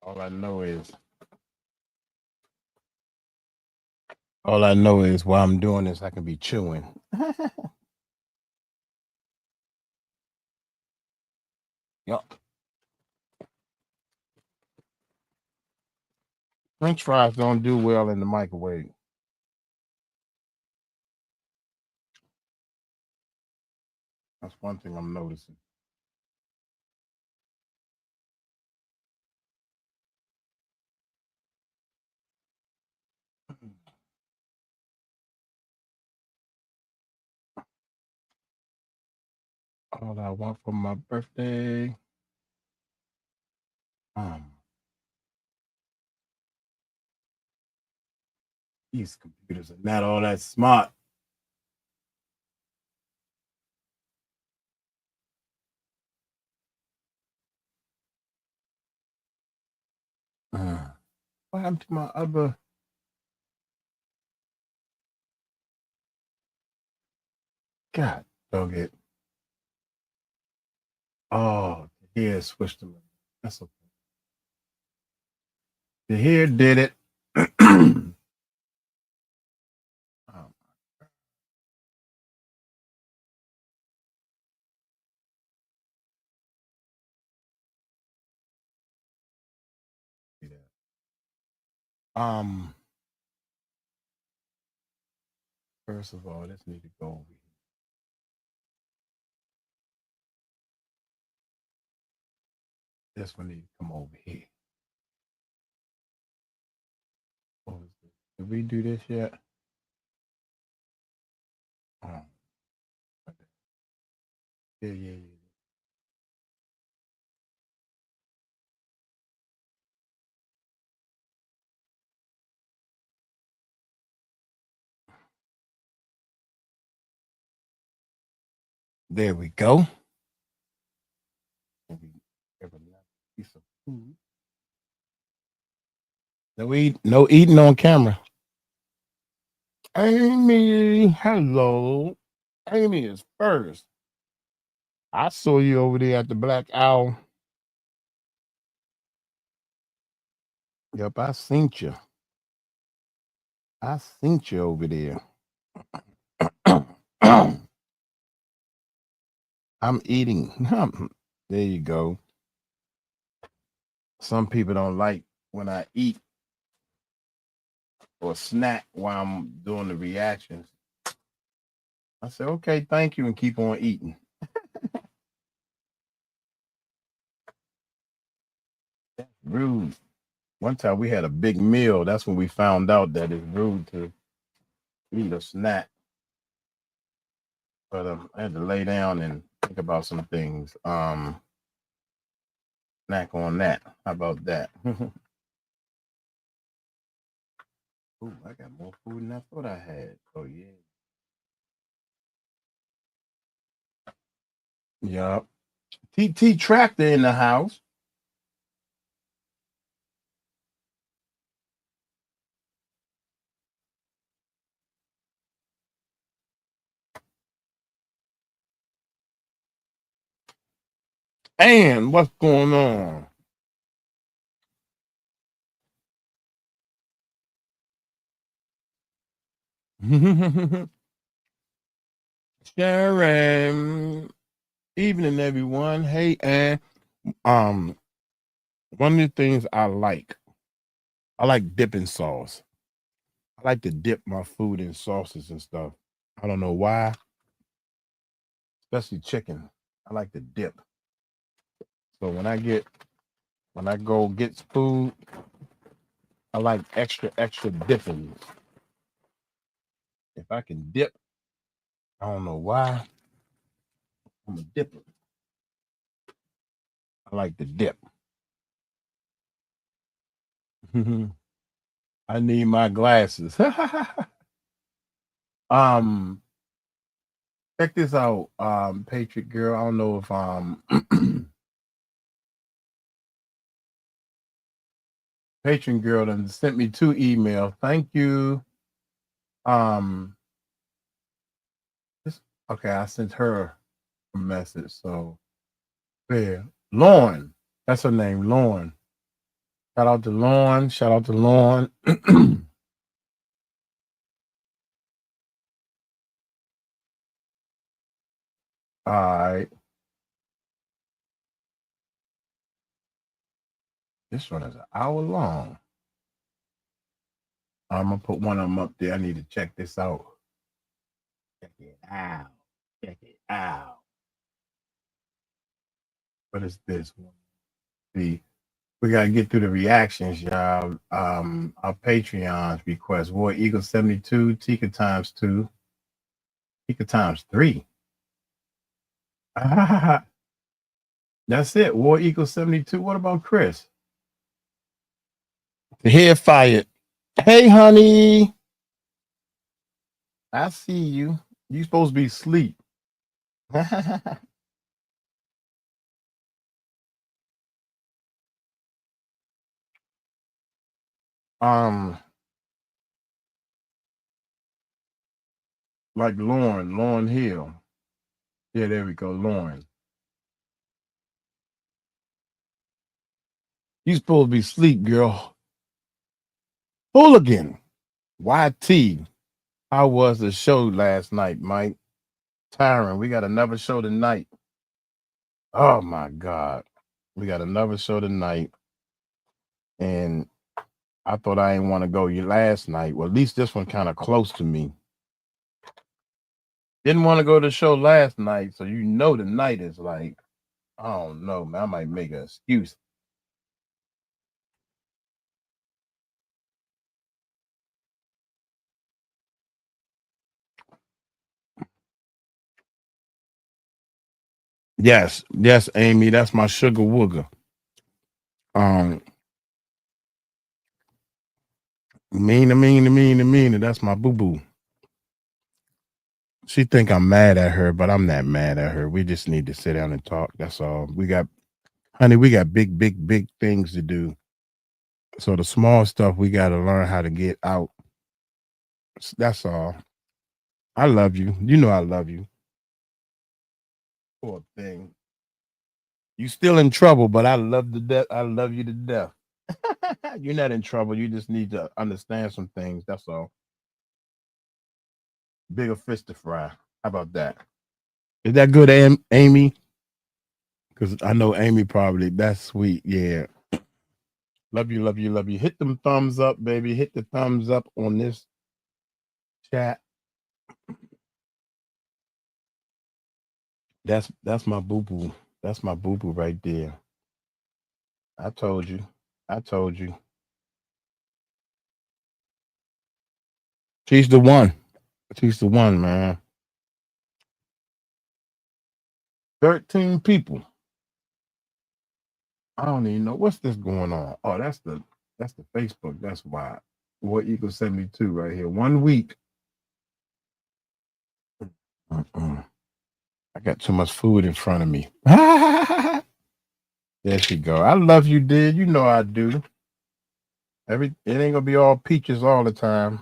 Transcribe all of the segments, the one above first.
All I know is while I'm doing this, I can be chewing. Yup. French fries don't do well in the microwave. That's one thing I'm noticing. All I want for my birthday. These computers are not all that smart. What happened to my other? God dog it. Oh, here switched them. That's okay. The here did it. First of all, let's need to go over here. This one needs to come over here. What was this? Did we do this yet? Yeah. There we go. Piece of food. No eating on camera. Amy, hello. Amy is first. I saw you over there at the Black Owl. Yep, I seen you. I seen you over there. I'm eating. There you go. Some people don't like when I eat or snack while I'm doing the reactions. I say, okay, thank you, and keep on eating. That's rude. One time we had a big meal. That's when we found out that it's rude to eat a snack. But I had to lay down and think about some things. Snack on that. How about that? Ooh, I got more food than I thought I had. Oh yeah. Yup. TT Tractor in the house. And what's going on? Sharon. Evening, everyone. Hey, and one of the things I like dipping sauce. I like to dip my food in sauces and stuff. I don't know why. Especially chicken. I like to dip. So when I go get food, I like extra dippings. If I can dip, I don't know why. I'm a dipper. I like to dip. I need my glasses. Check this out, Patriot Girl. I don't know if Patron Girl done sent me 2 emails. Thank you. Okay, I sent her a message. So yeah, Lauren. That's her name, Lauren. Shout out to Lauren. Shout out to Lauren. All right. This one is an hour long. I'm gonna put one of them up there. I need to check this out. Check it out. Check it out. What is this one? See, we gotta get through the reactions, y'all. Our Patreons request 𝗟𝗡𝗡𝗞 72, 𝗘𝗎𝗡 2, 𝗘𝗎𝗡 3. That's it. 𝗟𝗡𝗡𝗡𝗞. What about Chris? The head fired. Hey, honey. I see you. You supposed to be asleep. Like Lauren Hill. Yeah, there we go, Lauren. You supposed to be asleep, girl. Hooligan. YT. How was the show last night, Mike? Tyron, we got another show tonight. Oh my God. We got another show tonight. And I thought I didn't want to go last night. Well, at least this one kind of close to me. Didn't want to go to the show last night, so you know tonight is like, I don't know, man. I might make an excuse. Yes, Amy. That's my sugar wooger. Mean. That's my boo-boo. She think I'm mad at her, but I'm not mad at her. We just need to sit down and talk. That's all. We got big things to do. So the small stuff we got to learn how to get out. That's all. I love you. You know I love you. Poor thing. You still in trouble, but I love you to death. You're not in trouble. You just need to understand some things. That's all. Bigger fish to fry. How about that? Is that good, Amy? Because I know Amy probably. That's sweet. Yeah. Love you. Hit them thumbs up, baby. Hit the thumbs up on this chat. That's my boo-boo. That's my boo-boo right there. I told you. She's the one. She's the one, man. 13 people. I don't even know what's this going on. Oh, that's the Facebook. That's why. 𝗟𝗡𝗡𝗞 right here. 1 week. I got too much food in front of me. There she go. I love you, dude. You know I do. It ain't gonna be all peaches all the time.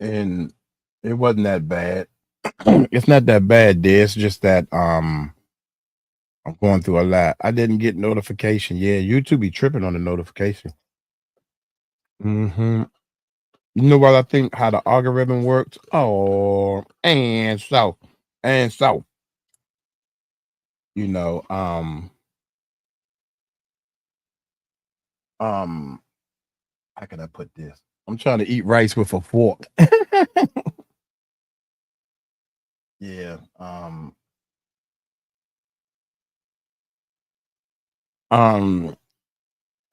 And it wasn't that bad. It's not that bad, dude. It's just that I'm going through a lot. I didn't get notification. Yeah, YouTube be tripping on the notification. You know what I think? How the algorithm works? Oh, and so, you know, how can I put this? I'm trying to eat rice with a fork. Yeah.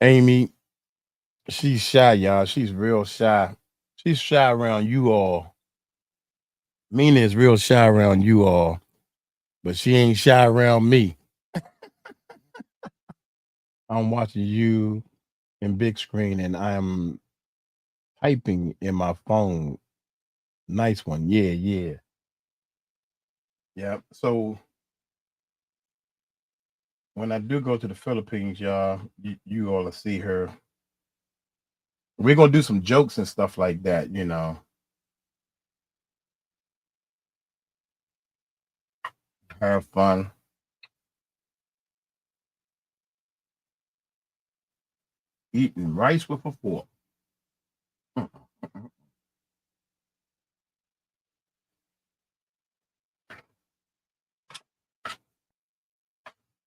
Amy, she's shy, y'all. She's real shy. She's shy around you all. Mina is real shy around you all, but she ain't shy around me. I'm watching you in big screen and I'm typing in my phone. Nice one. Yeah. So when I do go to the Philippines, y'all, you all will see her. We're gonna do some jokes and stuff like that, you know. have fun. Eating rice with a fork.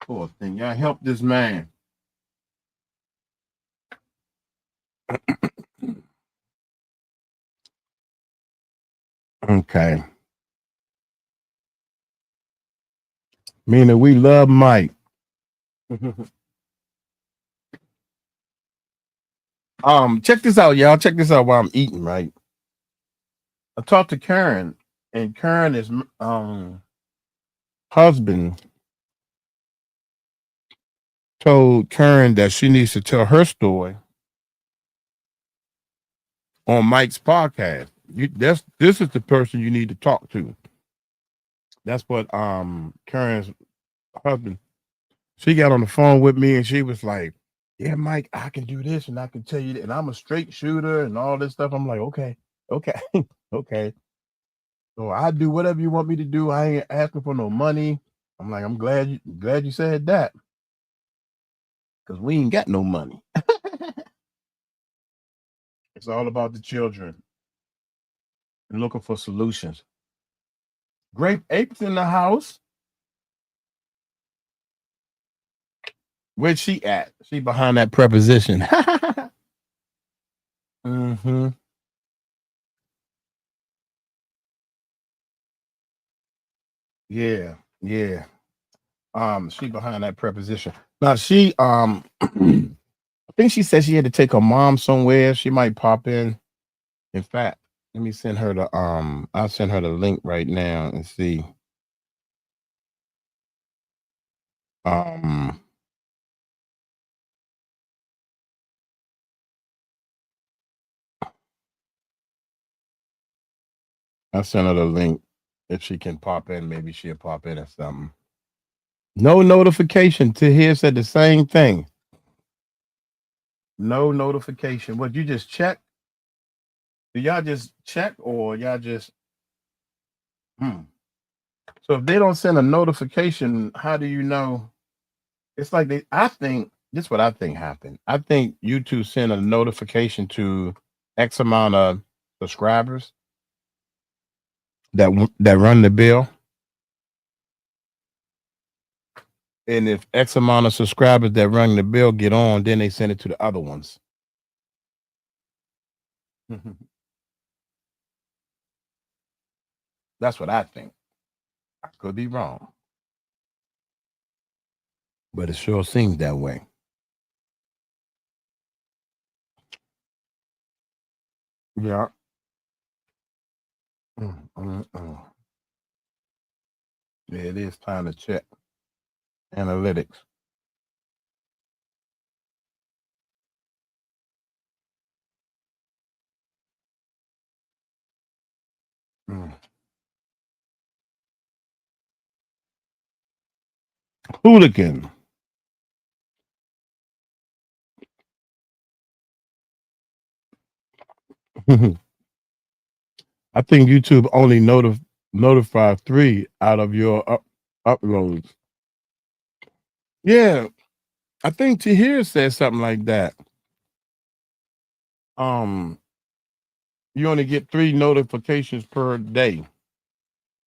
Poor thing. Y'all help this man. Okay. Meaning we love Mike. Check this out, y'all. Check this out while I'm eating, right? I talked to Karen, and Karen is husband told Karen that she needs to tell her story on Mike's podcast. This is the person you need to talk to. That's what Karen's husband. She got on the phone with me and she was like, "Yeah, Mike, I can do this and I can tell you that, and I'm a straight shooter and all this stuff." I'm like, "Okay, okay." So I do whatever you want me to do. I ain't asking for no money. I'm like, I'm glad you said that, because we ain't got no money. It's all about the children and looking for solutions. Grape Apes in the house. Where's she at? She behind that preposition. Mm-hmm. Yeah, yeah. She behind that preposition. Now she I think she said she had to take her mom somewhere. She might pop in. In fact, let me send her the I'll send her the link right now and see. Um I sent her the link. If she can pop in, maybe she'll pop in or something. No notification. To here said the same thing. No notification. What, you just check? Do y'all just check or y'all just So if they don't send a notification, how do you know? It's like I think this is what I think happened. I think YouTube sent a notification to X amount of subscribers that run the bill. And if X amount of subscribers that run the bill get on, then they send it to the other ones. That's what I think. I could be wrong, but it sure seems that way. Yeah. Yeah, it is time to check analytics. Hooligan. I think YouTube only notify 3 out of your uploads. Yeah, I think Tahir said something like that. You only get 3 notifications per day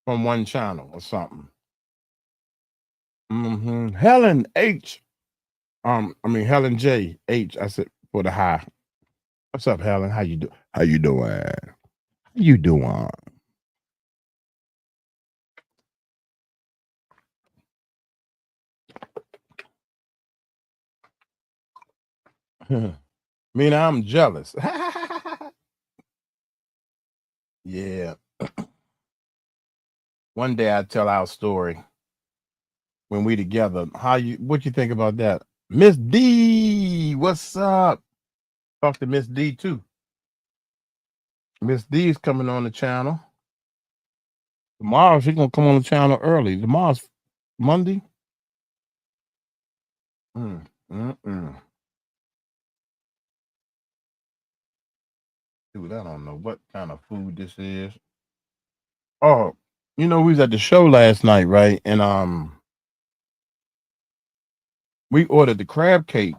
from one channel or something. Helen H. Helen J. H. I said for the high. What's up, Helen? How you doing? How you doing? How you doing? Mean I'm jealous. Yeah. One day I tell our story when we together. What you think about that? Miss D, what's up? Talk to Miss D too. Miss D is coming on the channel. Tomorrow she's gonna come on the channel early. Tomorrow's Monday. Dude, I don't know what kind of food this is. Oh, We was at the show last night, right? And we ordered the crab cake.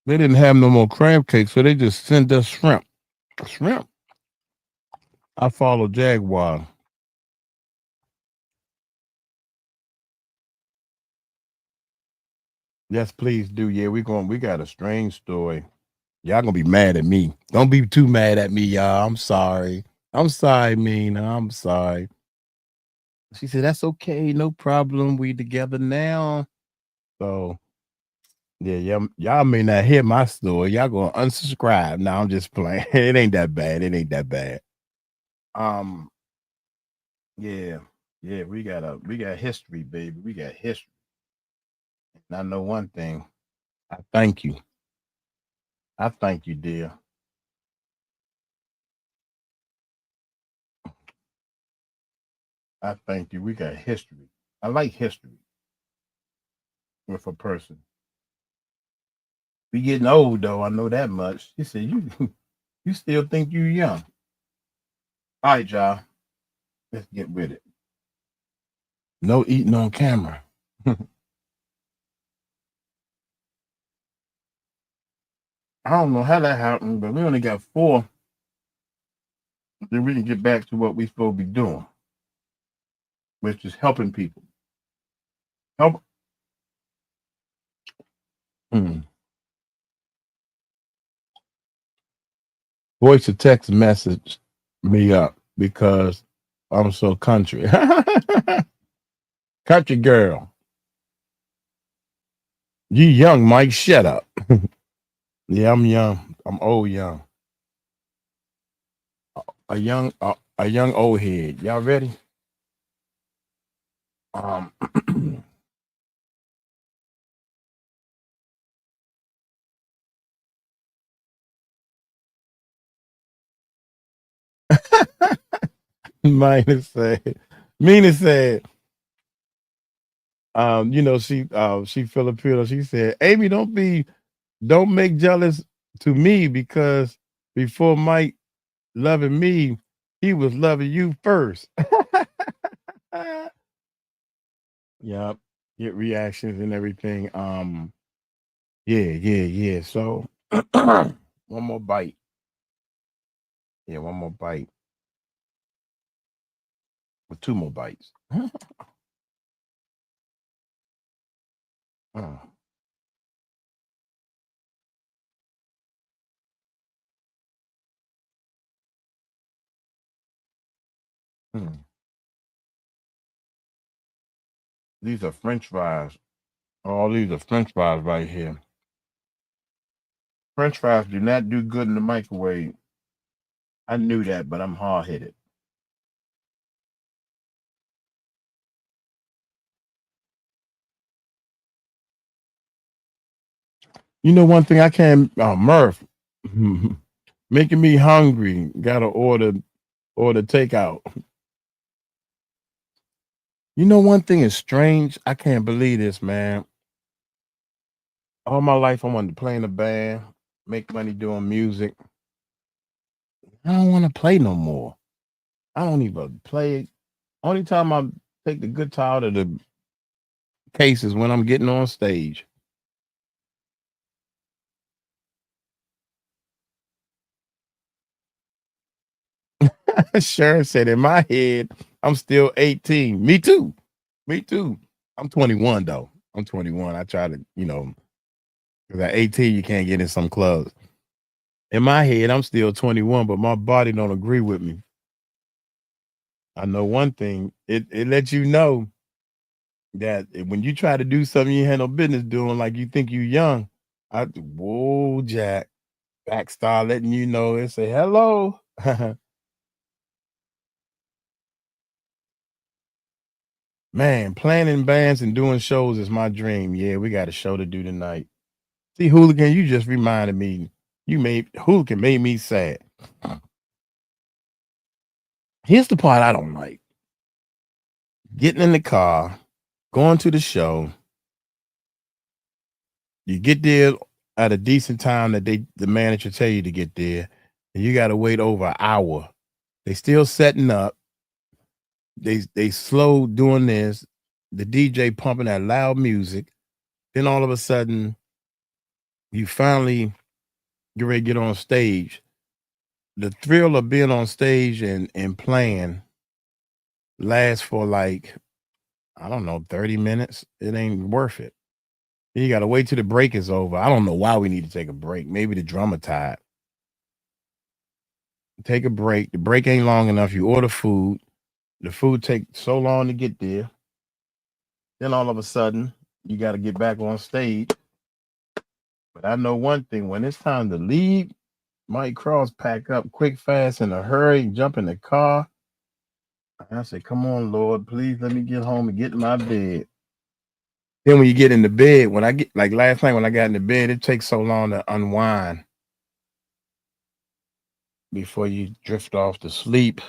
They didn't have no more crab cake, so they just sent us shrimp. Shrimp. I follow Jaguar. Yes, please do. Yeah, we got a strange story. Y'all gonna be mad at me. Don't be too mad at me, y'all. I'm sorry. I'm sorry, Mina. I'm sorry. She said, that's okay, no problem. We together now. So yeah, y'all may not hear my story. Y'all gonna unsubscribe. Now I'm just playing. It ain't that bad. It ain't that bad. Um, yeah, yeah, we got history, baby. We got history. And I know one thing. I thank you. I thank you, dear. I thank you. We got history. I like history with a person. We getting old though. I know that much. She said, "You, you still think you young?" All right, y'all. Let's get with it. No eating on camera. I don't know how that happened, but we only got 4. Then we can get back to what we supposed to be doing, which is helping people. Help. Hmm. Voice to text message me up because I'm so country. Country girl. You young, Mike. Shut up. Yeah, I'm young. I'm old young. A young old head. Y'all ready? Um Mina said, she Filipino. She said, Amy, don't make jealous to me because before Mike loving me, he was loving you first. Yep. Get reactions and everything. Yeah. So one more bite. Yeah, one more bite. Or 2 more bites. Uh, hmm. These are French fries. All these are French fries right here. French fries do not do good in the microwave. I knew that, but I'm hard headed. You know one thing I can't Murph making me hungry. Gotta order takeout. You know one thing is strange. I can't believe this, man. All my life I wanted to play in a band, make money doing music. I don't want to play no more. I don't even play. Only time I take the guitar out of the case is when I'm getting on stage. Sharon said, in my head, I'm still 18. Me too. Me too. I'm 21 though. I'm 21. I try to, because at 18 you can't get in some clubs. In my head, I'm still 21, but my body don't agree with me. I know one thing. It lets you know that when you try to do something you had no business doing, like you think you young, whoa, Jack, back start letting you know and say hello. Man, planning bands and doing shows is my dream. Yeah, we got a show to do tonight. See, Hooligan, you just reminded me. Hooligan made me sad. Here's the part I don't like. Getting in the car, going to the show. You get there at a decent time that the manager tell you to get there, and you gotta wait over an hour They still setting up. They slow doing this. The DJ pumping that loud music. Then all of a sudden, you finally get ready to get on stage. The thrill of being on stage and playing lasts for like, I don't know, 30 minutes. It ain't worth it. You got to wait till the break is over. I don't know why we need to take a break. Maybe the drummer tired. Take a break. The break ain't long enough. You order food. The food takes so long to get there. Then all of a sudden, you got to get back on stage. But I know one thing. When it's time to leave, Mike Cross pack up quick, fast, in a hurry, jump in the car. I said, come on, Lord, please let me get home and get in my bed. Then when you get in the bed, when I get, like last night when I got in the bed, it takes so long to unwind before you drift off to sleep.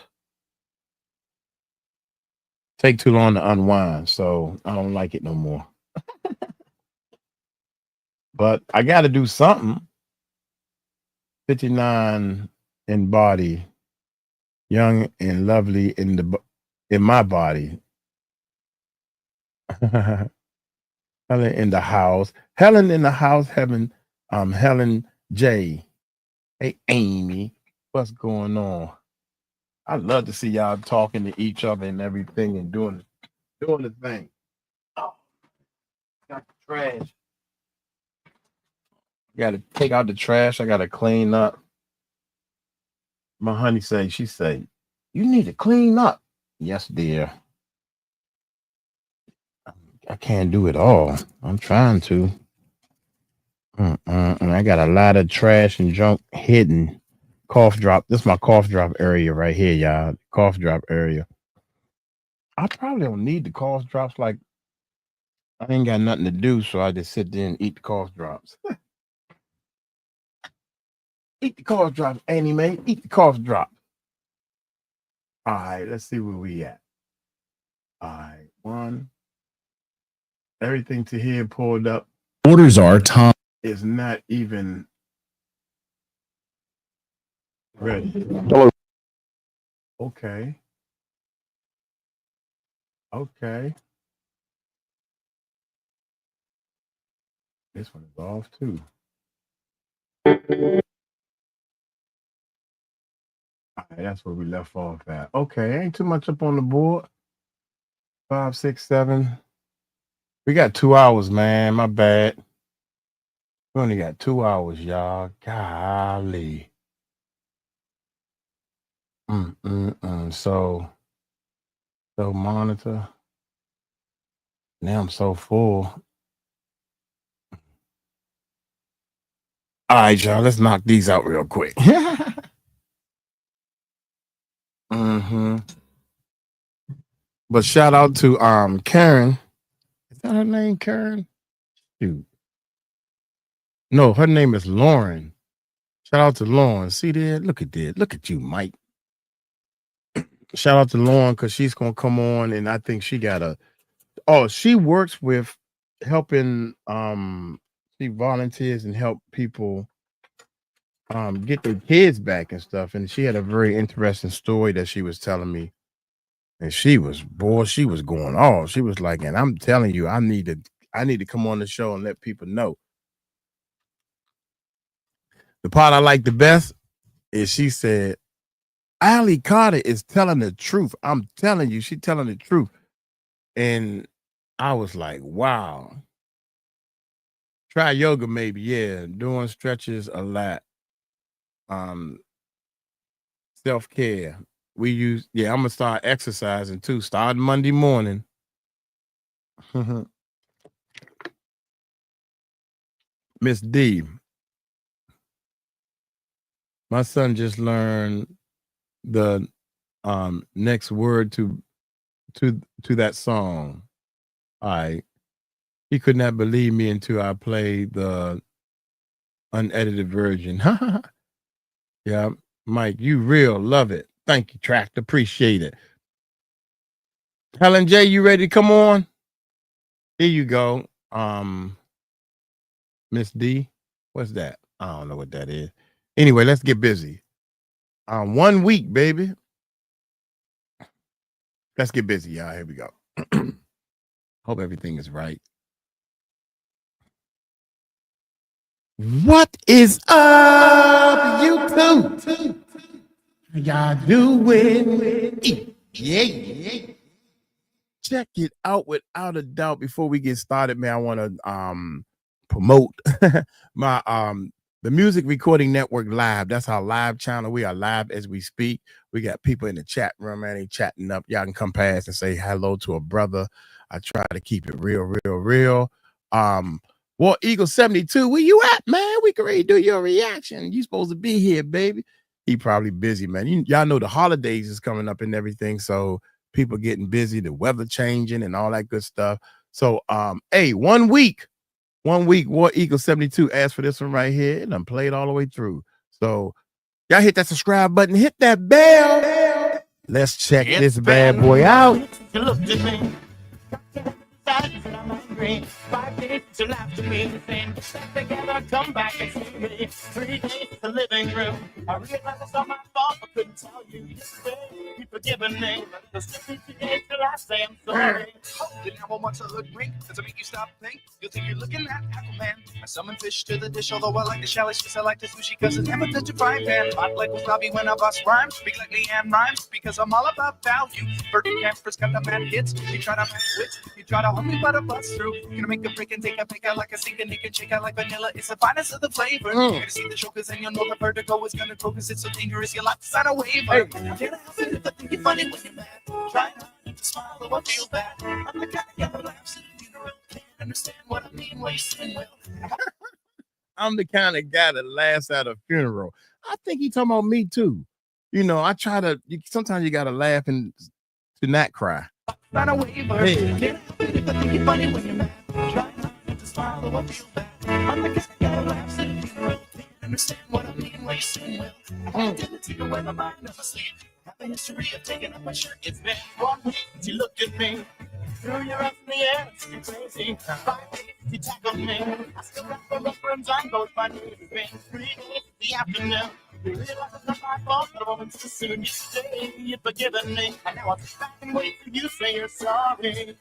Take too long to unwind, so I don't like it no more. But I got to do something. 59 in body, young and lovely in my body. Helen in the house. Helen in the house. Helen J. Hey, Amy, what's going on? I love to see y'all talking to each other and everything and doing the thing. Oh, got the trash. Got to take out the trash. I got to clean up. My honey she said, you need to clean up. Yes, dear. I can't do it all. I'm trying to. And I got a lot of trash and junk hidden. Cough drop. This is my cough drop area right here, y'all. Cough drop area. I probably don't need the cough drops. Like, I ain't got nothing to do, so I just sit there and eat the cough drops. Eat the cough drops, Annie Mae. Eat the cough drop. All right, let's see where we at. All right, one. Everything to here pulled up. Orders are Tom. Is not even ready. Hello. Okay. Okay. This one is off too. All right, that's where we left off at. Okay, ain't too much up on the board. 5, 6, 7. We got 2 hours, man. My bad. We only got 2 hours, y'all. Golly. So monitor. Now I'm so full. All right, y'all. Let's knock these out real quick. But shout out to Karen. Is that her name, Karen? Shoot. No, her name is Lauren. Shout out to Lauren. See there? Look at that. Look at you, Mike. Shout out to Lauren because she's gonna come on, and I think she got she works with helping she volunteers and help people get their kids back and stuff. And she had a very interesting story that she was telling me. And she was going off. She was like, and I'm telling you, I need to come on the show and let people know. The part I like the best is she said, 𝗟𝗡𝗏 is telling the truth. I'm telling you, she's telling the truth. And I was like, wow. Try yoga maybe, yeah. Doing stretches a lot. Self-care. I'm gonna start exercising too. Start Monday morning. Miss D. My son just learned the next word to that song. He could not believe me until I played the unedited version. Yeah, Mike, you real love it. Thank you, Tract. Appreciate it. Helen J, you ready to come on? Here you go. Miss D, what's that? I don't know what that is. Anyway, let's get busy. 1 week, baby. Let's get busy, y'all. Here we go. Hope everything is right. What is up, YouTube? How y'all doing? Yeah. Check it out without a doubt. Before we get started, man, I want to promote my the Music Recording Network Live. That's our live channel. We are live as we speak. We got people in the chat room, man. They chatting up. Y'all can come past and say hello to a brother. I try to keep it real. 𝗟𝗜𝗡𝗞𝗦, where you at, man? We can ready do your reaction. You supposed to be here, baby. He probably busy, man. Y'all know the holidays is coming up and everything, so people getting busy, the weather changing and all that good stuff. So, hey, 1 week, 𝗟𝗜𝗡𝗞𝗦 asked for this one right here, and I'm played all the way through. So, y'all hit that subscribe button, hit that bell. Let's check this bad boy out. You looked at me. 5 days to laugh to me, saying, "Step together, come back and see me." 3 days to living room. I realized it's not my fault, but couldn't tell you. Yesterday, you've forgiven me. But still 3 days till I say I'm sorry. Then now I want to hoodwink. Does it make you stop think? You'll think you're looking at Aquaman. I summon fish to the dish, although I like the shallots, because I like the sushi, because it's never touch a frying pan. Hot like wasabi when I bust rhymes. Speak like Leanne rhymes, because I'm all about value. Bird campers got the mad hits. You try to match wits, you try to hold me, but I bust through. Gonna make a break and take a pick out like a sink and you can shake out like vanilla. It's the finest of the flavor. Gonna see the show, cause then you'll know the vertigo is gonna go, cause it's so dangerous. You'll have to sign a waiver. Can't help it if I think you're funny when you're mad. Try not to smile or I feel bad. I'm the kind of guy that laughs at a funeral. Can't understand what I mean when you sing well. I'm the kind of guy that laughs at a funeral. I think he talking about me too. You know, I try to. Sometimes you gotta laugh and to not cry. Sign a waiver. Can't help it if I think you're funny when you're mad. Try not to smile or I feel bad. I'm the kind of guy that laughs at a funeral. Can't understand what I mean when you sing well. I have a tendency to wear my mind on my sleeve. Have a history of taking off my shirt. It's been 1 week since you looked at me. Threw your up in the air, you're crazy. 5 days you tackled me. I still got the reference on both my knees. It's been 3 days the afternoon. You realize it's not my fault, but a moment too soon. Yesterday you've forgiven me, and now I'll sit back and wait till you say you're sorry.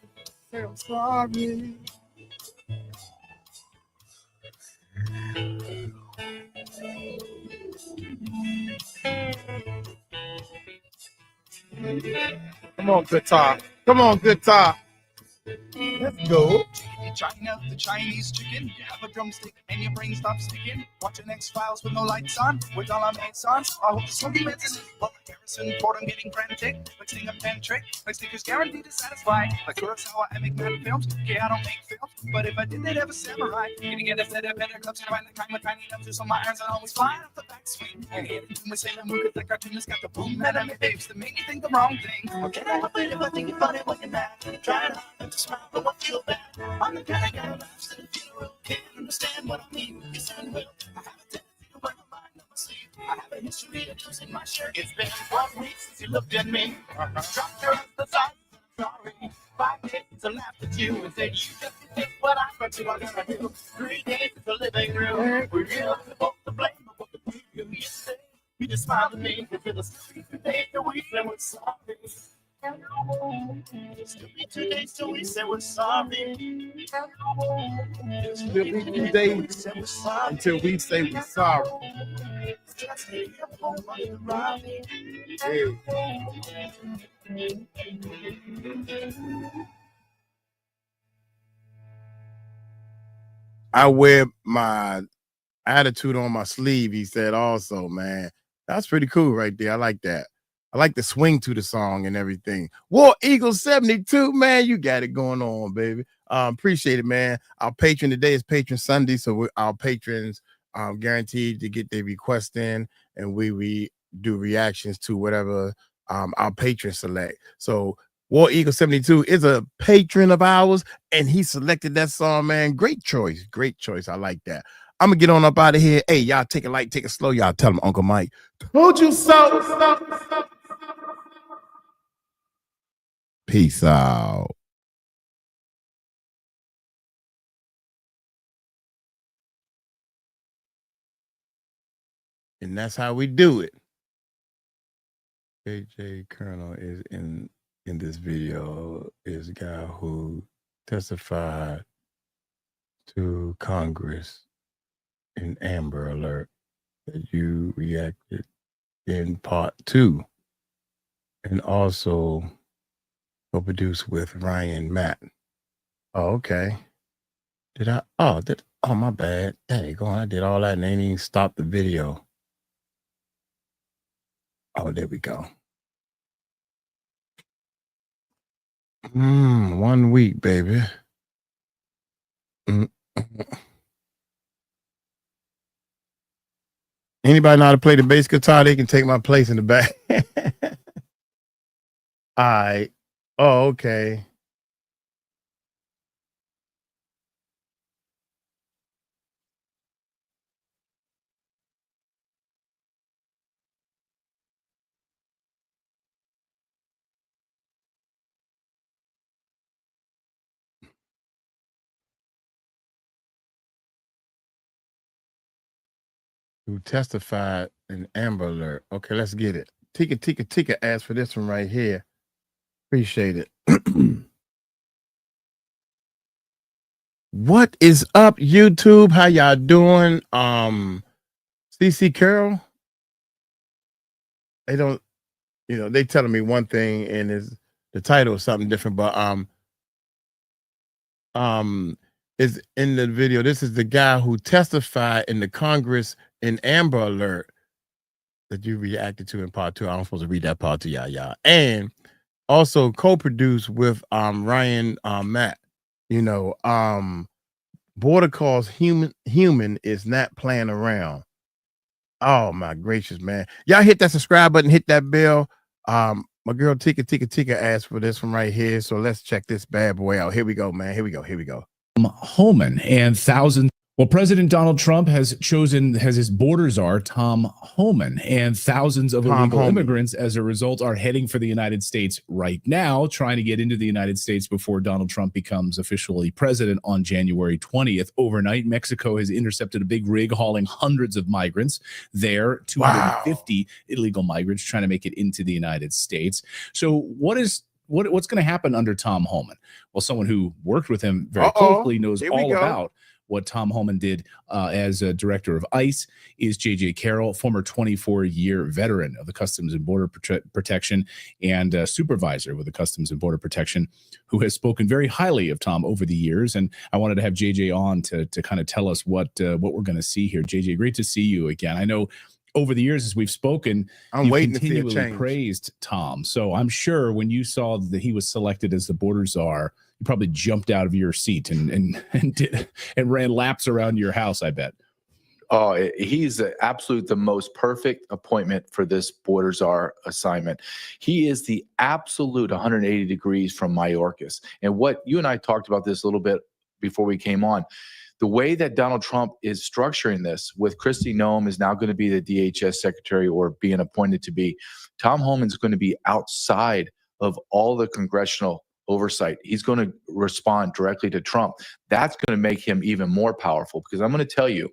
Say I'm sorry. Come on, guitar. Let's go. China, the Chinese chicken. You have a drumstick and your brain stops sticking. Watching X-Files with no lights on. With all our mates on. I hope the smoky medicine. Well, Harrison Ford, I'm getting frantic. Like sing a pen trick. Like stickers guaranteed to satisfy. Like Kurosawa, I make mad films. Yeah, I don't make films. But if I did, they'd have a samurai. Gonna get a set of better clubs and find the kind with tiny enough so my irons are always flying off the back swing. And get into my Sailor Moon, cause the cartoonist got the boom anime babes that make me think the wrong thing. Or can I help it if I think you're funny when you're mad? Try not to smile, but what feel bad. I'm the kind of guy who laughs at a funeral. Can't understand what I mean when you sing well. I have a tendency to wear my mind on my sleeve. I have a history of losing my shirt. It's been 1 week since you looked at me. Dropped your up the side. Sorry. 5 days to laugh at you and say you just did what I thought you were gonna do. 3 days in the living room. We realize both the blame, but what the you yesterday. You just smiled at me until the 3 days till we said we're sorry. Still be 2 days till we say we're sorry. Still be 2 days until we say we're sorry. I wear my attitude on my sleeve, he said also, man. That's pretty cool right there. I like that. I like the swing to the song and everything. 𝗟𝗜𝗡𝗞𝗦, man, you got it going on, baby. Appreciate it, man. Our patron today is Patron Sunday, so our patrons guaranteed to get their request in, and we do reactions to whatever our patrons select. So 𝗟𝗜𝗡𝗞𝗦 is a patron of ours, and he selected that song, man. Great choice. I like that. I'm gonna get on up out of here. Hey, y'all take it light, take it slow. Y'all tell him Uncle Mike told you so. Peace out. And that's how we do it. KJ Colonel is in in this video is a guy who testified to Congress in Amber Alert that you reacted in part 2, and also co-produced with Ryan Matt. Oh, okay. Did I? Oh, my bad. There you go. I did all that and they didn't even stop the video. Oh, there we go. 1 week, baby. Anybody know how to play the bass guitar? They can take my place in the back. All right. Oh, okay. Who testified in Amber Alert. Okay, let's get it. Tika asked for this one right here. Appreciate it. What is up, YouTube? How y'all doing? CC Carol. They don't, they telling me one thing and the title is something different, but is in the video. This is the guy who testified in the Congress in Amber Alert that you reacted to in part 2. I'm supposed to read that part to y'all. And also co-produced with Ryan Matt. Border calls human is not playing around. Oh my gracious, man. Y'all hit that subscribe button, hit that bell. My girl Tika asked for this one right here. So let's check this bad boy out. Here we go, man. Here we go. Homan and thousands. Well, President Donald Trump has his border czar, Tom Homan, and thousands of illegal immigrants as a result are heading for the United States right now, trying to get into the United States before Donald Trump becomes officially president on January 20th. Overnight, Mexico has intercepted a big rig hauling hundreds of migrants there, 250 illegal migrants trying to make it into the United States. So what's going to happen under Tom Homan? Well, someone who worked with him very closely knows all about what Tom Homan did as a director of ICE is J.J. Carroll, former 24-year veteran of the Customs and Border Protection and supervisor with the Customs and Border Protection, who has spoken very highly of Tom over the years. And I wanted to have J.J. on to kind of tell us what we're going to see here. J.J., great to see you again. I know over the years, as we've spoken, I'm waiting continually to see a change. Praised Tom. So I'm sure when you saw that he was selected as the border czar, you probably jumped out of your seat and ran laps around your house, I bet. Oh, he's the most perfect appointment for this border czar assignment. He is the absolute 180 degrees from Mayorkas. And what you and I talked about this a little bit before we came on, the way that Donald Trump is structuring this with Kristi Noem is now going to be the DHS secretary or being appointed to be. Tom Homan's going to be outside of all the congressional oversight. He's going to respond directly to Trump. That's going to make him even more powerful, because I'm going to tell you,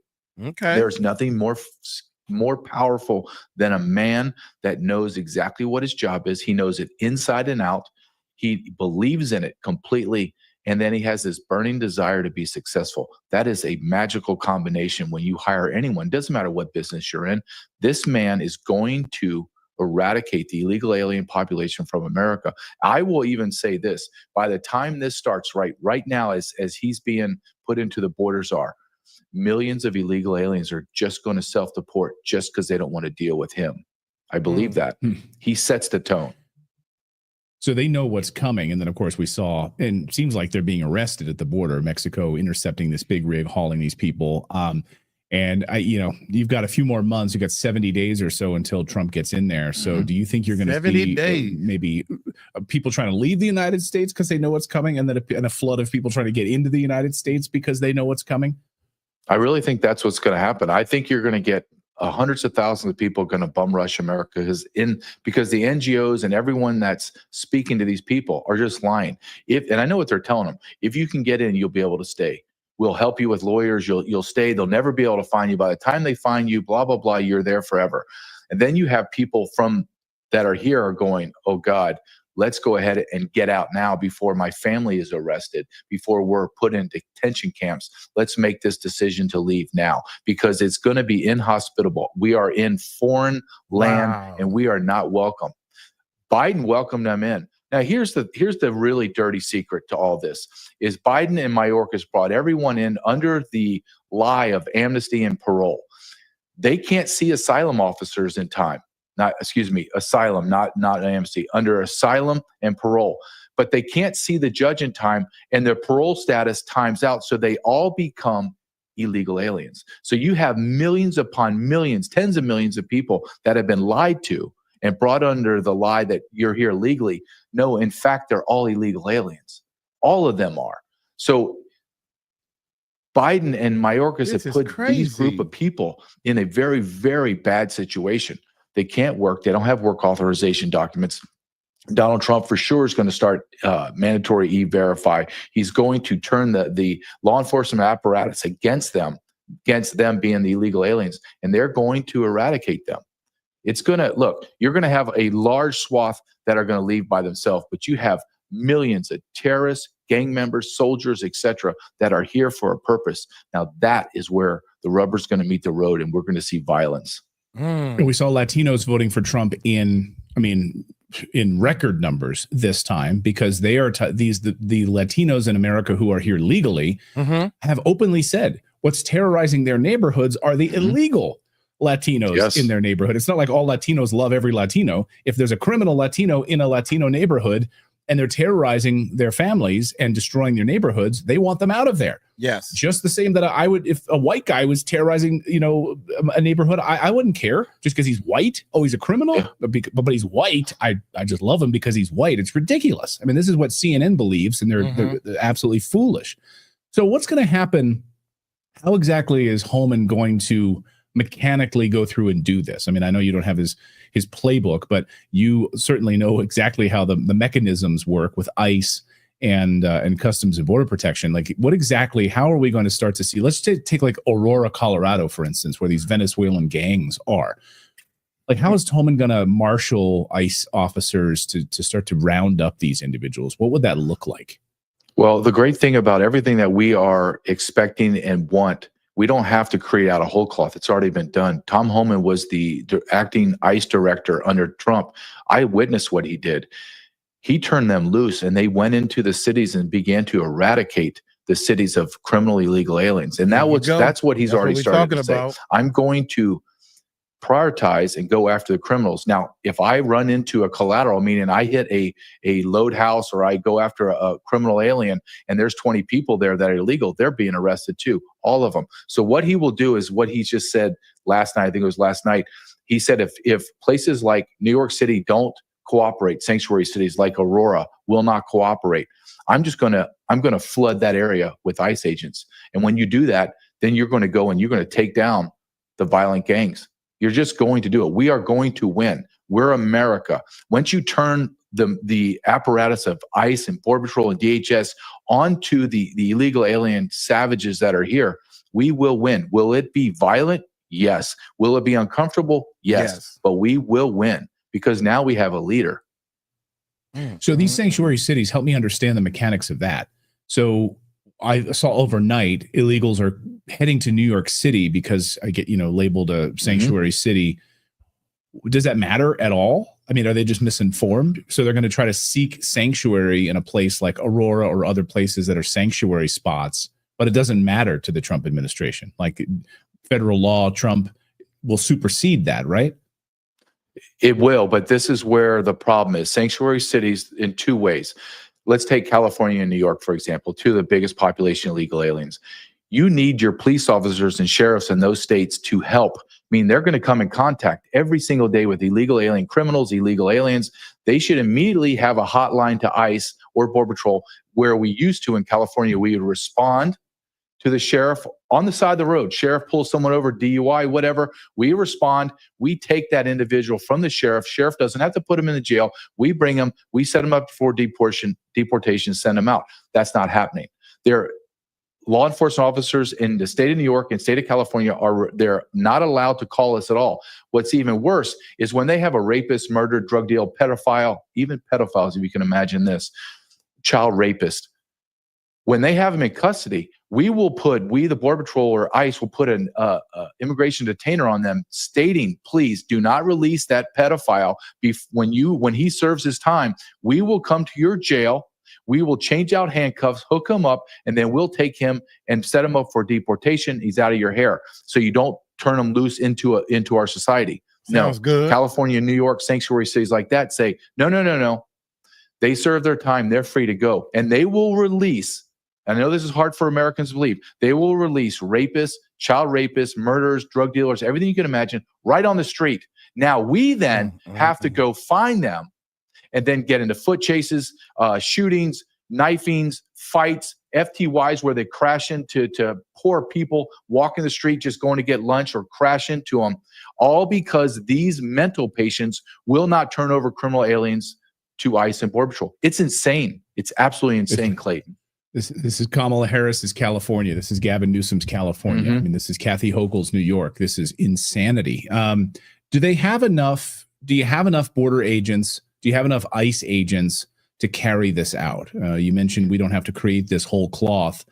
there's nothing more powerful than a man that knows exactly what his job is. He knows it inside and out. He believes in it completely. And then he has this burning desire to be successful. That is a magical combination when you hire anyone. Doesn't matter what business you're in. This man is going to eradicate the illegal alien population from America. I will even say this: by the time this starts, right now, as he's being put into the border czar, millions of illegal aliens are just going to self-deport just because they don't want to deal with him. I believe that. He sets the tone. So they know what's coming. And then, of course, we saw, and it seems like they're being arrested at the border, Mexico intercepting this big rig, hauling these people. And you've got a few more months. You've got 70 days or so until Trump gets in there. So do you think you're going to see maybe people trying to leave the United States because they know what's coming, and then a flood of people trying to get into the United States because they know what's coming? I really think that's what's going to happen. I think you're going to get hundreds of thousands of people going to bum rush America because the NGOs and everyone that's speaking to these people are just lying. And I know what they're telling them. If you can get in, you'll be able to stay. We'll help you with lawyers. You'll stay. They'll never be able to find you. By the time they find you, blah, blah, blah, you're there forever. And then you have people that are here are going, oh God, let's go ahead and get out now before my family is arrested, before we're put in detention camps. Let's make this decision to leave now, because it's going to be inhospitable. We are in foreign land and we are not welcome. Biden welcomed them in. Now, here's the really dirty secret to all this, is Biden and Mayorkas brought everyone in under the lie of amnesty and parole. They can't see asylum officers in time. Asylum, not amnesty, under asylum and parole. But they can't see the judge in time, and their parole status times out, so they all become illegal aliens. So you have millions upon millions, tens of millions of people that have been lied to and brought under the lie that you're here legally. No, in fact, they're all illegal aliens. All of them are. So Biden and Mayorkas have put these group of people in a very, very bad situation. They can't work. They don't have work authorization documents. Donald Trump for sure is going to start mandatory e-verify. He's going to turn the law enforcement apparatus against them being the illegal aliens, and they're going to eradicate them. It's going to, look, you're going to have a large swath that are going to leave by themselves, but you have millions of terrorists, gang members, soldiers, etc., that are here for a purpose. Now that is where the rubber's going to meet the road, and we're going to see violence. We saw Latinos voting for Trump in record numbers this time, because they are the Latinos in America who are here legally have openly said what's terrorizing their neighborhoods are the illegal Latinos in their neighborhood. It's not like all Latinos love every Latino. If there's a criminal Latino in a Latino neighborhood and they're terrorizing their families and destroying their neighborhoods, they want them out of there. Yes. Just the same that I would, if a white guy was terrorizing, a neighborhood, I wouldn't care just because he's white. Oh, he's a criminal, but he's white. I just love him because he's white. It's ridiculous. I mean, this is what CNN believes, and they're absolutely foolish. So what's going to happen? How exactly is Holman going to mechanically go through and do this? I mean, I know you don't have his playbook, but you certainly know exactly how the mechanisms work with ICE and Customs and Border Protection. Like, what exactly, how are we going to start to see? Let's take like Aurora, Colorado, for instance, where these Venezuelan gangs are. Like, how is Holman going to marshal ICE officers to start to round up these individuals? What would that look like? Well, the great thing about everything that we are expecting and want, we don't have to create out of whole cloth. It's already been done. Tom Homan was the acting ICE director under Trump. I witnessed what he did. He turned them loose, and they went into the cities and began to eradicate the cities of criminal illegal aliens. And that's what he's already started to say. I'm going to prioritize and go after the criminals. Now, if I run into a collateral, meaning I hit a load house or I go after a criminal alien and there's 20 people there that are illegal, they're being arrested too, all of them. So what he will do is what he just said last night, I think it was last night, he said if places like New York City don't cooperate, sanctuary cities like Aurora will not cooperate, I'm going to flood that area with ICE agents. And when you do that, then you're going to go and you're going to take down the violent gangs. You're just going to do it. We are going to win. We're America. Once you turn the apparatus of ICE and Border Patrol and DHS onto the illegal alien savages that are here, we will win. Will it be violent? Yes. Will it be uncomfortable? Yes. But we will win because now we have a leader. So these sanctuary cities, help me understand the mechanics of that. So I saw overnight illegals are heading to New York City because I get, labeled a sanctuary city. Does that matter at all? I mean, are they just misinformed? So they're going to try to seek sanctuary in a place like Aurora or other places that are sanctuary spots, but it doesn't matter to the Trump administration. Like federal law, Trump will supersede that, right? It will, but this is where the problem is. Sanctuary cities in two ways. Let's take California and New York, for example, two of the biggest population of illegal aliens. You need your police officers and sheriffs in those states to help. I mean, they're going to come in contact every single day with illegal alien criminals, illegal aliens. They should immediately have a hotline to ICE or Border Patrol, where we used to in California, we would respond to the sheriff on the side of the road. Sheriff pulls someone over, DUI, whatever. We respond. We take that individual from the sheriff. Sheriff doesn't have to put him in the jail. We bring him. We set him up for deportation, send him out. That's not happening. They're law enforcement officers in the state of New York and state of California they're not allowed to call us at all. What's even worse is when they have a rapist, murder, drug deal, pedophile, even pedophiles, if you can imagine this, child rapist. When they have them in custody, we, the Border Patrol or ICE, will put an immigration detainer on them stating, please do not release that pedophile. When he serves his time, we will come to your jail. We will change out handcuffs, hook him up, and then we'll take him and set him up for deportation. He's out of your hair. So you don't turn him loose into our society. Sounds good. California, New York, sanctuary cities like that say, no. They serve their time. They're free to go. And they will release, I know this is hard for Americans to believe, they will release rapists, child rapists, murderers, drug dealers, everything you can imagine, right on the street. Now, we then have to go find them and then get into foot chases, shootings, knifings, fights, FTYs where they crash into poor people walking the street just going to get lunch or crash into them, all because these mental patients will not turn over criminal aliens to ICE and Border Patrol. It's insane. It's absolutely insane, Clayton. This is Kamala Harris's California. This is Gavin Newsom's California. I mean, this is Kathy Hochul's New York. This is insanity. Do they have enough? Do you have enough border agents? Do you have enough ICE agents to carry this out? You mentioned we don't have to create this whole cloth.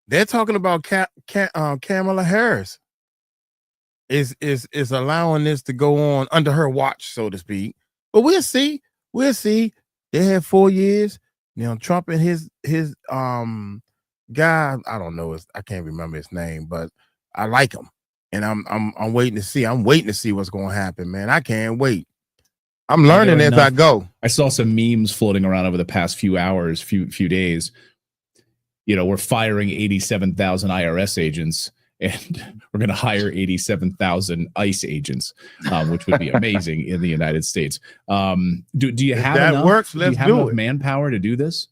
They're talking about Kamala Harris is allowing this to go on under her watch, so to speak. But we'll see. We'll see. They had 4 years. You know, Trump and his guy, I don't know, I can't remember his name, but I like him. And I'm waiting to see. I'm waiting to see what's going to happen, man. I can't wait. I'm learning as I go. I saw some memes floating around over the past few hours, few days. You know, we're firing 87,000 IRS agents, and we're going to hire 87,000 ICE agents, which would be amazing in the United States. Do you have enough? Works, let's do enough manpower to do this?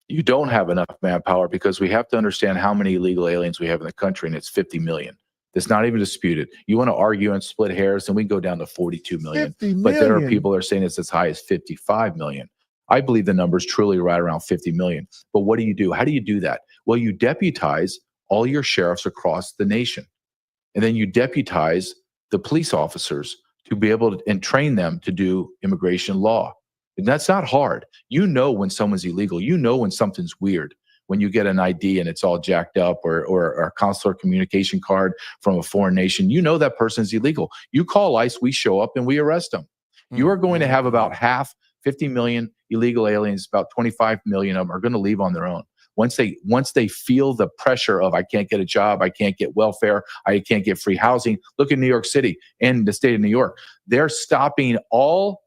You don't have enough manpower because we have to understand how many illegal aliens we have in the country, and it's 50 million. It's not even disputed. You want to argue and split hairs, and we go down to 42 million. 50 million. But there are people that are saying it's as high as 55 million. I believe the number is truly right around 50 million. But what do? How do you do that? Well, you deputize all your sheriffs across the nation. And then you deputize the police officers to be able to and train them to do immigration law. And that's not hard. You know when someone's illegal. You know when something's weird. When you get an ID and it's all jacked up or a consular communication card from a foreign nation, you know that person's illegal. You call ICE, we show up and we arrest them. You are going to have about half, 50 million illegal aliens, about 25 million of them are going to leave on their own. Once they feel the pressure of I can't get a job, I can't get welfare, I can't get free housing. Look at New York City and the state of New York. They're stopping all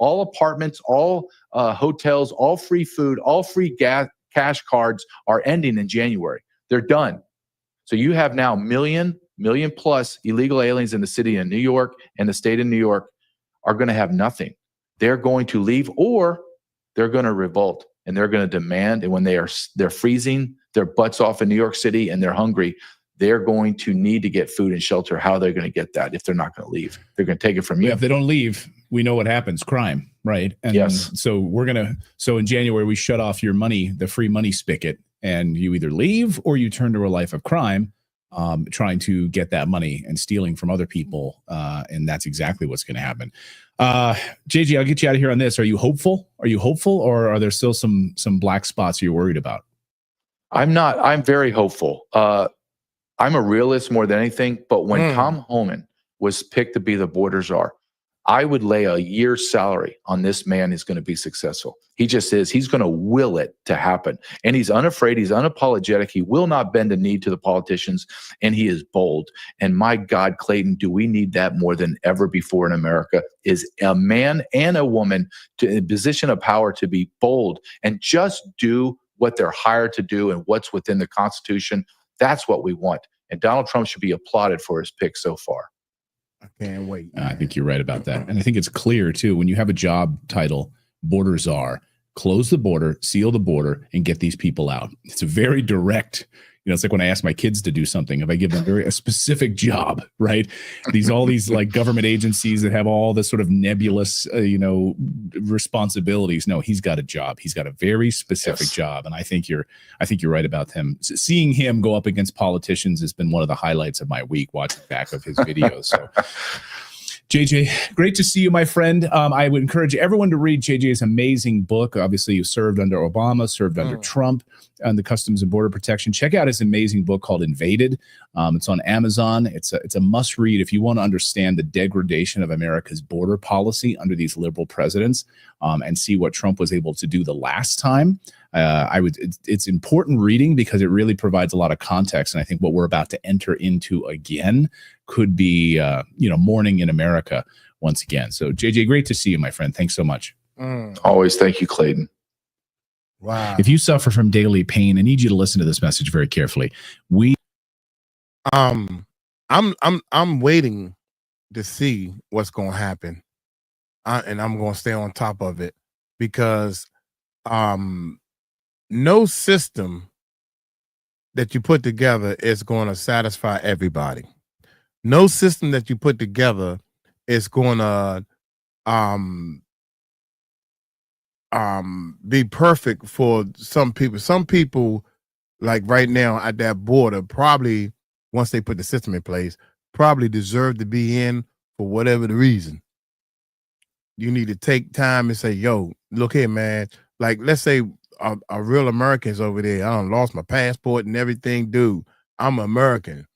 apartments, all hotels, all free food, all free cash cards are ending in January. They're done. So you have now million plus illegal aliens in the city of New York, and the state of New York are going to have nothing. They're going to leave or they're going to revolt. And they're going to demand, and when they're freezing their butts off in New York City and they're hungry, they're going to need to get food and shelter. How are they going to get that if they're not going to leave? They're going to take it from you. Yeah, if they don't leave, we know what happens: crime, right? And yes. So in January we shut off your money, the free money spigot, and you either leave or you turn to a life of crime, trying to get that money and stealing from other people, and that's exactly what's going to happen. JG, I'll get you out of here on this. Are you hopeful? Or are there still some black spots you're worried about? I'm not. I'm very hopeful. I'm a realist more than anything. But when Tom Homan was picked to be the border czar, I would lay a year's salary on this man is going to be successful. He just is. He's going to will it to happen. And he's unafraid. He's unapologetic. He will not bend a knee to the politicians. And he is bold. And my God, Clayton, do we need that more than ever before in America? Is a man and a woman in a position of power to be bold and just do what they're hired to do and what's within the Constitution. That's what we want. And Donald Trump should be applauded for his pick so far. I can't wait. I think you're right about that. And I think it's clear, too, when you have a job title, border czar, close the border, seal the border, and get these people out. It's a very direct, it's like when I ask my kids to do something, if I give them a specific job, right? All these like government agencies that have all this sort of nebulous, responsibilities. No, he's got a job. He's got a very specific job. And I think you're right about him. Seeing him go up against politicians has been one of the highlights of my week, watching back of his videos. So JJ, great to see you, my friend. I would encourage everyone to read JJ's amazing book. Obviously, you served under Obama, served under Trump on the Customs and Border Protection. Check out his amazing book called Invaded. It's on Amazon. It's a must read if you want to understand the degradation of America's border policy under these liberal presidents, and see what Trump was able to do the last time. It's important reading because it really provides a lot of context. And I think what we're about to enter into again could be, morning in America once again. So JJ, great to see you, my friend. Thanks so much. Always. Thank you, Clayton. Wow. If you suffer from daily pain, I need you to listen to this message very carefully. I'm waiting to see what's going to happen. And I'm going to stay on top of it because, no system that you put together is going to satisfy everybody. No system that you put together is going to be perfect for some people. Some people, like right now at that border, probably once they put the system in place, probably deserve to be in for whatever the reason. You need to take time and say, yo, look here, man. Like, let's say a real Americans over there. I done lost my passport and everything. Dude, I'm American.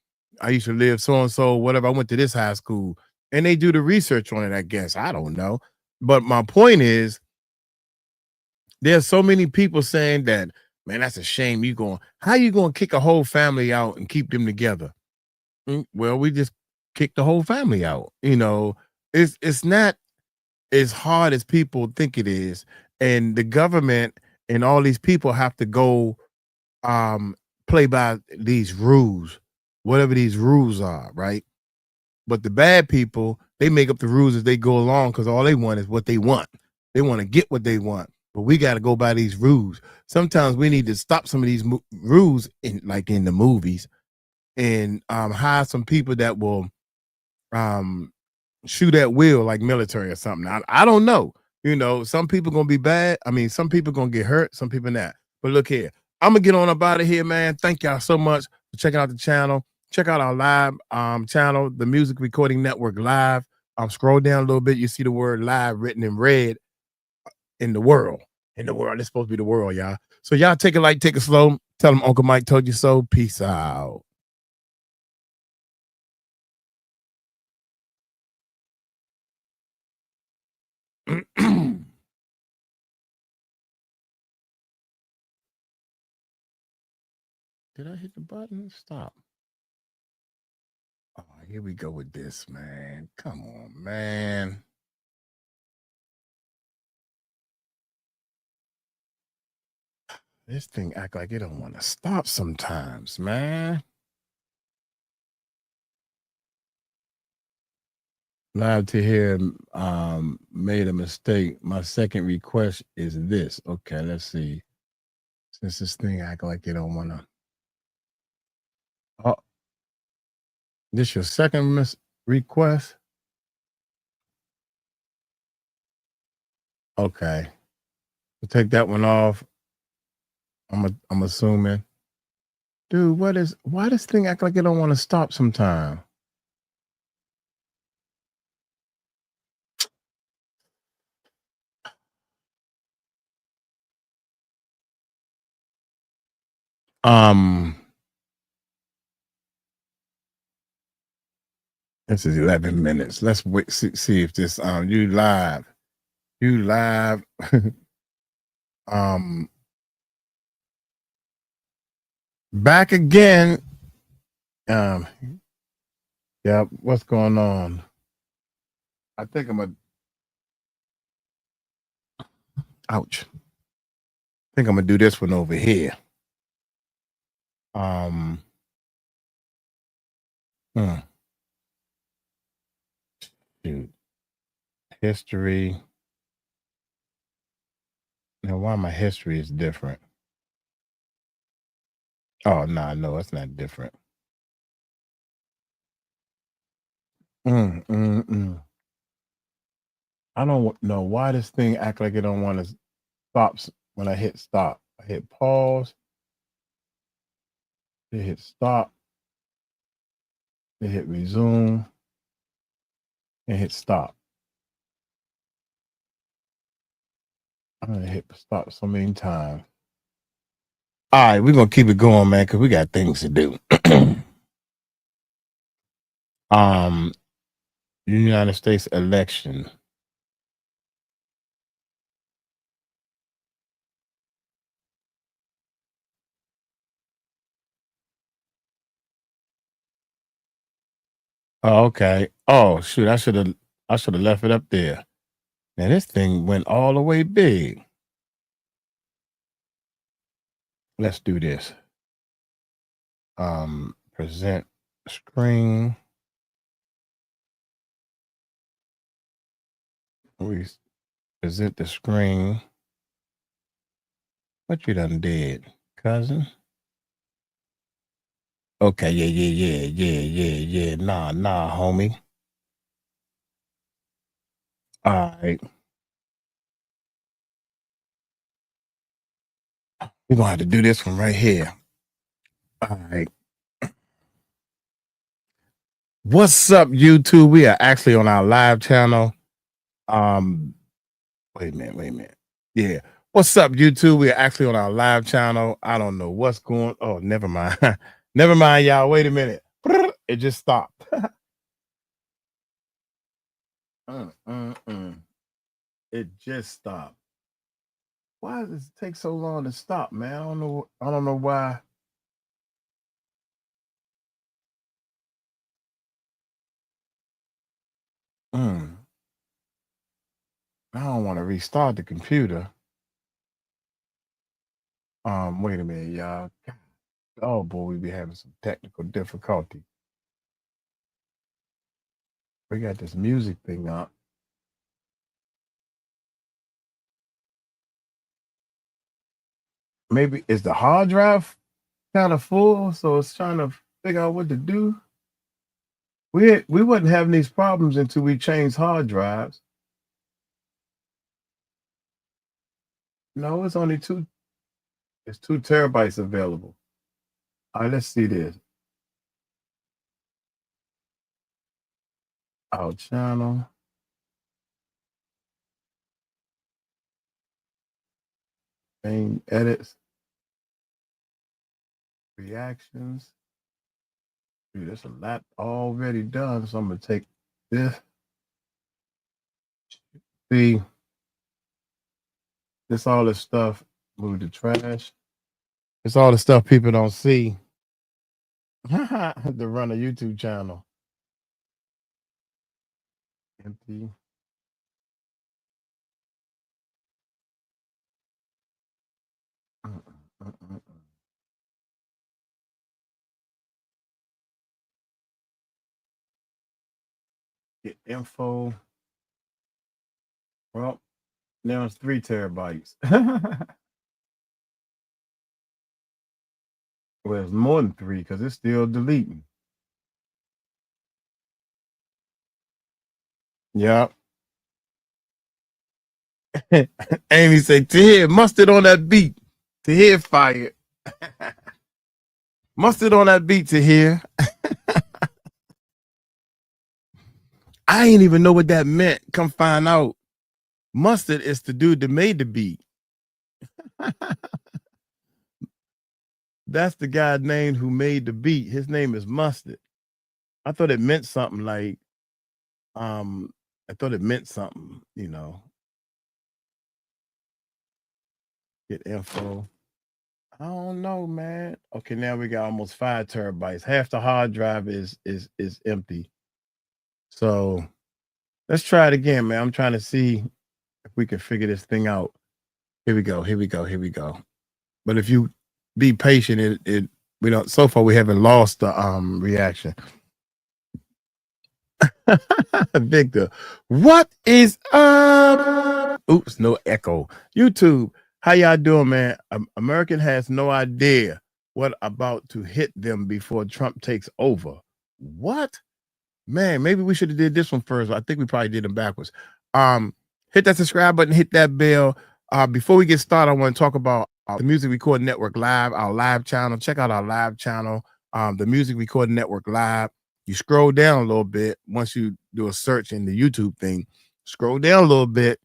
I used to live so-and-so, whatever. I went to this high school. And they do the research on it, I guess. I don't know. But my point is, there's so many people saying that, man, that's a shame. How you going to kick a whole family out and keep them together? Well, we just kick the whole family out. It's not as hard as people think it is. And the government and all these people have to go play by these rules, whatever these rules are, right? But the bad people, they make up the rules as they go along because all they want is what they want. They want to get what they want. But we got to go by these rules. Sometimes we need to stop some of these rules, like in the movies, and hire some people that will shoot at will, like military or something. I don't know. Some people gonna be bad. I mean, some people gonna get hurt, some people not. But look here, I'm gonna get on up out of here, man. Thank y'all so much for checking out the channel. Check out our live channel, the Music Recording Network Live. Scroll down a little bit, you see the word live written in red. In the world. It's supposed to be the world, y'all. So y'all take it light, take it slow. Tell them Uncle Mike told you so. Peace out. Did I hit the button? Stop. Oh, here we go with this, man. Come on, man. This thing act like it don't want to stop sometimes, man. Live to hear made a mistake. My second request is this. Okay, let's see. Since this thing act like it don't want to. Oh, this your second request? Okay. We'll take that one off. I'm assuming. Dude, why this thing act like it don't want to stop sometime? This is 11 minutes. Let's wait, see if this you live. Back again. Yeah, what's going on? I think ouch. I think I'm gonna do this one over here. Shoot. History. Now, why my history is different? Oh no, it's not different. I don't know why this thing act like it don't want to stop when I hit stop. I hit pause. It hit stop. It hit resume. And hit stop. I'm gonna hit stop so many times. All right, we're gonna keep it going, man, because we got things to do. United States election. Oh, okay. Oh shoot, I should have left it up there. Now this thing went all the way big. Let's do this. Present screen. We present the screen. What you done did, cousin? Okay, yeah. Nah, homie. All right. We're gonna have to do this one right here. All right. What's up, YouTube? We are actually on our live channel. Wait a minute. Yeah. What's up, YouTube? We are actually on our live channel. I don't know what's going. Oh, never mind. Never mind, y'all. Wait a minute. It just stopped. It just stopped. Why does it take so long to stop, man? I don't know why. I don't want to restart the computer. Wait a minute, y'all. Oh boy, we be having some technical difficulty. We got this music thing up. Maybe is the hard drive kind of full, so it's trying to figure out what to do. We wasn't having these problems until we changed hard drives. No, it's only 2 terabytes available. All right, let's see this. Our channel. Main edits. Reactions. Dude, there's a lot already done, so I'm gonna take this. See, this all this stuff. Move the trash. It's all the stuff people don't see. To run a YouTube channel. Empty. Get info. Well, now it's 3 terabytes. Well, it's more than 3 because it's still deleting. Yep. Amy said, "Tahir, mustard on that beat. Tahir fired. Mustard on that beat, Tahir." I ain't even know what that meant. Come find out. Mustard is the dude that made the beat. That's the guy named who made the beat. His name is Mustard. I thought it meant something like, I thought it meant something, you know. Get info. I don't know, man. Okay, now we got almost 5 terabytes. Half the hard drive is empty. So let's try it again, man. I'm trying to see if we can figure this thing out. Here we go. But if you be patient, we don't. So far, we haven't lost the reaction. Victor, what is up? Oops, no echo. YouTube, how y'all doing, man? American has no idea what about to hit them before Trump takes over? What? Man, maybe we should have did this one first. I think we probably did them backwards. Hit that subscribe button, hit that bell. Before we get started, I want to talk about the Music Recording Network Live, our live channel. Check out our live channel, the Music Recording Network Live. You scroll down a little bit once you do a search in the YouTube thing. Scroll down a little bit.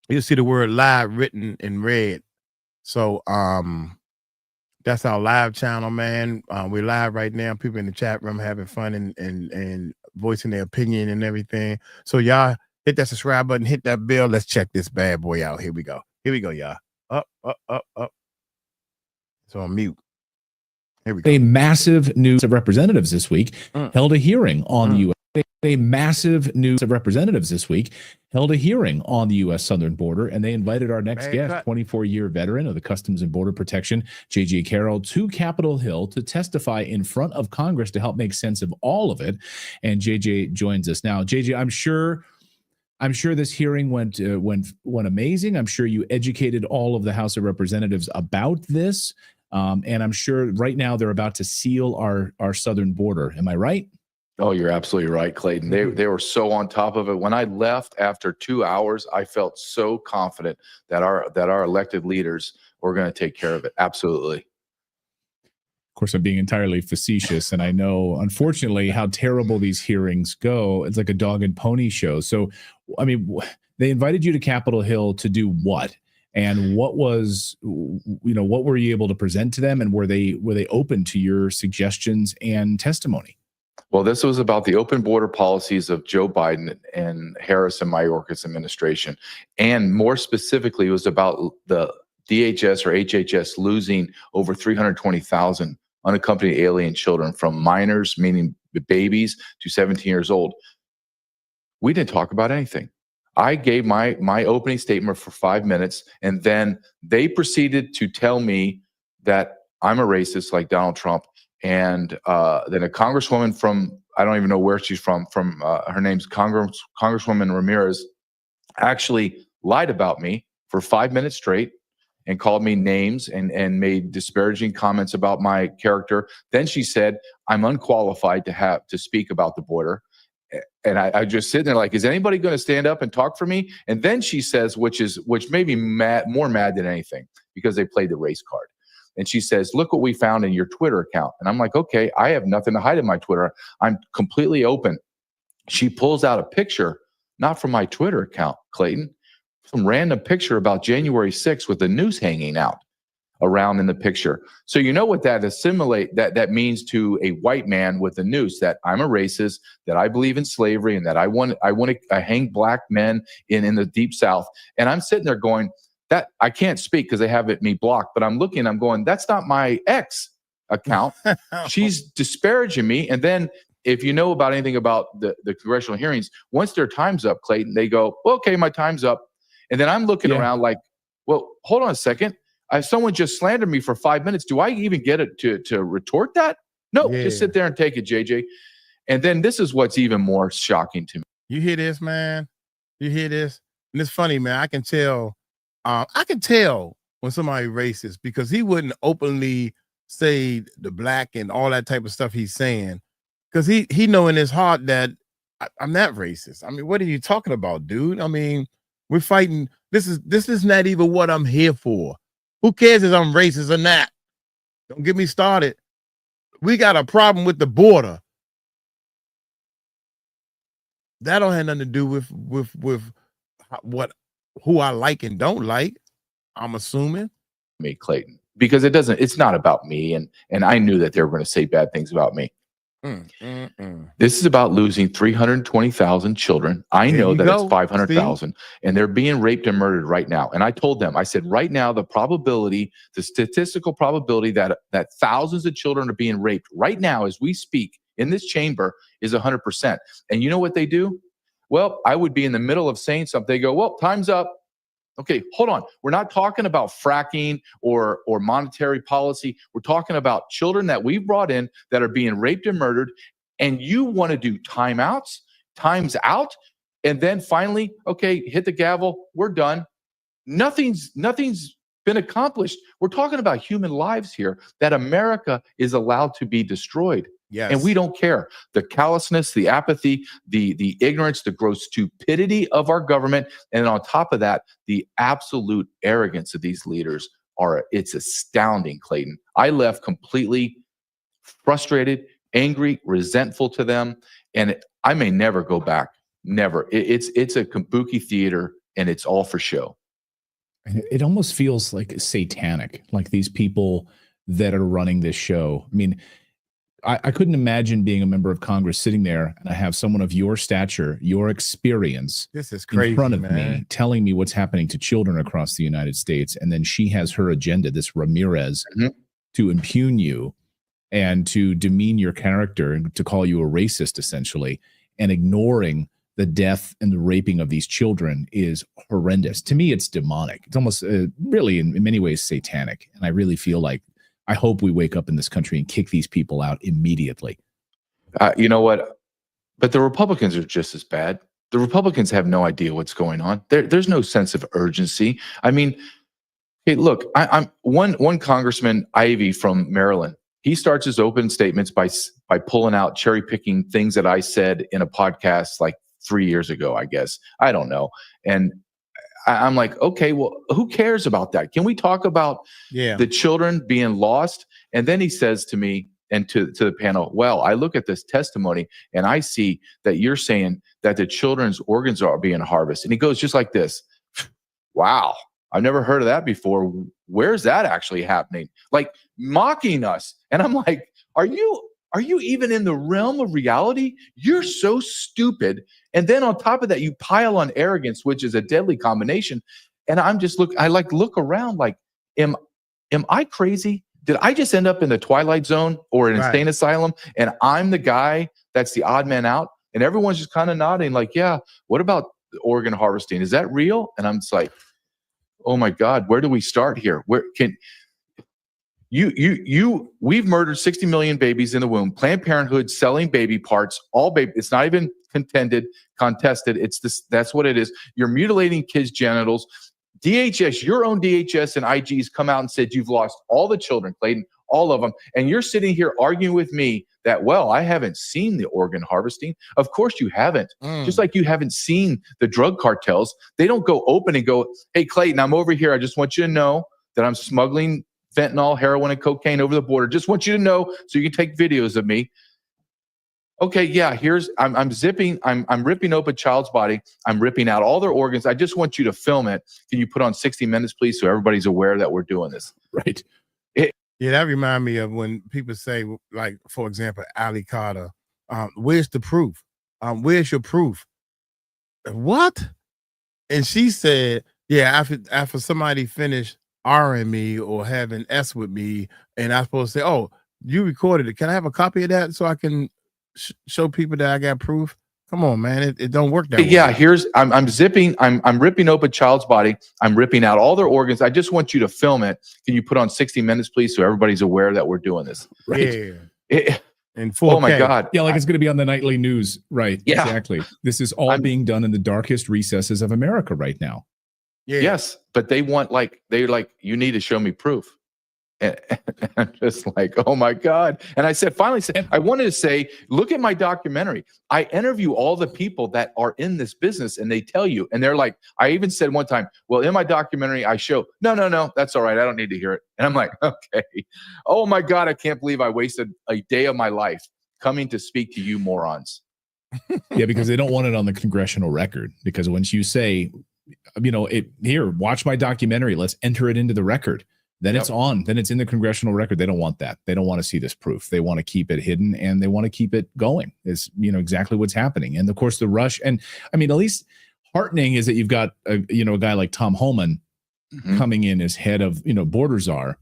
You'll see the word live written in red. So that's our live channel, man. We're live right now. People in the chat room having fun and voicing their opinion and everything. So y'all hit that subscribe button, hit that bell. Let's check this bad boy out. Here we go. Here we go, y'all. Up. It's on mute. Here we go. A massive news of representatives this week held a hearing on the U.S. A massive news of representatives this week held a hearing on the U.S. southern border, and they invited our next guest, 24-year veteran of the Customs and Border Protection, J.J. Carroll, to Capitol Hill to testify in front of Congress to help make sense of all of it. And J.J. joins us now. J.J., I'm sure this hearing went amazing. I'm sure you educated all of the House of Representatives about this, and I'm sure right now they're about to seal our southern border. Am I right? Oh, you're absolutely right, Clayton. They were so on top of it. When I left after 2 hours, I felt so confident that our elected leaders were going to take care of it. Absolutely. Of course, I'm being entirely facetious, and I know, unfortunately, how terrible these hearings go. It's like a dog and pony show. So, I mean, they invited you to Capitol Hill to do what? And what were you able to present to them? And were they open to your suggestions and testimony? Well, this was about the open border policies of Joe Biden and Harris and Mayorkas administration. And more specifically, it was about the DHS or HHS losing over 320,000 unaccompanied alien children, from minors, meaning babies, to 17 years old. We didn't talk about anything. I gave my opening statement for 5 minutes, and then they proceeded to tell me that I'm a racist like Donald Trump. And then a congresswoman from, I don't even know where she's from her name's Congresswoman Ramirez, actually lied about me for 5 minutes straight and called me names and made disparaging comments about my character. Then she said, I'm unqualified to speak about the border. And I just sit there like, is anybody going to stand up and talk for me? And then she says, which made me more mad than anything, because they played the race card. And she says, look what we found in your Twitter account. And I'm like, okay, I have nothing to hide in my Twitter. I'm completely open. She pulls out a picture, not from my Twitter account, Clayton, some random picture about January 6th with the noose hanging out around in the picture. So you know what that means to a white man with a noose, that I'm a racist, that I believe in slavery, and that I want to hang black men in the Deep South. And I'm sitting there going, that I can't speak because they have me blocked, but I'm looking, I'm going, that's not my ex account. She's disparaging me. And then if you know about anything about the congressional hearings, once their time's up, Clayton, they go, well, okay, my time's up. And then I'm looking around like, well, hold on a second. Someone just slandered me for 5 minutes. Do I even get it to retort that? No, just sit there and take it, JJ. And then this is what's even more shocking to me. You hear this, man? You hear this? And it's funny, man. I can tell when somebody racist, because he wouldn't openly say the black and all that type of stuff he's saying, because he know in his heart that I'm not racist. I mean, what are you talking about, dude? I mean, we're fighting. This is not even what I'm here for. Who cares if I'm racist or not? Don't get me started. We got a problem with the border. That don't have nothing to do with who I like and don't like, I'm assuming. Me, Clayton, because it's not about me. And I knew that they were going to say bad things about me. This is about losing 320,000 children. I know that it's 500,000, and they're being raped and murdered right now. And I told them, I said, right now, the statistical probability that thousands of children are being raped right now as we speak in this chamber is 100%. And you know what they do? Well, I would be in the middle of saying something. They go, well, time's up. Okay, hold on. We're not talking about fracking or monetary policy. We're talking about children that we've brought in that are being raped and murdered, and you want to do times out, and then finally, okay, hit the gavel. We're done. Nothing's been accomplished. We're talking about human lives here, that America is allowed to be destroyed. Yes. And we don't care. The callousness, the apathy, the ignorance, the gross stupidity of our government, and on top of that, the absolute arrogance of these leaders it's astounding, Clayton. I left completely frustrated, angry, resentful to them, and I may never go back. Never. It's a kabuki theater, and it's all for show. It almost feels like satanic, like these people that are running this show. I mean, I couldn't imagine being a member of Congress sitting there and I have someone of your stature, your experience, this is crazy, in front of man. me, telling me what's happening to children across the United States. And then she has her agenda, this Ramirez, to impugn you and to demean your character and to call you a racist, essentially, and ignoring the death and the raping of these children is horrendous. To me, it's demonic. It's almost really in many ways satanic. And I really feel like I hope we wake up in this country and kick these people out immediately. You know what? But the Republicans are just as bad. The Republicans have no idea what's going on. There's no sense of urgency. I mean, hey, look, I'm one Congressman, Ivey from Maryland. He starts his open statements by pulling out, cherry picking things that I said in a podcast like 3 years ago, I guess. I don't know. And I'm like, okay, well, who cares about that? Can we talk about the children being lost? And then he says to me and to the panel, well, I look at this testimony and I see that you're saying that the children's organs are being harvested. And he goes just like this. Wow, I've never heard of that before. Where's that actually happening? Like mocking us. And I'm like, are you even in the realm of reality? You're so stupid. And then on top of that, you pile on arrogance, which is a deadly combination. And I'm just look around like, am I crazy? Did I just end up in the Twilight Zone or an insane asylum? And I'm the guy that's the odd man out? And everyone's just kind of nodding like, yeah, what about organ harvesting? Is that real? And I'm just like, oh my God, where do we start here? Where can we've murdered 60 million babies in the womb. Planned Parenthood selling baby parts, all baby. It's not even contested. It's this. That's what it is. You're mutilating kids' genitals. DHS, your own DHS and IGs come out and said you've lost all the children, Clayton, all of them. And you're sitting here arguing with me that, well, I haven't seen the organ harvesting. Of course you haven't. Just like you haven't seen the drug cartels. They don't go open and go, hey, Clayton, I'm over here. I just want you to know that I'm smuggling fentanyl, heroin, and cocaine over the border. Just want you to know so you can take videos of me. Okay, yeah, I'm ripping open a child's body. I'm ripping out all their organs. I just want you to film it. Can you put on 60 Minutes, please, so everybody's aware that we're doing this? Right. Yeah, that reminds me of when people say, like, for example, Ali Carter, where's the proof? Where's your proof? What? And she said, yeah, after somebody finished R-ing me or having S with me, and I'm supposed to say, oh, you recorded it. Can I have a copy of that so I can show people that I got proof? Come on, man. It don't work that way. Yeah, I'm ripping open a child's body. I'm ripping out all their organs. I just want you to film it. Can you put on 60 Minutes, please, so everybody's aware that we're doing this? Right. Yeah. In 4K. Oh my God. Yeah, like it's going to be on the nightly news. Right. Yeah. Exactly. This is all being done in the darkest recesses of America right now. Yeah. Yes, but they're like, you need to show me proof. And I'm just like, oh my God. And I finally said, I wanted to say, look at my documentary. I interview all the people that are in this business and they tell you, and they're like, I even said one time, well, in my documentary, I show, no, that's all right. I don't need to hear it. And I'm like, okay. Oh my God, I can't believe I wasted a day of my life coming to speak to you morons. Yeah, because they don't want it on the congressional record. Because once you say, here, watch my documentary, let's enter it into the record. Then it's on. Then it's in the congressional record. They don't want that. They don't want to see this proof. They want to keep it hidden and they want to keep it going. Is exactly what's happening. And of course, the rush. And I mean, at least heartening is that you've got a guy like Tom Homan coming in as head of border czar,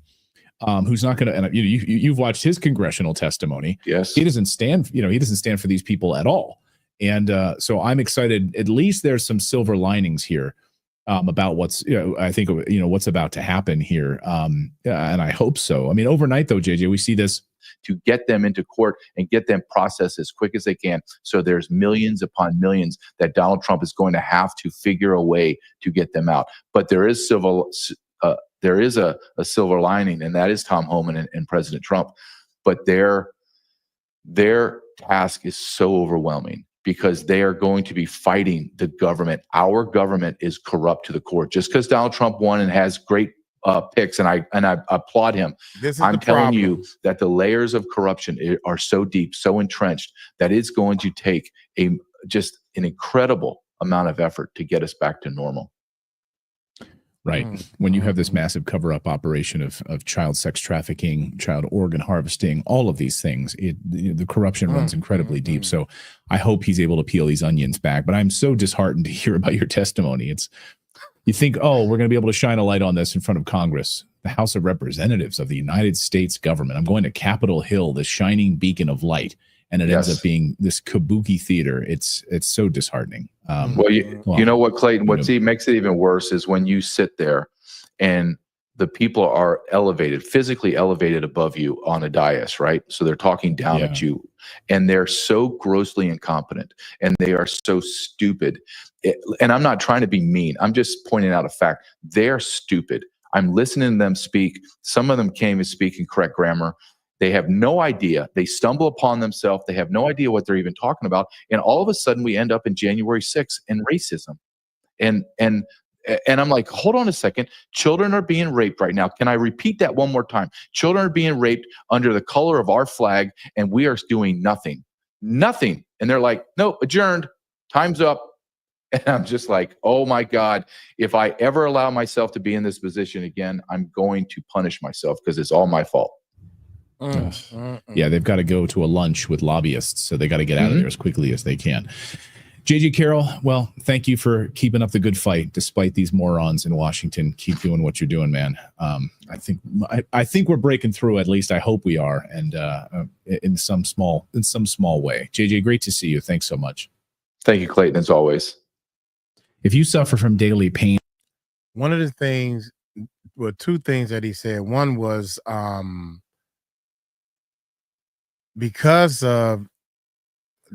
who's not going to. And you've watched his congressional testimony. Yes, he doesn't stand. He doesn't stand for these people at all. And so I'm excited. At least there's some silver linings here. About what's, I think, what's about to happen here. And I hope so. I mean, overnight, though, JJ, we see this. To get them into court and get them processed as quick as they can. So there's millions upon millions that Donald Trump is going to have to figure a way to get them out. But there is there is a silver lining, and that is Tom Homan and President Trump. But their task is so overwhelming because they are going to be fighting the government. Our government is corrupt to the core. Just because Donald Trump won and has great picks, and I applaud him. I'm telling you that the layers of corruption are so deep, so entrenched, that it's going to take just an incredible amount of effort to get us back to normal. Right. When you have this massive cover-up operation of child sex trafficking, child organ harvesting, all of these things, the corruption runs incredibly deep. So I hope he's able to peel these onions back. But I'm so disheartened to hear about your testimony. You think, oh, we're going to be able to shine a light on this in front of Congress, the House of Representatives of the United States government. I'm going to Capitol Hill, this shining beacon of light. And it ends up being this kabuki theater. It's so disheartening. Well, you know what, Clayton? What makes it even worse is when you sit there and the people are elevated, physically elevated above you on a dais, right? So they're talking down at you, and they're so grossly incompetent, and they are so stupid. And I'm not trying to be mean. I'm just pointing out a fact. They're stupid. I'm listening to them speak. Some of them can't even speak in correct grammar. They have no idea. They stumble upon themselves. They have no idea what they're even talking about. And all of a sudden we end up in January 6th and racism. And I'm like, hold on a second. Children are being raped right now. Can I repeat that one more time? Children are being raped under the color of our flag, and we are doing nothing. Nothing. And they're like, no, adjourned. Time's up. And I'm just like, oh my God, if I ever allow myself to be in this position again, I'm going to punish myself because it's all my fault. Yeah, they've got to go to a lunch with lobbyists, so they got to get out of there as quickly as they can. JJ Carroll, well, thank you for keeping up the good fight despite these morons in Washington. Keep doing what you're doing, man. I think we're breaking through. At least I hope we are, and in some small way. JJ, great to see you. Thanks so much. Thank you, Clayton, as always. If you suffer from daily pain, one of the things, well, two things that he said. One was because of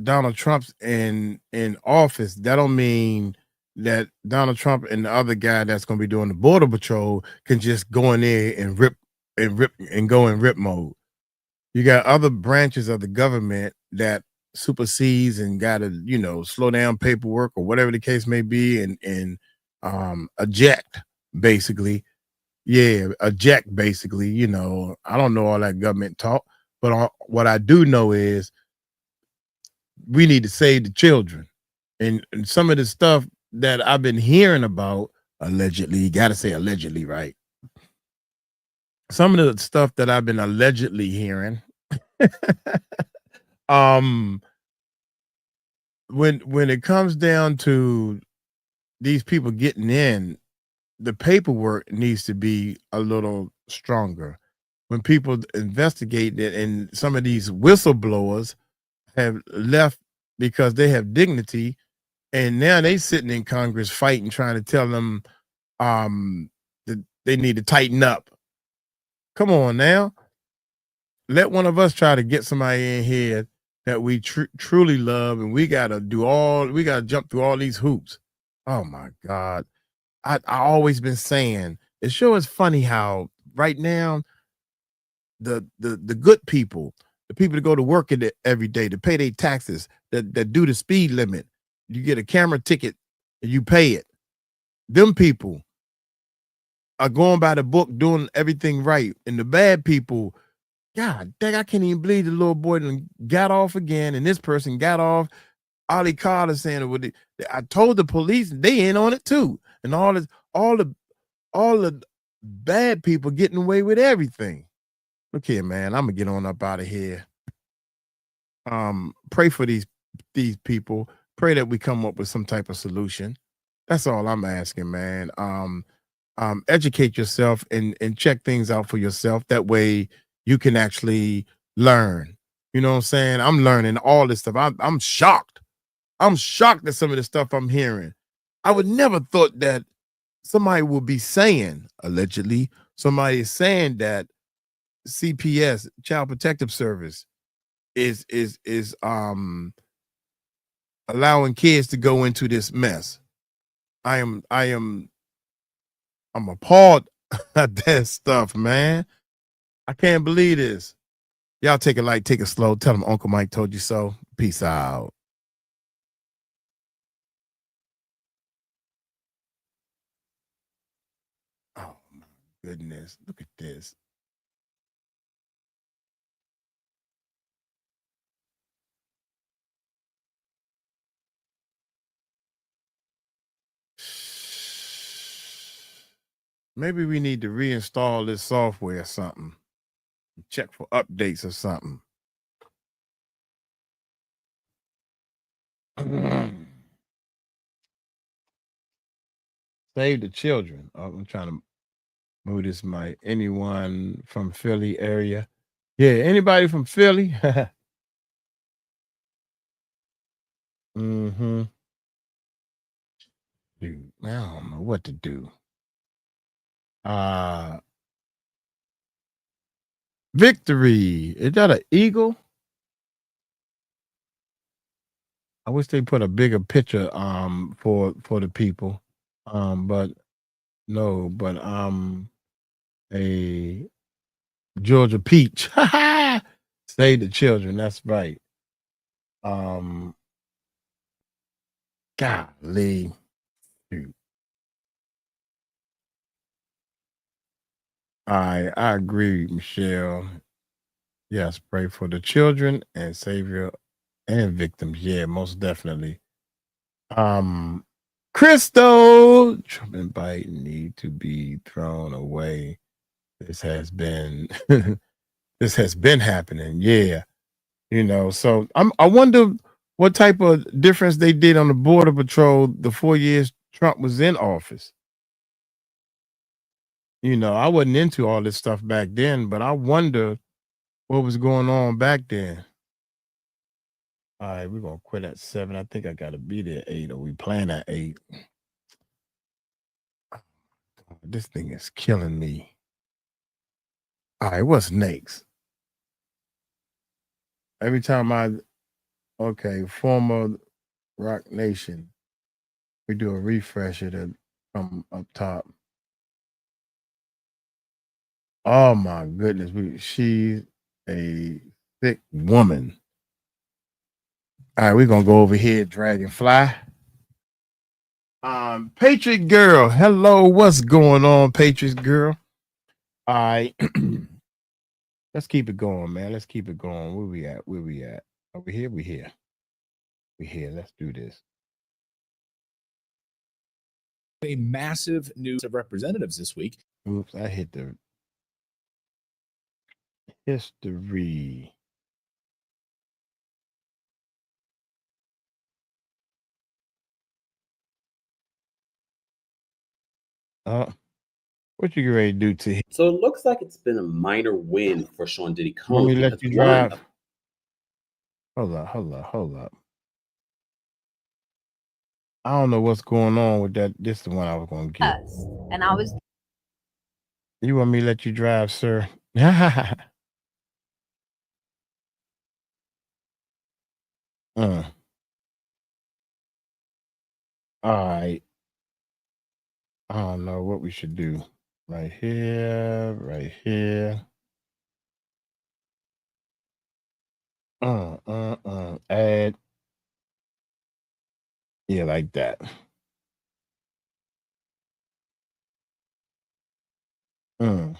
Donald Trump's in office, that don't mean that Donald Trump and the other guy that's going to be doing the border patrol can just go in there and go in rip mode. You got other branches of the government that supersedes and got to, slow down paperwork or whatever the case may be, and eject basically. Yeah, eject basically. I don't know all that government talk. But what I do know is we need to save the children. And some of the stuff that I've been hearing about, allegedly, you got to say allegedly, right? Some of the stuff that I've been allegedly hearing, when it comes down to these people getting in, the paperwork needs to be a little stronger. When people investigate it, and some of these whistleblowers have left because they have dignity, and now they sitting in Congress fighting, trying to tell them that they need to tighten up. Come on now. Let one of us try to get somebody in here that we truly love, and we got to jump through all these hoops. Oh my God. I always been saying, it sure is funny how right now, the good people, the people that go to work every day, to pay their taxes, that do the speed limit, you get a camera ticket and you pay it. Them people are going by the book, doing everything right. And the bad people, God dang, I can't even believe the little boy got off again, and this person got off. Ali Carter saying, I told the police, they in on it too. And all the bad people getting away with everything. Look here, man. I'm gonna get on up out of here. Pray for these people. Pray that we come up with some type of solution. That's all I'm asking, man. Educate yourself and check things out for yourself. That way you can actually learn. You know what I'm saying? I'm learning all this stuff. I'm shocked. I'm shocked at some of the stuff I'm hearing. I would never thought that somebody would be saying, allegedly, somebody is saying that CPS, Child Protective Service, is allowing kids to go into this mess. I'm appalled That stuff, man. I can't believe this. Y'all take it light, take it slow. Tell them Uncle Mike told you so. Peace out. Oh my goodness. Look at this. Maybe we need to reinstall this software or something. Check for updates or something. Save the children. Oh, I'm trying to move this mic. Anyone from Philly area? Yeah, anybody from Philly? Mm-hmm. Dude, I don't know what to do. Victory. Is that an eagle? I wish they put a bigger picture for the people. But no, but a Georgia peach. Save the children, that's right. Golly. Shoot. I agree, Michelle. Yes, pray for the children and savior and victims. Yeah, most definitely. Crystal, Trump and Biden need to be thrown away. This has been this has been happening. Yeah. You know, so I wonder what type of difference they did on the Border Patrol the 4 years Trump was in office. You know, I wasn't into all this stuff back then, but I wonder what was going on back then. All right, we're gonna quit at 7. I think I gotta be there at 8, or we plan at 8. This thing is killing me. All right, what's next? Every time former Rock Nation, we do a refresher to come up top. Oh my goodness, she's a thick woman. All right, we're gonna go over here, Dragonfly. Patriot Girl. Hello, what's going on, Patriot Girl? All right. Let's keep it going, man. Let's keep it going. Where we at? Over here, we here. We here. Let's do this. A massive news of representatives this week. Oops, I hit the history. What you get ready to do to him? So it looks like it's been a minor win for 𝗂𝗘𝗡𝗞. Let me let you drive. Hold up. I don't know what's going on with that. This is the one I was going to get. And I was. You want me to let you drive, sir? All right. I don't know what we should do. Right here, right here. Add. Yeah, like that. All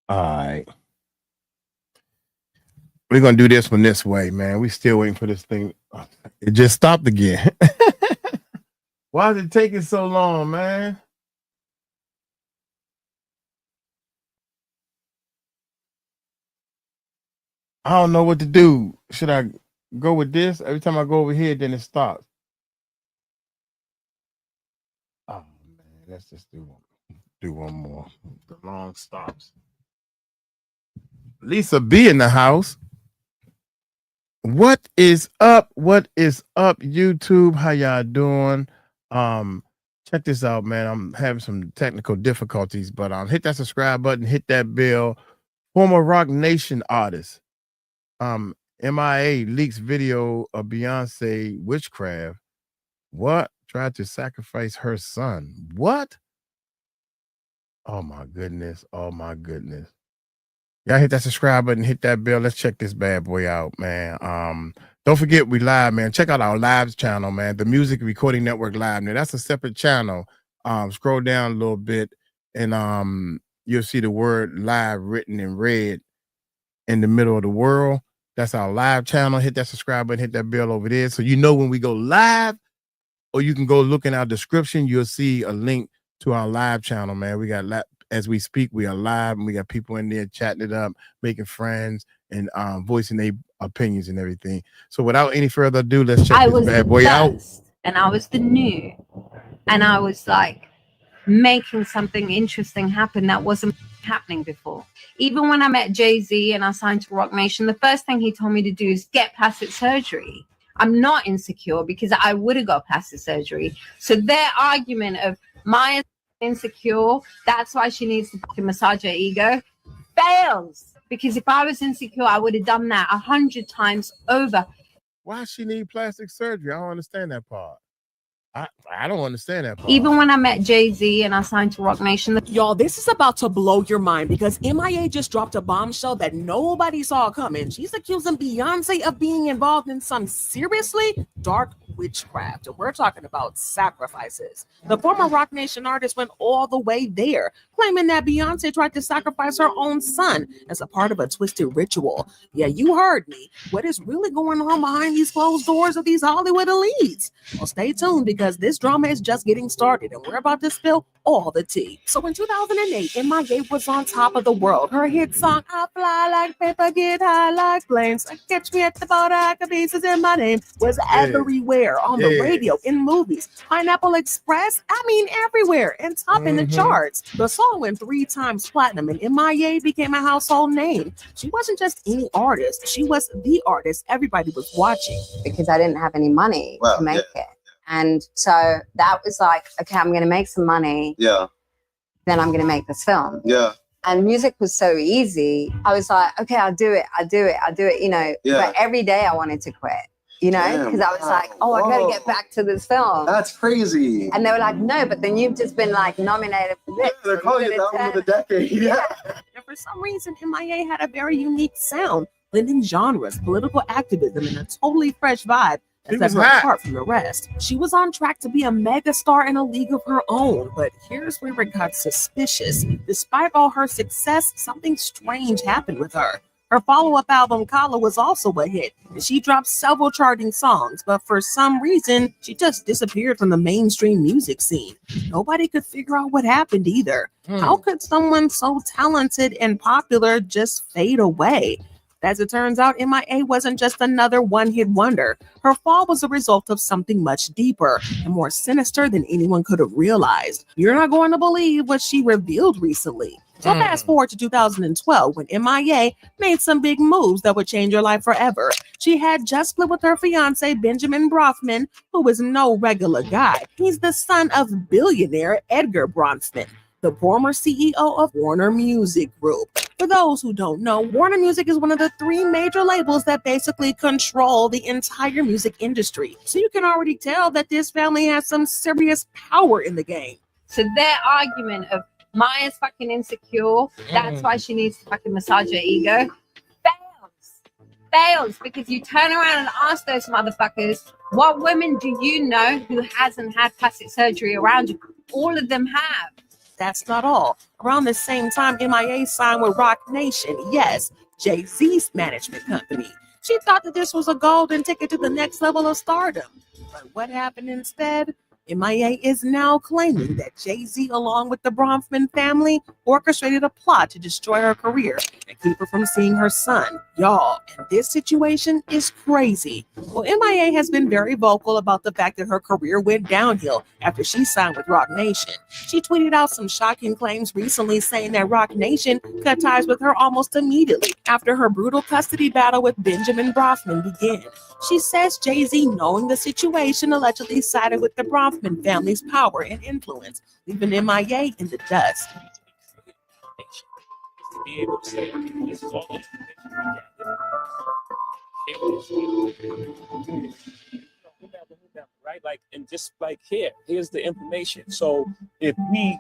right. We're gonna do this one this way, man. We still waiting for this thing. It just stopped again. Why is it taking so long, man? I don't know what to do. Should I go with this? Every time I go over here, then it stops. Oh man, let's just do one more. The long stops. Lisa B in the house. What is up? What is up, YouTube? How y'all doing? Check this out, man. I'm having some technical difficulties, but hit that subscribe button, hit that bell. Former Rock Nation artist. MIA leaks video of Beyonce witchcraft. What? Tried to sacrifice her son. What? Oh my goodness. Oh my goodness. Y'all hit that subscribe button, hit that bell. Let's check this bad boy out, man. Don't forget we live, man. Check out our live channel, man. The Music Recording Network Live. Now that's a separate channel. Scroll down a little bit and you'll see the word live written in red in the middle of the world. That's our live channel. Hit that subscribe button, hit that bell over there. So you know when we go live, or you can go look in our description. You'll see a link to our live channel, man. We got as we speak, we are live and we got people in there chatting it up, making friends and voicing their opinions and everything. So without any further ado, let's check this bad boy out. And I was the new, and I was like making something interesting happen that wasn't happening before. Even when I met Jay-Z and I signed to Rock Nation, the first thing he told me to do is get plastic surgery. I'm not insecure because I would have got plastic surgery. So their argument of Maya's insecure, that's why she needs to fucking massage her ego, fails. Because if I was insecure, I would have done that 100 times over. Why she need plastic surgery? I don't understand that part. I don't understand that part. Even when I met Jay-Z and I signed to Rock Nation. Y'all, this is about to blow your mind because MIA just dropped a bombshell that nobody saw coming. She's accusing Beyonce of being involved in some seriously dark witchcraft. And we're talking about sacrifices. The former Rock Nation artist went all the way there, claiming that Beyonce tried to sacrifice her own son as a part of a twisted ritual. Yeah, you heard me. What is really going on behind these closed doors of these Hollywood elites? Well, stay tuned because this drama is just getting started and we're about to spill all the tea. So in 2008, MIA was on top of the world. Her hit song, I fly like paper, get high like planes, catch me at the border, I could pieces in my name, was everywhere on the radio, in movies, Pineapple Express, I mean everywhere, and topping the charts. The song went 3 times platinum and MIA became a household name. She wasn't just any artist, she was the artist everybody was watching. Because I didn't have any money to make it. And so that was like, okay, I'm going to make some money. Yeah. Then I'm going to make this film. Yeah. And music was so easy. I was like, okay, I'll do it, you know. Yeah. But every day I wanted to quit, you know, because I was like, oh, I got to get back to this film. That's crazy. And they were like, no, but then you've just been like nominated for this. Yeah, they're calling it the album of the decade. Yeah. And for some reason, MIA had a very unique sound, blending genres, political activism, and a totally fresh vibe. That set her apart from the rest. She was on track to be a megastar in a league of her own, but here's where it got suspicious. Despite all her success, something strange happened with her. Her follow-up album, 𝗂𝗓, was also a hit, and she dropped several charting songs, but for some reason, she just disappeared from the mainstream music scene. Nobody could figure out what happened either. How could someone so talented and popular just fade away? As it turns out, MIA wasn't just another one-hit wonder. Her fall was a result of something much deeper and more sinister than anyone could have realized. You're not going to believe what she revealed recently. So fast forward to 2012 when MIA made some big moves that would change her life forever. She had just split with her fiance, Benjamin Brafman, who is no regular guy. He's the son of billionaire Edgar Bronfman, the former CEO of Warner Music Group. For those who don't know, Warner Music is one of the 3 major labels that basically control the entire music industry. So you can already tell that this family has some serious power in the game. So their argument of Maya's fucking insecure, that's why she needs to fucking massage her ego, fails because you turn around and ask those motherfuckers, what women do you know who hasn't had plastic surgery around you? All of them have. That's not all. Around the same time, MIA signed with Rock Nation, yes, Jay-Z's management company. She thought that this was a golden ticket to the next level of stardom. But what happened instead? MIA is now claiming that Jay-Z, along with the Bronfman family, orchestrated a plot to destroy her career and keep her from seeing her son. Y'all, and this situation is crazy. Well, MIA has been very vocal about the fact that her career went downhill after she signed with Rock Nation. She tweeted out some shocking claims recently saying that Rock Nation cut ties with her almost immediately after her brutal custody battle with Benjamin Brafman began. She says Jay-Z, knowing the situation, allegedly sided with the Bronfman family's power and influence, leaving MIA in the dust. To be able to say, this is all right? Like, and and just like here's the information. So if we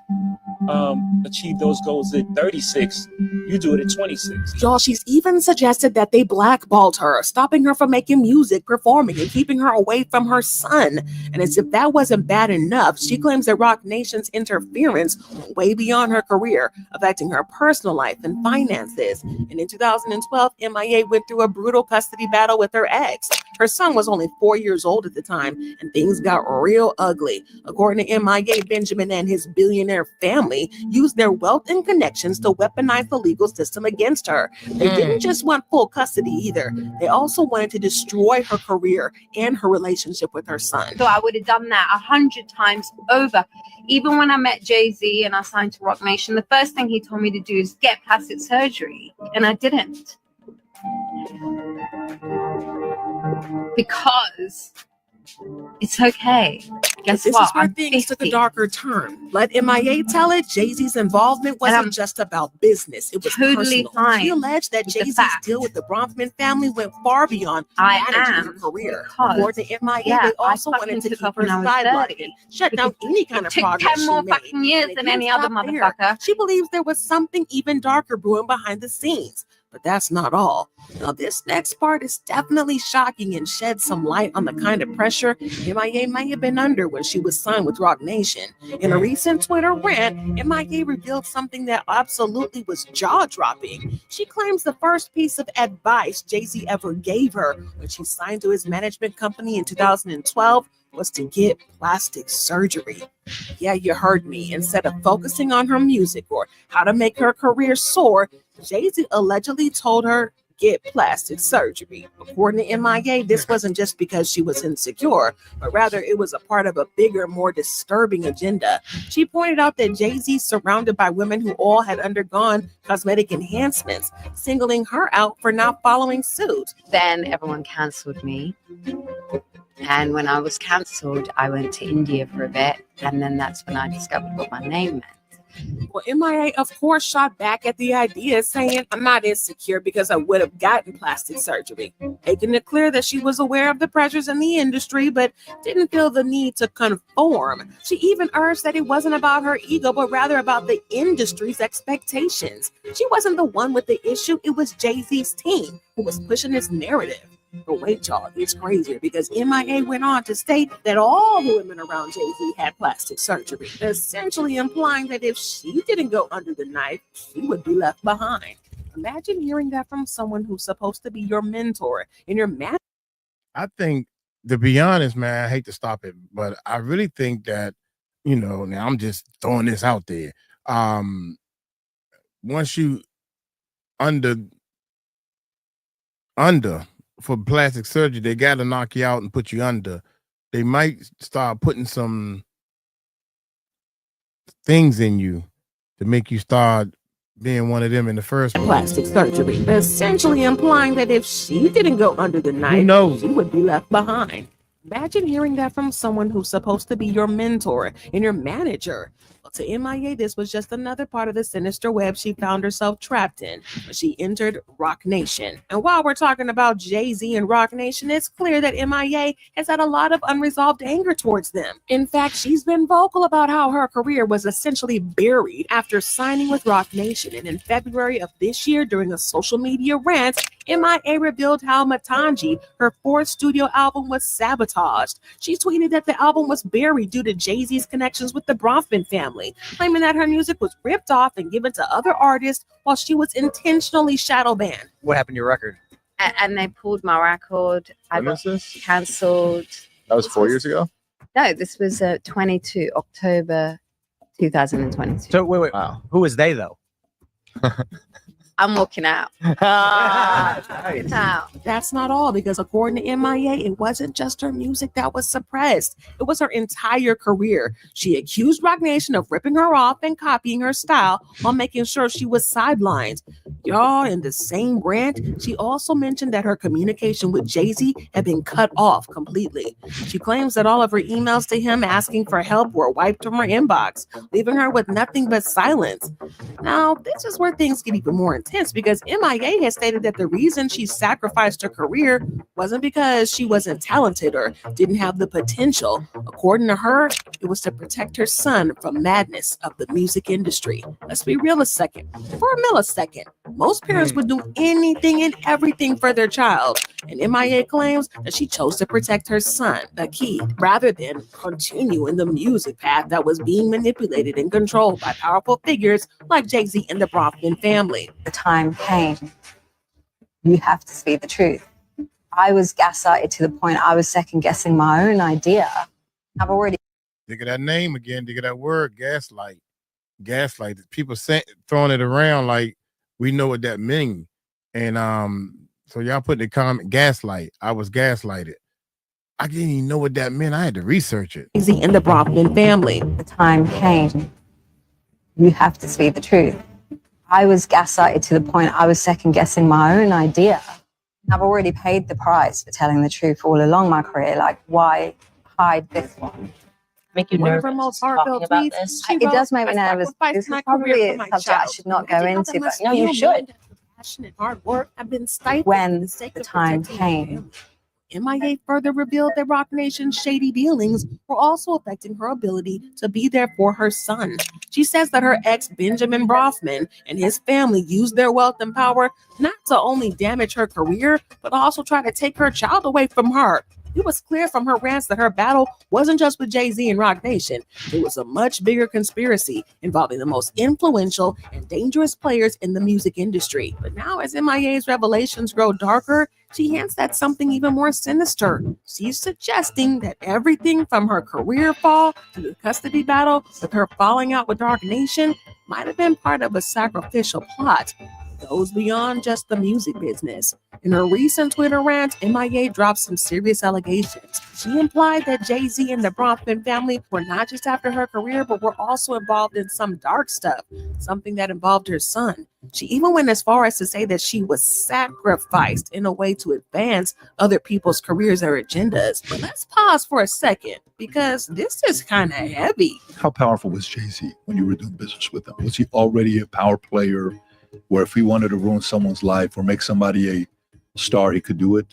achieve those goals at 36, you do it at 26. Y'all, she's even suggested that they blackballed her, stopping her from making music, performing, and keeping her away from her son. And as if that wasn't bad enough, she claims that Roc Nation's interference went way beyond her career, affecting her personal life and finances. And in 2012, MIA went through a brutal custody battle with her ex. Her son was only 4 years old at the time, and things got real ugly. According to MIA, Benjamin and his billionaire family used their wealth and connections to weaponize the legal system against her. They didn't just want full custody either. They also wanted to destroy her career and her relationship with her son. So I would have done that 100 times over. Even when I met Jay-Z and I signed to Roc Nation, the first thing he told me to do is get plastic surgery, and I didn't. Because it's okay. Guess this what? is where I'm things took a 50. darker turn. Let MIA tell it, Jay-Z's involvement wasn't just about business. It was totally personal. fine She alleged that with the Jay-Z's fact deal with the Bronfman family went far beyond managing her career. According to MIA, they also wanted to keep her sidelined and shut down any kind of progress It took 10 more she fucking made. years And it than didn't any other stop there. motherfucker. She believes there was something even darker brewing behind the scenes. But that's not all. Now, this next part is definitely shocking and sheds some light on the kind of pressure MIA may have been under when she was signed with Roc Nation. In a recent Twitter rant, MIA revealed something that absolutely was jaw-dropping. She claims the first piece of advice Jay-Z ever gave her when she signed to his management company in 2012 was to get plastic surgery. Yeah, you heard me. Instead of focusing on her music or how to make her career soar, Jay-Z allegedly told her, get plastic surgery. According to MIA, this wasn't just because she was insecure, but rather it was a part of a bigger, more disturbing agenda. She pointed out that Jay-Z surrounded by women who all had undergone cosmetic enhancements, singling her out for not following suit. Then everyone cancelled me. And when I was cancelled, I went to India for a bit. And then that's when I discovered what my name meant. Well, MIA, of course, shot back at the idea, saying, I'm not insecure because I would have gotten plastic surgery, making it clear that she was aware of the pressures in the industry, but didn't feel the need to conform. She even urged that it wasn't about her ego, but rather about the industry's expectations. She wasn't the one with the issue. It was Jay-Z's team who was pushing this narrative. But wait, y'all, it's crazier because MIA went on to state that all the women around Jay-Z had plastic surgery, essentially implying that if she didn't go under the knife, she would be left behind. Imagine hearing that from someone who's supposed to be your mentor and your man. I think, to be honest, man, I hate to stop it, but I really think that, now I'm just throwing this out there. Once you under for plastic surgery, they got to knock you out and put you under. They might start putting some things in you to make you start being one of them in the first place. Plastic surgery, essentially implying that if she didn't go under the knife, she would be left behind. Imagine hearing that from someone who's supposed to be your mentor and your manager. Well, to MIA, this was just another part of the sinister web she found herself trapped in when she entered Roc Nation. And while we're talking about Jay-Z and Roc Nation, it's clear that MIA has had a lot of unresolved anger towards them. In fact, she's been vocal about how her career was essentially buried after signing with Roc Nation. And in February of this year, during a social media rant, MIA revealed how 𝗵𝗡, her fourth studio album, was sabotaged. She tweeted that the album was buried due to Jay-Z's connections with the Bronfman family, claiming that her music was ripped off and given to other artists while she was intentionally shadow banned. What happened to your record? And they pulled my record. I got cancelled. That was 4 years ago? No, this was October 2022. So wait. Wow. Who was they though? I'm walking out. Nice. That's not all, because according to MIA, it wasn't just her music that was suppressed. It was her entire career. She accused Roc Nation of ripping her off and copying her style while making sure she was sidelined. Y'all, in the same rant, she also mentioned that her communication with Jay-Z had been cut off completely. She claims that all of her emails to him asking for help were wiped from her inbox, leaving her with nothing but silence. Now, this is where things get even more intense because MIA has stated that the reason she sacrificed her career wasn't because she wasn't talented or didn't have the potential. According to her, it was to protect her son from madness of the music industry. Let's be real a second. For a millisecond, most parents would do anything and everything for their child, and MIA claims that she chose to protect her son, 𝗟𝗓𝗓, rather than continue in the music path that was being manipulated and controlled by powerful figures like Jay-Z and the Bronfman family. The time came. You have to speak the truth. I was gaslighted to the point I was second guessing my own idea. I've already. Think of that name again. Think of that word, gaslight. Gaslight. People throwing it around like we know what that means. And so y'all put the comment, gaslight. I was gaslighted. I didn't even know what that meant. I had to research it. Jay-Z and the Bronfman family. The time came. You have to speak the truth. I was gaslighted to the point I was second guessing my own idea. I've already paid the price for telling the truth all along my career. Like, why hide this one? Make you nervous talking about this? It does make me nervous. This is probably a subject I should not go into, but no, you should. Passion and hard work have been stifled when the time came. MIA further revealed that Roc Nation's shady dealings were also affecting her ability to be there for her son. She says that her ex, Benjamin Bronfman, and his family used their wealth and power not to only damage her career, but also try to take her child away from her. It was clear from her rants that her battle wasn't just with Jay-Z and Roc Nation. It was a much bigger conspiracy involving the most influential and dangerous players in the music industry. But now, as MIA's revelations grow darker, she hints at something even more sinister. She's suggesting that everything from her career fall to the custody battle with her falling out with Roc Nation might have been part of a sacrificial plot. It goes beyond just the music business. In her recent Twitter rant, MIA dropped some serious allegations. She implied that Jay-Z and the Bronfman family were not just after her career, but were also involved in some dark stuff, something that involved her son. She even went as far as to say that she was sacrificed in a way to advance other people's careers or agendas. But let's pause for a second, because this is kind of heavy. How powerful was Jay-Z when you were doing business with him? Was he already a power player where if he wanted to ruin someone's life or make somebody a star, he could do it?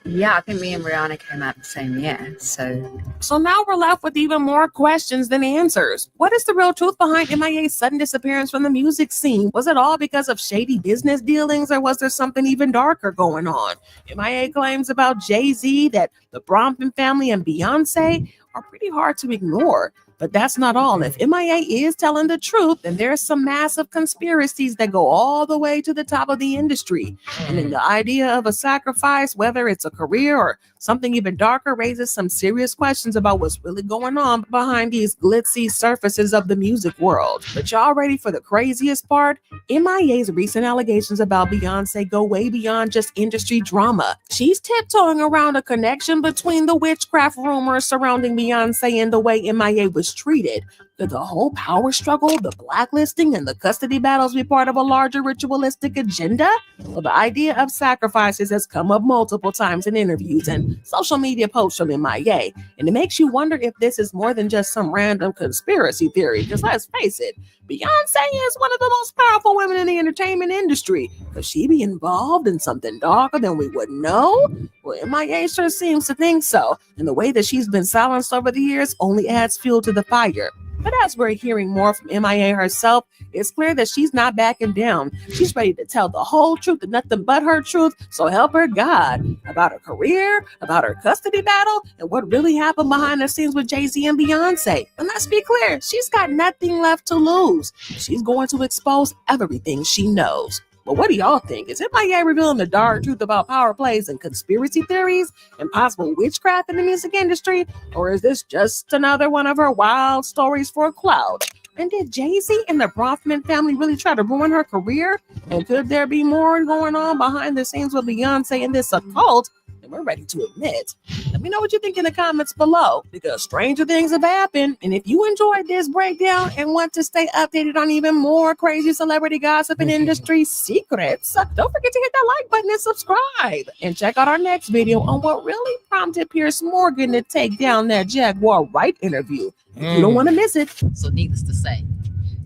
Yeah, I think me and Rihanna came out the same year. So now we're left with even more questions than answers. What is the real truth behind MIA's sudden disappearance from the music scene? Was it all because of shady business dealings, or was there something even darker going on? MIA claims about Jay-Z that the Bronfman family and Beyonce are pretty hard to ignore. But that's not all. If MIA is telling the truth, then there's some massive conspiracies that go all the way to the top of the industry. And then the idea of a sacrifice, whether it's a career or something even darker, raises some serious questions about what's really going on behind these glitzy surfaces of the music world. But y'all ready for the craziest part? MIA's recent allegations about Beyonce go way beyond just industry drama. She's tiptoeing around a connection between the witchcraft rumors surrounding Beyonce and the way MIA was treated. Could the whole power struggle, the blacklisting, and the custody battles be part of a larger ritualistic agenda? Well, the idea of sacrifices has come up multiple times in interviews and social media posts from MIA, and it makes you wonder if this is more than just some random conspiracy theory, because let's face it, Beyonce is one of the most powerful women in the entertainment industry. Could she be involved in something darker than we would know? Well, MIA sure seems to think so, and the way that she's been silenced over the years only adds fuel to the fire. But as we're hearing more from MIA herself, it's clear that she's not backing down. She's ready to tell the whole truth and nothing but her truth, so help her God, about her career, about her custody battle, and what really happened behind the scenes with Jay-Z and Beyonce. And let's be clear, she's got nothing left to lose. She's going to expose everything she knows. But what do y'all think? Is MIA revealing the dark truth about power plays and conspiracy theories and possible witchcraft in the music industry? Or is this just another one of her wild stories for a cloud? And did Jay-Z and the Bronfman family really try to ruin her career? And could there be more going on behind the scenes with Beyonce and this occult than we're ready to admit? Let me know what you think in the comments below, because stranger things have happened. And if you enjoyed this breakdown and want to stay updated on even more crazy celebrity gossip and industry secrets, don't forget to hit that like button and subscribe. And check out our next video on what really prompted Piers Morgan to take down that Jaguar Wright interview. You don't want to miss it. needless to say,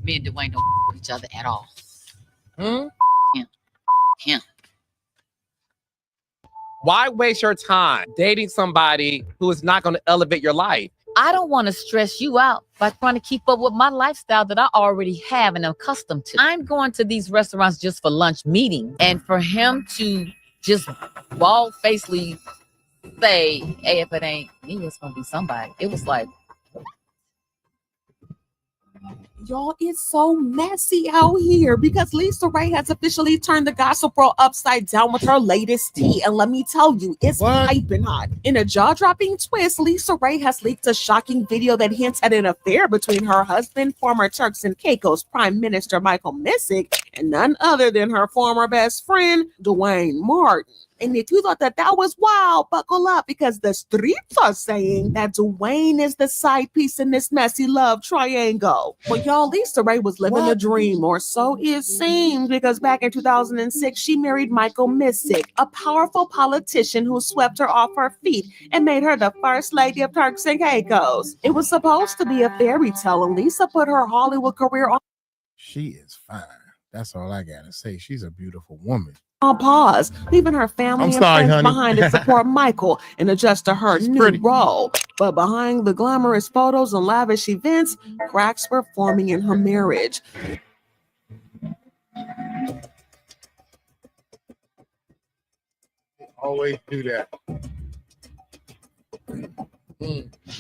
Me and Dwayne don't with each other at all. Him. Why waste your time dating somebody who is not going to elevate your life? I don't want to stress you out by trying to keep up with my lifestyle that I already have and am accustomed to. I'm going to these restaurants just for lunch meetings, and for him to just bald-facedly say, hey, if it ain't me, it's going to be somebody. It was like, Y'all, it's so messy out here because Lisa Ray has officially turned the gossip world upside down with her latest tea. And let me tell you, it's piping hot. In a jaw-dropping twist, Lisa Ray has leaked a shocking video that hints at an affair between her husband, former Turks and Caicos Prime Minister Michael Missick, and none other than her former best friend, Dwayne Martin. And if you thought that was wild, buckle up because the streets are saying that Dwayne is the side piece in this messy love triangle. Well, y'all, Lisa Ray was living a dream, or so it seems, because back in 2006, she married Michael Missick, a powerful politician who swept her off her feet and made her the first lady of Turks and Caicos. It was supposed to be a fairy tale, and Lisa put her Hollywood career She is fine. That's all I gotta say. She's a beautiful woman. on pause, leaving her family and friends behind to support Michael and adjust to her new role. But behind the glamorous photos and lavish events, cracks were forming in her marriage. Always do that.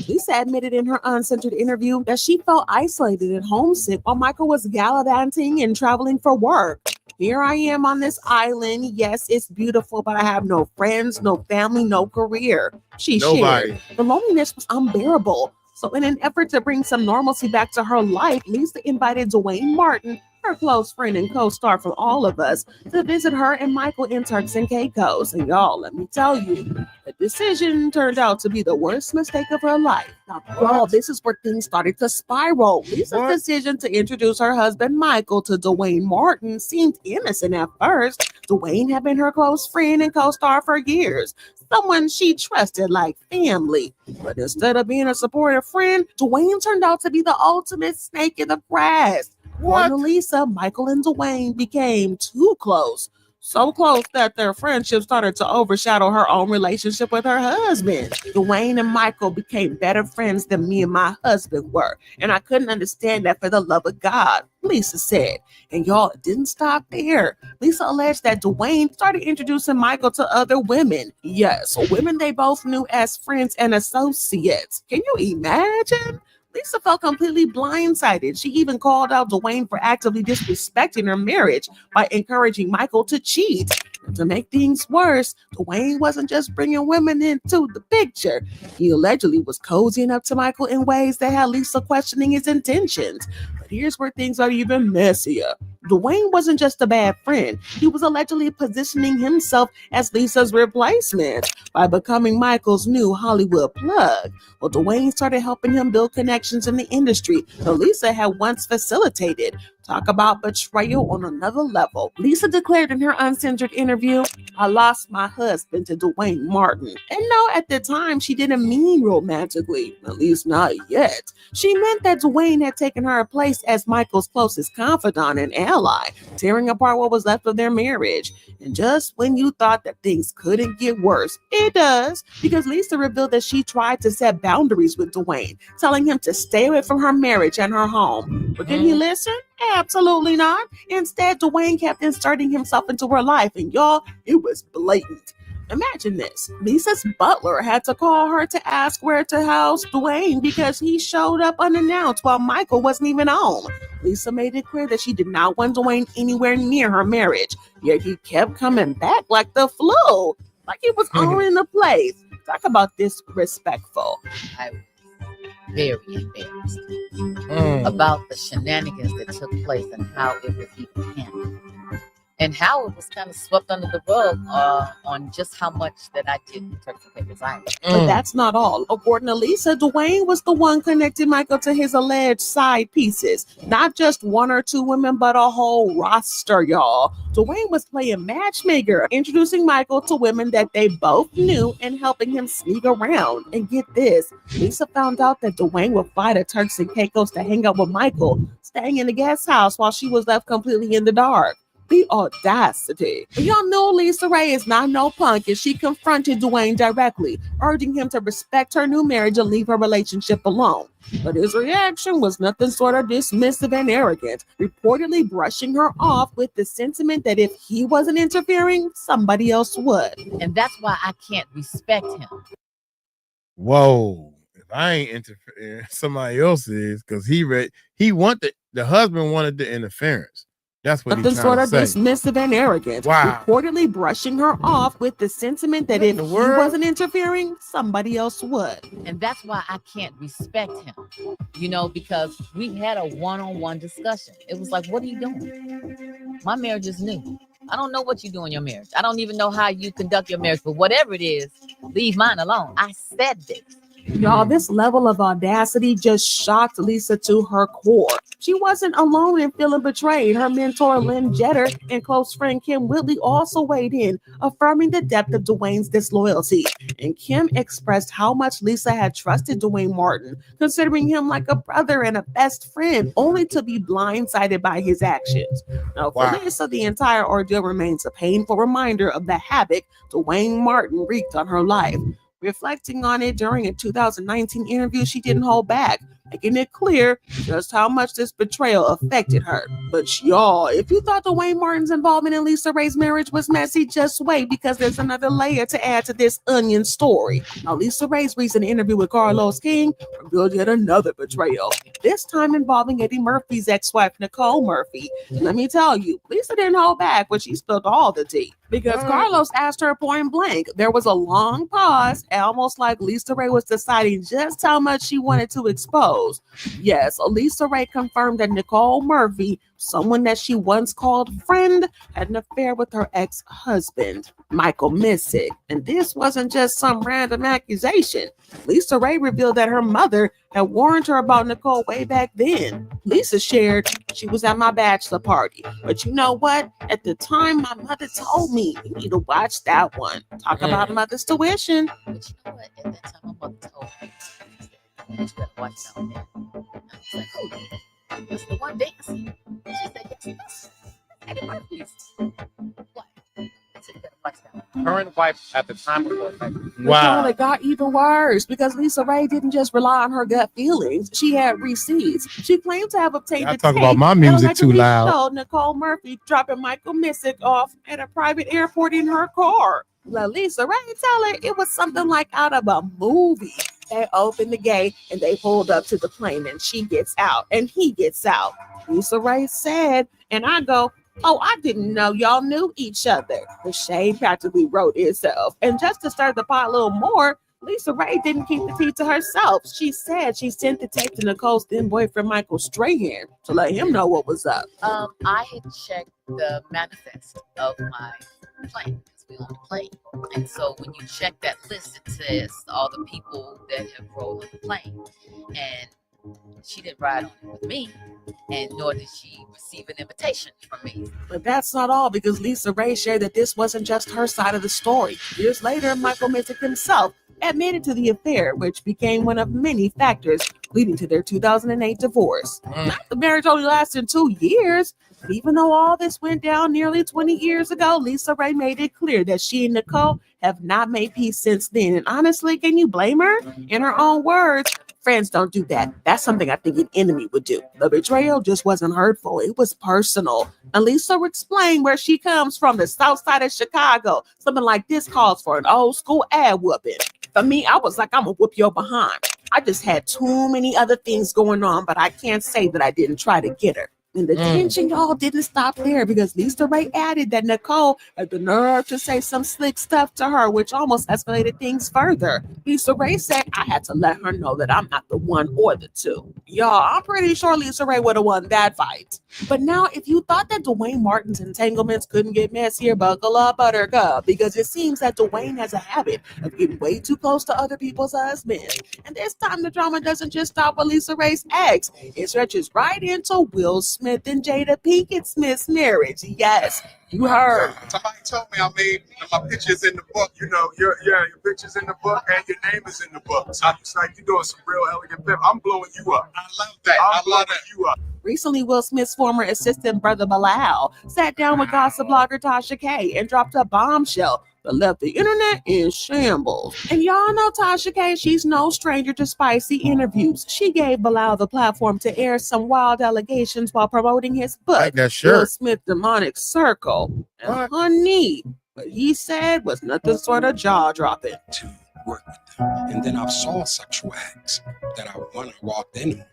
Lisa admitted in her uncensored interview that she felt isolated and homesick while Michael was gallivanting and traveling for work. Here I am on this island. Yes, it's beautiful, but I have no friends, no family, no career. She shared. The loneliness was unbearable. So in an effort to bring some normalcy back to her life, Lisa invited Dwayne Martin, her close friend and co-star from All of Us, to visit her and Michael in Turks and Caicos. And y'all, let me tell you, the decision turned out to be the worst mistake of her life. Now, y'all, this is where things started to spiral. Lisa's decision to introduce her husband Michael to Dwayne Martin seemed innocent at first. Dwayne had been her close friend and co-star for years, someone she trusted like family. But instead of being a supportive friend, Dwayne turned out to be the ultimate snake in the grass. According to Lisa, Michael and Dwayne became too close. So close that their friendship started to overshadow her own relationship with her husband. Dwayne and Michael became better friends than me and my husband were. And I couldn't understand that for the love of God, Lisa said. And y'all, it didn't stop there. Lisa alleged that Dwayne started introducing Michael to other women. Yes, women they both knew as friends and associates. Can you imagine? Lisa felt completely blindsided. She even called out Dwayne for actively disrespecting her marriage by encouraging Michael to cheat. And to make things worse, Dwayne wasn't just bringing women into the picture. He allegedly was cozying up to Michael in ways that had Lisa questioning his intentions. But here's where things are even messier. Dwayne wasn't just a bad friend. He was allegedly positioning himself as Lisa's replacement by becoming Michael's new Hollywood plug. Well, Dwayne started helping him build connections in the industry that Lisa had once facilitated. Talk about betrayal on another level. Lisa declared in her uncensored interview, I lost my husband to Dwayne Martin. And no, at the time, she didn't mean romantically, at least not yet. She meant that Dwayne had taken her place as Michael's closest confidant and ally, tearing apart what was left of their marriage. And just when you thought that things couldn't get worse, it does, because Lisa revealed that she tried to set boundaries with Dwayne, telling him to stay away from her marriage and her home. But did he listen? Absolutely not. Instead, Dwayne kept inserting himself into her life, and y'all, it was blatant. Imagine this. Lisa's butler had to call her to ask where to house Dwayne because he showed up unannounced while Michael wasn't even home. Lisa made it clear that she did not want Dwayne anywhere near her marriage, yet he kept coming back like the flu, like he was owning the place. Talk about disrespectful. I was very embarrassed about the shenanigans that took place and how it was even handled. And And Howard was kind of swept under the rug on just how much that I did in Turks and Caicos Island. But that's not all. According to Lisa, Dwayne was the one connecting Michael to his alleged side pieces. Not just one or two women, but a whole roster, y'all. Dwayne was playing matchmaker, introducing Michael to women that they both knew and helping him sneak around. And get this, Lisa found out that Dwayne would fly to Turks and Caicos to hang out with Michael, staying in the guest house while she was left completely in the dark. The audacity. Y'all know Lisa Ray is not no punk, and she confronted Dwayne directly, urging him to respect her new marriage and leave her relationship alone. But his reaction was nothing short of dismissive and arrogant, reportedly brushing her off with the sentiment that if he wasn't interfering, somebody else would. And that's why I can't respect him. Whoa. If I ain't interfering, somebody else is, because the husband wanted the interference. That's what Nothing he's sort trying of to say. dismissive and arrogant, Wow. reportedly brushing her off with the sentiment that if he wasn't interfering, somebody else would. And that's why I can't respect him, because we had a one-on-one discussion. It was like, what are you doing? My marriage is new. I don't know what you do in your marriage. I don't even know how you conduct your marriage, but whatever it is, leave mine alone. I said this. Y'all, this level of audacity just shocked Lisa to her core. She wasn't alone in feeling betrayed. Her mentor, Lynn Jeter, and close friend Kim Whitley also weighed in, affirming the depth of Dwayne's disloyalty. And Kim expressed how much Lisa had trusted Dwayne Martin, considering him like a brother and a best friend, only to be blindsided by his actions. Now, for Lisa, the entire ordeal remains a painful reminder of the havoc Dwayne Martin wreaked on her life. Reflecting on it during a 2019 interview, she didn't hold back, making it clear just how much this betrayal affected her. But y'all, if you thought Dwayne Martin's involvement in Lisa Ray's marriage was messy, just wait, because there's another layer to add to this onion story. Now, Lisa Ray's recent interview with Carlos King revealed yet another betrayal, this time involving Eddie Murphy's ex-wife, Nicole Murphy. Let me tell you, Lisa didn't hold back when she spilled all the tea, because Carlos asked her point blank. There was a long pause, almost like Lisa Ray was deciding just how much she wanted to expose. Yes, Lisa Ray confirmed that Nicole Murphy, someone that she once called friend, had an affair with her ex-husband, Michael Missick. And this wasn't just some random accusation. Lisa Ray revealed that her mother had warned her about Nicole way back then. Lisa shared, she was at my bachelor party, but you know what? At the time, my mother told me, you need to watch that one. Talk about mother's tuition. But you know what? At that time, my mother told me, you better watch out there. I was like, oh, it's the one dancing. She said, yes, Eddie Murphy's. What? I said, you better watch out. Current wife at the time of the Wow. It got even worse, because Lisa Ray didn't just rely on her gut feelings. She had receipts. She claimed to have obtained I the talk tape about my that music too allegedly loud. showed Nicole Murphy dropping Michael Missick off at a private airport in her car. Lisa Ray tell her it was something like out of a movie. They opened the gate and they pulled up to the plane, and she gets out and he gets out. Lisa Ray said, and I go, oh, I didn't know y'all knew each other. The shade practically wrote itself. And just to stir the pot a little more, Lisa Ray didn't keep the tea to herself. She said she sent the tape to Nicole's then boyfriend Michael Strahan to let him know what was up. I had checked the manifest of my plane, because we on the plane. And so when you check that list, it says all the people that have rolled on the plane. And she didn't ride on it with me, and nor did she receive an invitation from me. But that's not all, because Lisa Ray shared that this wasn't just her side of the story. Years later, Michael Missick himself admitted to the affair, which became one of many factors leading to their 2008 divorce. The marriage only lasted 2 years, but even though all this went down nearly 20 years ago, Lisa Ray made it clear that she and Nicole have not made peace since then. And honestly, can you blame her? In her own words, friends don't do that. That's something I think an enemy would do. The betrayal just wasn't hurtful. It was personal. And Lisa explained where she comes from, the south side of Chicago. Something like this calls for an old school ad whooping. For me, I was like, I'm gonna whoop your behind. I just had too many other things going on, but I can't say that I didn't try to get her. And the tension, y'all, didn't stop there because Lisa Ray added that Nicole had the nerve to say some slick stuff to her, which almost escalated things further. Lisa Ray said, I had to let her know that I'm not the one or the two. Y'all, I'm pretty sure Lisa Ray would have won that fight. But now, if you thought that Dwayne Martin's entanglements couldn't get messier, buckle up, buttercup, because it seems that Dwayne has a habit of getting way too close to other people's husbands. And this time, the drama doesn't just stop with Lisa Ray's ex. It stretches right into Will Smith and 𝗓𝗓𝗡𝗞𝗦 Smith's marriage. Yes, you heard. Somebody told me I made my pictures in the book. You know, your pictures in the book and your name is in the book. So it's like you're doing some real elegant pimp. I'm blowing you up. I love that. I love you up. Recently, Will Smith's former assistant brother Bilal sat down with gossip blogger Tasha K and dropped a bombshell that left the internet in shambles. And y'all know Tasha K, she's no stranger to spicy interviews. She gave Bilal the platform to air some wild allegations while promoting his book, Will Smith Demonic Circle. And honey, what he said was nothing sort of jaw-dropping. To work with them. And then I saw sexual acts that I walked in on.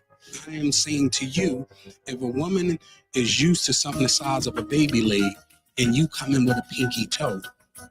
I am saying to you, if a woman is used to something the size of a baby leg and you come in with a pinky toe,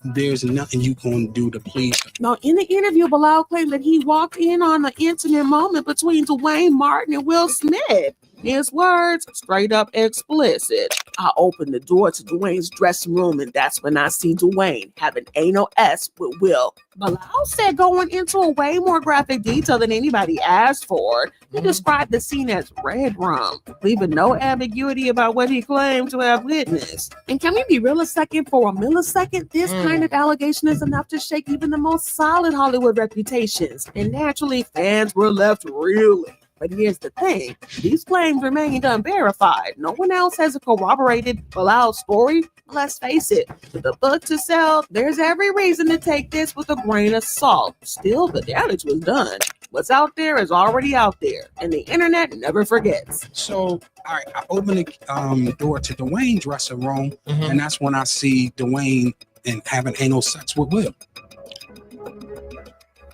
there's nothing you going to do to please her. Now, in the interview, Bilal claimed that he walked in on an intimate moment between Dwayne Martin and Will Smith. His words, straight up explicit. I opened the door to Dwayne's dressing room, and that's when I see Dwayne having anal S with Will. Bilal said going into a way more graphic detail than anybody asked for. He described the scene as red rum, leaving no ambiguity about what he claimed to have witnessed. And can we be real a second for a millisecond? This kind of allegation is enough to shake even the most solid Hollywood reputations. And naturally, fans were left reeling. But here's the thing, these claims remained unverified. No one else has corroborated Bilal's story. Let's face it, with a book to sell, there's every reason to take this with a grain of salt. Still, the damage was done. What's out there is already out there, and the internet never forgets. So I open the door to Dwayne's dressing room, and that's when I see Dwayne and having anal sex with Will.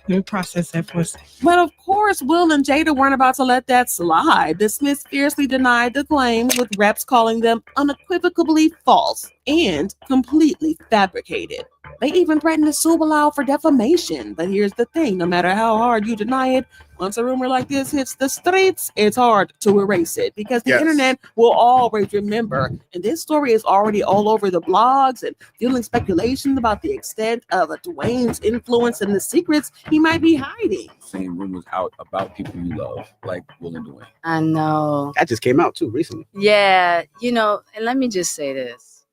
New process that pussy. But of course, Will and Jada weren't about to let that slide. The Smiths fiercely denied the claims, with reps calling them unequivocally false and completely fabricated. They even threatened to sue Bilal for defamation. But here's the thing, no matter how hard you deny it, once a rumor like this hits the streets, it's hard to erase it because the internet will always remember. And this story is already all over the blogs and fueling speculation about the extent of Dwayne's influence and the secrets he might be hiding. Saying rumors out about people you love, like Will and Dwayne. I know. That just came out too recently. Yeah, you know, and let me just say this.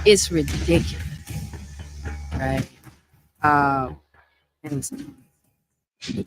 It's ridiculous, right? But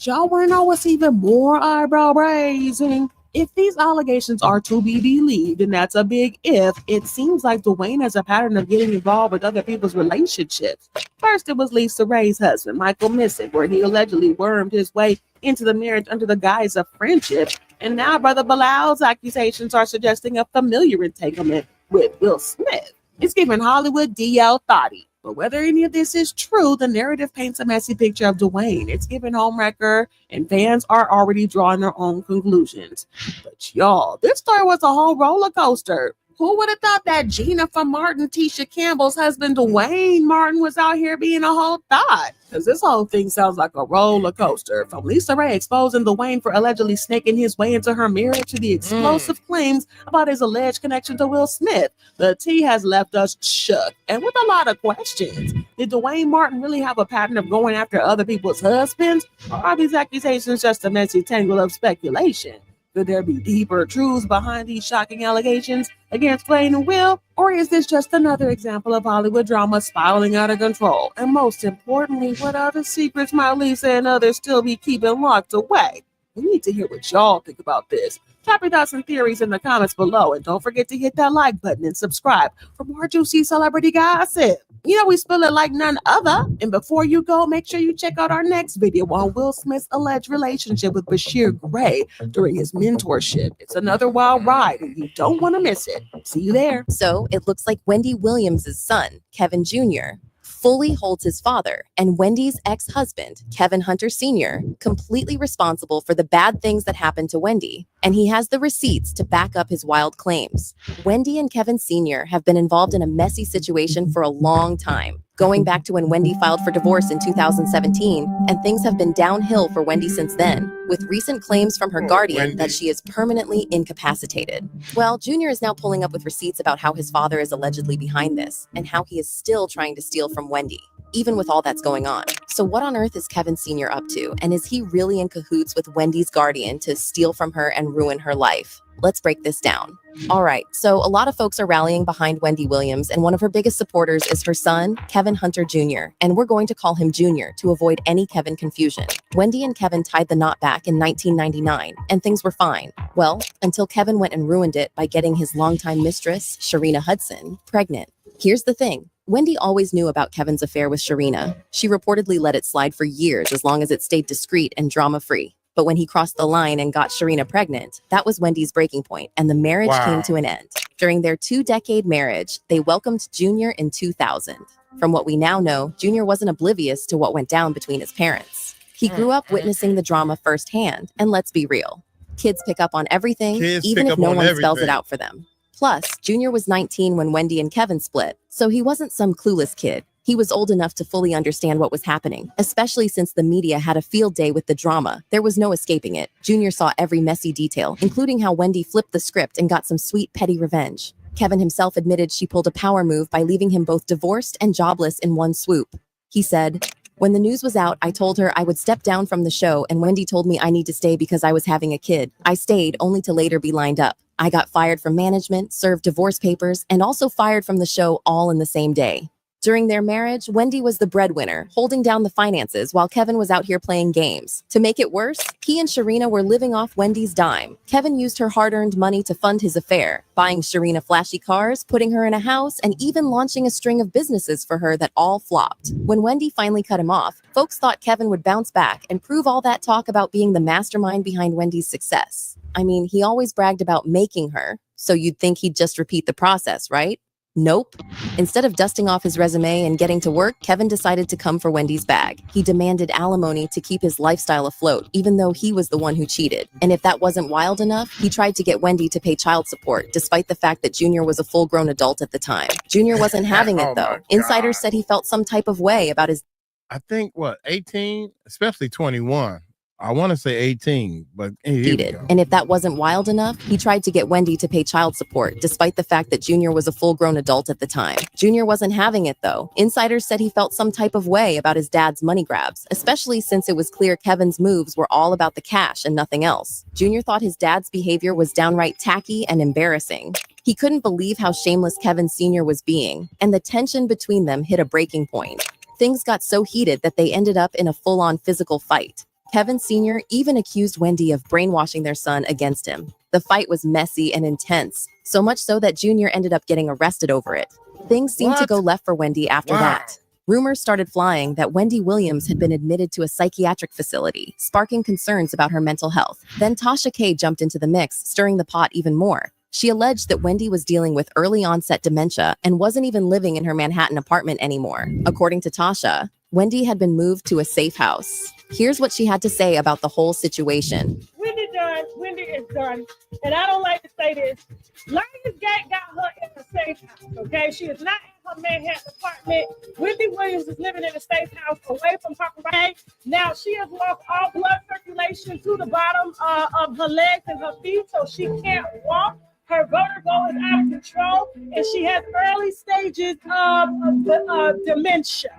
y'all want to know what's even more eyebrow raising? If these allegations are to be believed, and that's a big if, it seems like Dwayne has a pattern of getting involved with other people's relationships. First, it was Lisa Ray's husband, Michael Missick, where he allegedly wormed his way into the marriage under the guise of friendship. And now Brother Bilal's accusations are suggesting a familiar entanglement with Will Smith. It's giving Hollywood 𝗟𝗡𝗞𝗦. But whether any of this is true, the narrative paints a messy picture of Dwayne. It's giving homewrecker, and fans are already drawing their own conclusions. But y'all, this story was a whole roller coaster. Who would have thought that Gina from Martin, Tisha Campbell's husband, Dwayne Martin, was out here being a whole thought? Because this whole thing sounds like a roller coaster. From Lisa Ray exposing Dwayne for allegedly snaking his way into her marriage to the explosive claims about his alleged connection to Will Smith, the tea has left us shook and with a lot of questions. Did Dwayne Martin really have a pattern of going after other people's husbands? Or are these accusations just a messy tangle of speculation? Could there be deeper truths behind these shocking allegations against Dwayne and Will? Or is this just another example of Hollywood drama spiraling out of control? And most importantly, what other secrets might Lisa and others still be keeping locked away? We need to hear what y'all think about this. Drop your thoughts and theories in the comments below. And don't forget to hit that like button and subscribe for more juicy celebrity gossip. You know we spill it like none other. And before you go, make sure you check out our next video on Will Smith's alleged relationship with Bashir Gray during his mentorship. It's another wild ride and you don't want to miss it. See you there. So it looks like Wendy Williams' son, Kevin Jr., fully holds his father and Wendy's ex-husband, Kevin Hunter Sr., completely responsible for the bad things that happened to Wendy, and he has the receipts to back up his wild claims. Wendy and Kevin Sr. have been involved in a messy situation for a long time, going back to when Wendy filed for divorce in 2017, and things have been downhill for Wendy since then, with recent claims from her guardian that she is permanently incapacitated. Well, Junior is now pulling up with receipts about how his father is allegedly behind this, and how he is still trying to steal from Wendy, even with all that's going on. So what on earth is Kevin Sr. up to, and is he really in cahoots with Wendy's guardian to steal from her and ruin her life? Let's break this down. All right, so a lot of folks are rallying behind Wendy Williams, and one of her biggest supporters is her son, Kevin Hunter Jr., and we're going to call him Junior to avoid any Kevin confusion. Wendy and Kevin tied the knot back in 1999, and things were fine. Well, until Kevin went and ruined it by getting his longtime mistress, Ksharina Hudson, pregnant. Here's the thing. Wendy always knew about Kevin's affair with Ksharina. She reportedly let it slide for years as long as it stayed discreet and drama-free. But when he crossed the line and got Ksharina pregnant, that was Wendy's breaking point, and the marriage came to an end. During their 2-decade marriage, they welcomed Junior in 2000. From what we now know, Junior wasn't oblivious to what went down between his parents. He grew up witnessing the drama firsthand, and let's be real. Kids pick up on everything, even if no one spells it out for them. Plus, Junior was 19 when Wendy and Kevin split, so he wasn't some clueless kid. He was old enough to fully understand what was happening, especially since the media had a field day with the drama. There was no escaping it. Junior saw every messy detail, including how Wendy flipped the script and got some sweet petty revenge. Kevin himself admitted she pulled a power move by leaving him both divorced and jobless in one swoop. He said, "When the news was out, I told her I would step down from the show, and Wendy told me I need to stay because I was having a kid. I stayed, only to later be lined up. I got fired from management, served divorce papers, and also fired from the show all in the same day." During their marriage, Wendy was the breadwinner, holding down the finances while Kevin was out here playing games. To make it worse, he and Ksharina were living off Wendy's dime. Kevin used her hard-earned money to fund his affair, buying Ksharina flashy cars, putting her in a house, and even launching a string of businesses for her that all flopped. When Wendy finally cut him off, folks thought Kevin would bounce back and prove all that talk about being the mastermind behind Wendy's success. I mean, he always bragged about making her, so you'd think he'd just repeat the process, right? Nope. Instead of dusting off his resume and getting to work, Kevin decided to come for Wendy's bag. He demanded alimony to keep his lifestyle afloat, even though he was the one who cheated. And if that wasn't wild enough, he tried to get Wendy to pay child support, despite the fact that Junior was a full-grown adult at the time. Junior wasn't having it, though. Insiders said he felt some type of way about his... I think, 18? Especially 21. I want to say 18, but And if that wasn't wild enough, he tried to get Wendy to pay child support, despite the fact that Junior was a full-grown adult at the time. Junior wasn't having it, though. Insiders said he felt some type of way about his dad's money grabs, especially since it was clear Kevin's moves were all about the cash and nothing else. Junior thought his dad's behavior was downright tacky and embarrassing. He couldn't believe how shameless Kevin Sr. was being, and the tension between them hit a breaking point. Things got so heated that they ended up in a full-on physical fight. Kevin Sr. even accused Wendy of brainwashing their son against him. The fight was messy and intense, so much so that Junior ended up getting arrested over it. Things seemed to go left for Wendy after that. Rumors started flying that Wendy Williams had been admitted to a psychiatric facility, sparking concerns about her mental health. Then Tasha K jumped into the mix, stirring the pot even more. She alleged that Wendy was dealing with early onset dementia and wasn't even living in her Manhattan apartment anymore. According to Tasha, Wendy had been moved to a safe house. Here's what she had to say about the whole situation. Wendy is done. And I don't like to say this. Lionsgate got her in a safe house, okay? She is not in her Manhattan apartment. Wendy Williams is living in a safe house away from her right. Now, she has lost all blood circulation to the bottom of her legs and her feet, so she can't walk. Her vertigo is out of control, and she has early stages of dementia.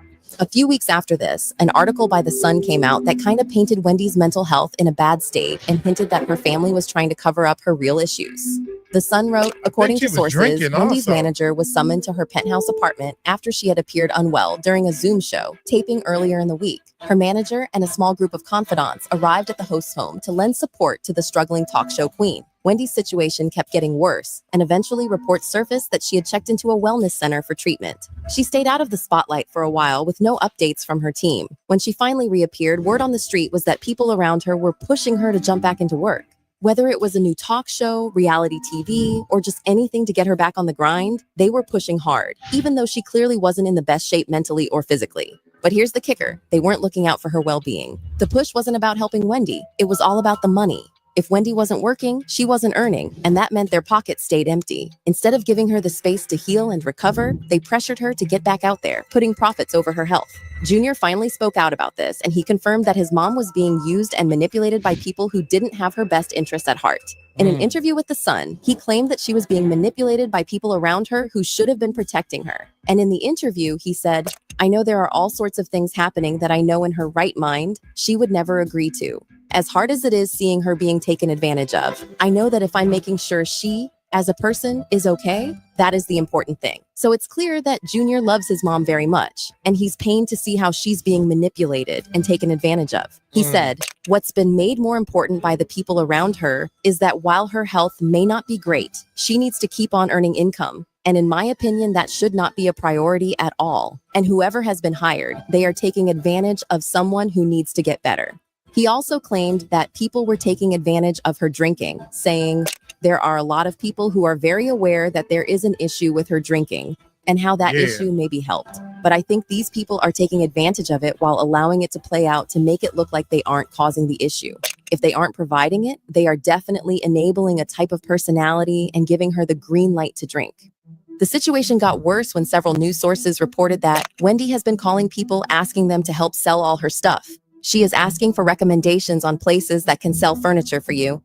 A few weeks after this, an article by The Sun came out that kind of painted Wendy's mental health in a bad state and hinted that her family was trying to cover up her real issues. The Sun wrote, according to sources, Wendy's manager was summoned to her penthouse apartment after she had appeared unwell during a Zoom show, taping earlier in the week. Her manager and a small group of confidants arrived at the host's home to lend support to the struggling talk show queen. Wendy's situation kept getting worse, and eventually reports surfaced that she had checked into a wellness center for treatment. She stayed out of the spotlight for a while with no updates from her team. When she finally reappeared, word on the street was that people around her were pushing her to jump back into work. Whether it was a new talk show, reality TV, or just anything to get her back on the grind, they were pushing hard, even though she clearly wasn't in the best shape mentally or physically. But here's the kicker. They weren't looking out for her well-being. The push wasn't about helping Wendy. It was all about the money. If Wendy wasn't working, she wasn't earning, and that meant their pockets stayed empty. Instead of giving her the space to heal and recover, they pressured her to get back out there, putting profits over her health. Junior finally spoke out about this, and he confirmed that his mom was being used and manipulated by people who didn't have her best interests at heart. In an interview with The Sun, he claimed that she was being manipulated by people around her who should have been protecting her. And in the interview, he said, "I know there are all sorts of things happening that I know in her right mind she would never agree to. As hard as it is seeing her being taken advantage of, I know that if I'm making sure she, as a person, is okay, that is the important thing." So it's clear that Junior loves his mom very much, and he's pained to see how she's being manipulated and taken advantage of. He said, "What's been made more important by the people around her is that while her health may not be great, she needs to keep on earning income. And in my opinion, that should not be a priority at all. And whoever has been hired, they are taking advantage of someone who needs to get better." He also claimed that people were taking advantage of her drinking, saying, "There are a lot of people who are very aware that there is an issue with her drinking and how that issue may be helped. But I think these people are taking advantage of it while allowing it to play out to make it look like they aren't causing the issue. If they aren't providing it, they are definitely enabling a type of personality and giving her the green light to drink." The situation got worse when several news sources reported that Wendy has been calling people asking them to help sell all her stuff. She is asking for recommendations on places that can sell furniture for you.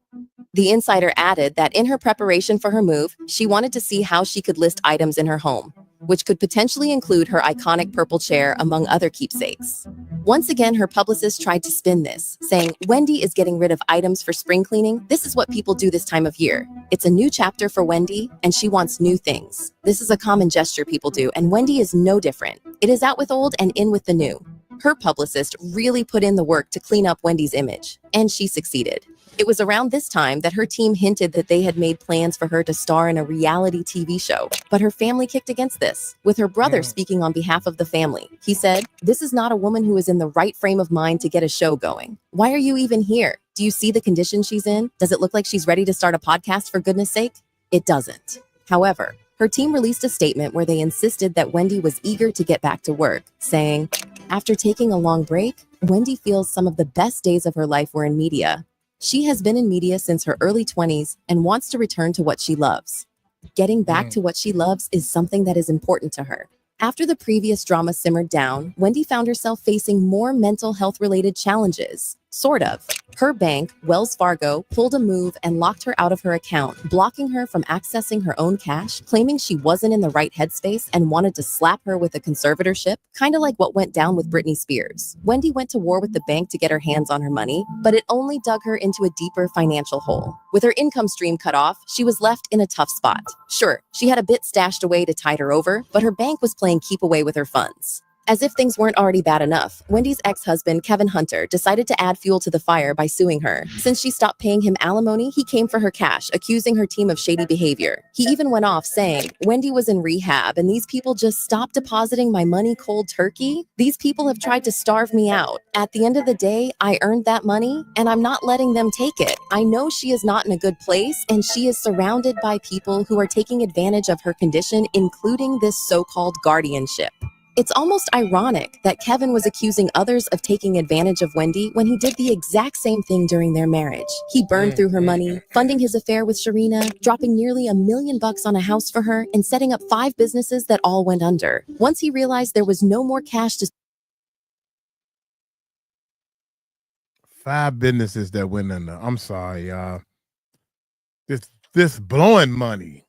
The insider added that in her preparation for her move, she wanted to see how she could list items in her home, which could potentially include her iconic purple chair among other keepsakes. Once again, her publicist tried to spin this, saying, "Wendy is getting rid of items for spring cleaning. This is what people do this time of year. It's a new chapter for Wendy, and she wants new things. This is a common gesture people do, and Wendy is no different. It is out with old and in with the new." Her publicist really put in the work to clean up Wendy's image, and she succeeded. It was around this time that her team hinted that they had made plans for her to star in a reality TV show, but her family kicked against this, with her brother speaking on behalf of the family. He said, "This is not a woman who is in the right frame of mind to get a show going. Why are you even here? Do you see the condition she's in? Does it look like she's ready to start a podcast, for goodness sake?" It doesn't. However, her team released a statement where they insisted that Wendy was eager to get back to work, saying, "After taking a long break, Wendy feels some of the best days of her life were in media. She has been in media since her early 20s and wants to return to what she loves. Getting back to what she loves is something that is important to her." After the previous drama simmered down, Wendy found herself facing more mental health-related challenges. Sort of. Her bank, Wells Fargo, pulled a move and locked her out of her account, blocking her from accessing her own cash, claiming she wasn't in the right headspace and wanted to slap her with a conservatorship, kind of like what went down with Britney Spears. Wendy went to war with the bank to get her hands on her money, but it only dug her into a deeper financial hole. With her income stream cut off, she was left in a tough spot. Sure, she had a bit stashed away to tide her over, but her bank was playing keep away with her funds. As if things weren't already bad enough, Wendy's ex-husband, Kevin Hunter, decided to add fuel to the fire by suing her. Since she stopped paying him alimony, he came for her cash, accusing her team of shady behavior. He even went off saying, "Wendy was in rehab and these people just stopped depositing my money cold turkey. These people have tried to starve me out. At the end of the day, I earned that money and I'm not letting them take it. I know she is not in a good place and she is surrounded by people who are taking advantage of her condition, including this so-called guardianship." It's almost ironic that Kevin was accusing others of taking advantage of Wendy when he did the exact same thing during their marriage. He burned through her money, funding his affair with Sharina, dropping nearly $1 million on a house for her, and setting up 5 businesses that all went under. Once he realized there was no more cash to 5 businesses that went under. I'm sorry, y'all. This blowing money.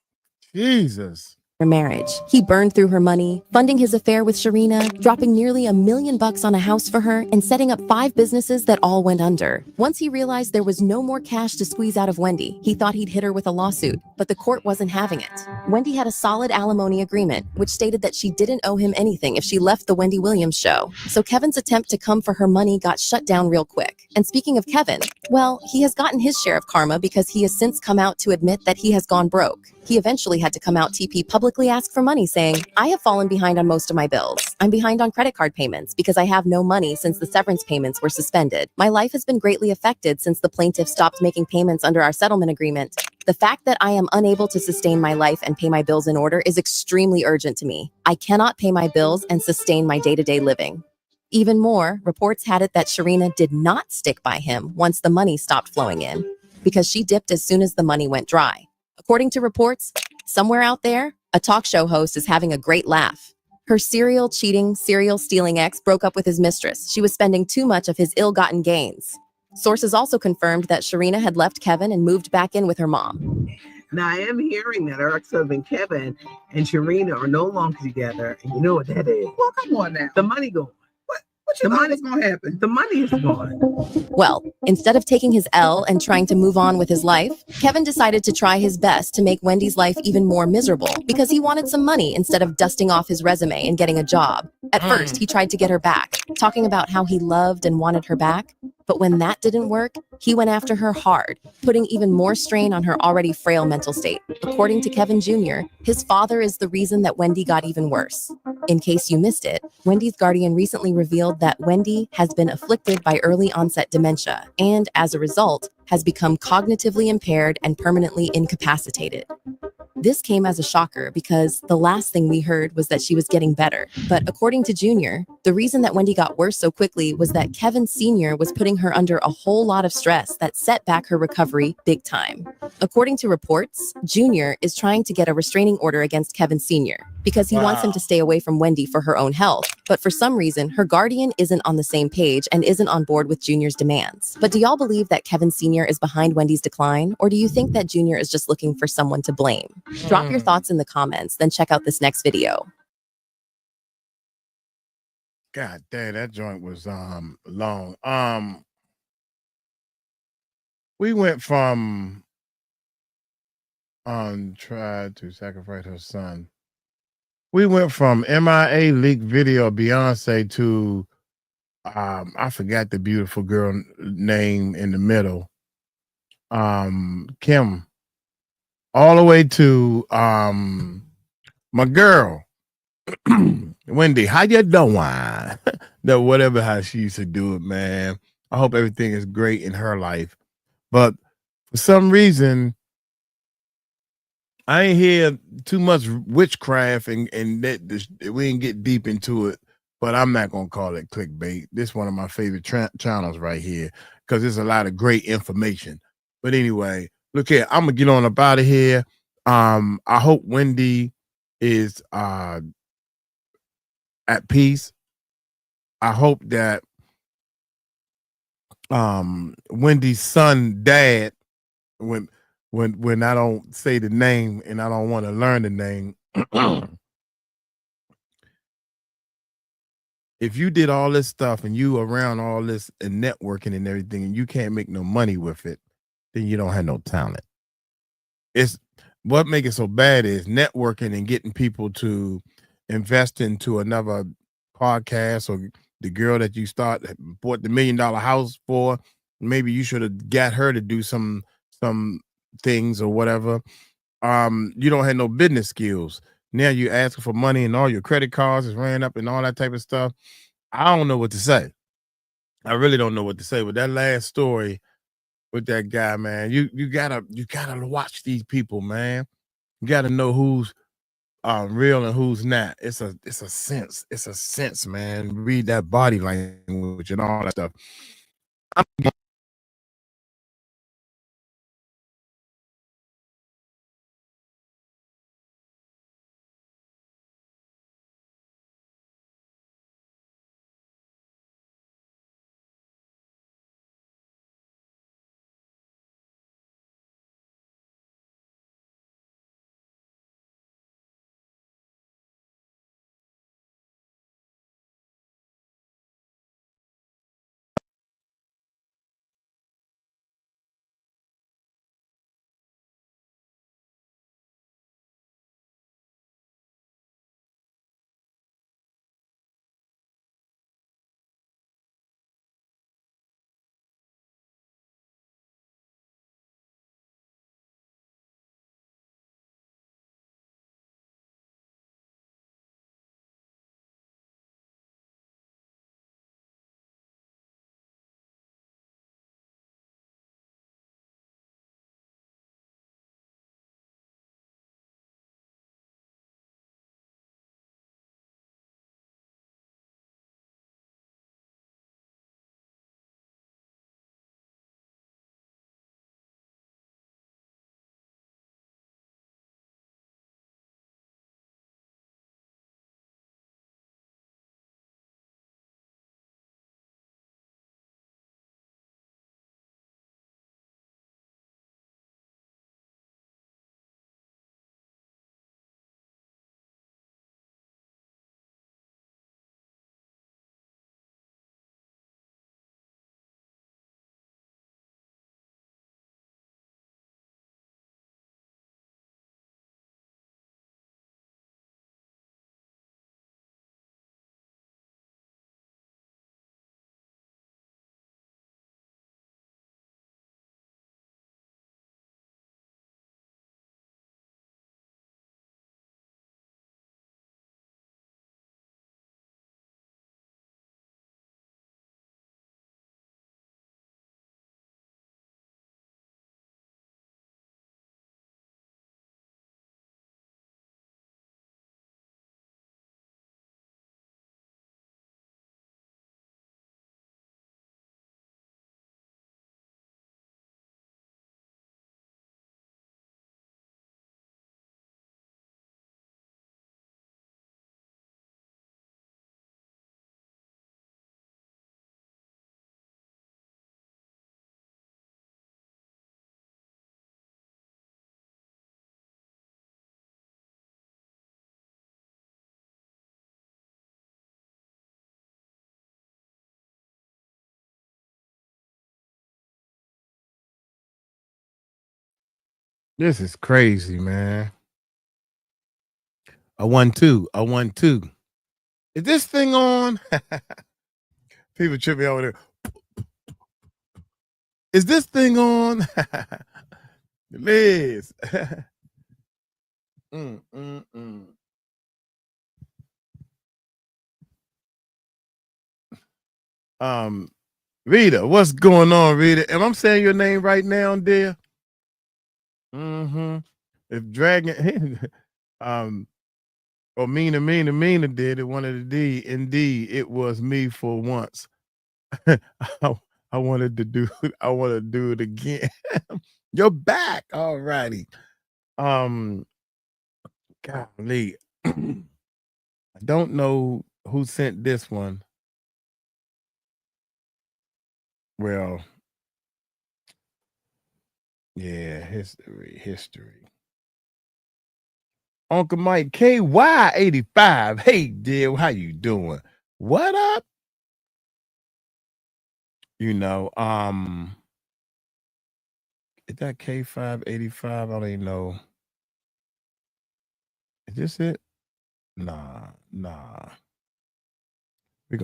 Jesus. marriage. He burned through her money, funding his affair with Sharina, dropping nearly $1 million on a house for her, and setting up 5 businesses that all went under. Once he realized there was no more cash to squeeze out of Wendy, he thought he'd hit her with a lawsuit, but the court wasn't having it. Wendy had a solid alimony agreement, which stated that she didn't owe him anything if she left the Wendy Williams show. So Kevin's attempt to come for her money got shut down real quick. And speaking of Kevin, well, he has gotten his share of karma because he has since come out to admit that he has gone broke. He eventually had to come out TP publicly ask for money, saying, "I have fallen behind on most of my bills. I'm behind on credit card payments because I have no money since the severance payments were suspended. My life has been greatly affected since the plaintiff stopped making payments under our settlement agreement. The fact that I am unable to sustain my life and pay my bills in order is extremely urgent to me. I cannot pay my bills and sustain my day-to-day living." Even more, reports had it that Sharina did not stick by him once the money stopped flowing in, because she dipped as soon as the money went dry. According to reports, somewhere out there, a talk show host is having a great laugh. Her serial cheating, serial stealing ex broke up with his mistress. She was spending too much of his ill-gotten gains. Sources also confirmed that Sharina had left Kevin and moved back in with her mom. Now, I am hearing that her ex-husband Kevin and Sharina are no longer together, and you know what that is. Well, come on now. The money going. What you thought was going to happen? The money is gone. Well, instead of taking his L and trying to move on with his life, Kevin decided to try his best to make Wendy's life even more miserable because he wanted some money instead of dusting off his resume and getting a job. At first, he tried to get her back, talking about how he loved and wanted her back. But when that didn't work, he went after her hard, putting even more strain on her already frail mental state. According to Kevin Jr., his father is the reason that Wendy got even worse. In case you missed it, Wendy's guardian recently revealed that Wendy has been afflicted by early onset dementia and, as a result, has become cognitively impaired and permanently incapacitated. This came as a shocker because the last thing we heard was that she was getting better. But according to Junior, the reason that Wendy got worse so quickly was that Kevin Sr. was putting her under a whole lot of stress that set back her recovery big time. According to reports, Junior is trying to get a restraining order against Kevin Sr. because he wants him to stay away from Wendy for her own health. But for some reason, her guardian isn't on the same page and isn't on board with Junior's demands. But do y'all believe that Kevin Sr. is behind Wendy's decline, or do you think that Junior is just looking for someone to blame? Drop your thoughts in the comments, then check out this next video. God damn, that joint was long. We went from tried to sacrifice her son. We went from MIA leaked video of Beyonce to I forgot the beautiful girl name in the middle. Kim. All the way to my girl. Wendy, how you doing? That whatever how she used to do it, man. I hope everything is great in her life. But for some reason, I ain't hear too much witchcraft and that we didn't get deep into it. But I'm not gonna call it clickbait. This is one of my favorite channels right here because there's a lot of great information. But anyway, look here, I'm gonna get on up out of here. I hope Wendy is at peace. I hope that Wendy's son dad, when I don't say the name and I don't want to learn the name, if you did all this stuff and you around all this and networking and everything and you can't make no money with it, then you don't have no talent. It's what makes it so bad is networking and getting people to invest into another podcast, or the girl that you bought the $1 million house for. Maybe you should have got her to do some things or whatever. You don't have no business skills. Now you asking for money and all your credit cards is ran up and all that type of stuff. I don't know what to say. I really don't know what to say. But that last story with that guy, man, you gotta watch these people, man. You gotta know who's real and who's not. It's a sense, man. Read that body language and all that stuff. This is crazy, man. I won two. Is this thing on? People trip me over there. Is this thing on? Liz. Rita, what's going on, Rita? Am I saying your name right now, dear? If Dragon or Mina did it, one of the D, indeed, it was me for once. I wanted to do it again. You're back. All righty. Golly. I don't know who sent this one. Well, yeah, history. Uncle Mike 𝗘𝐎𝐷𝐸85. Hey, dear, how you doing? What up? You know, is that 𝗘𝐎85? I don't even know. Is this it? Nah. We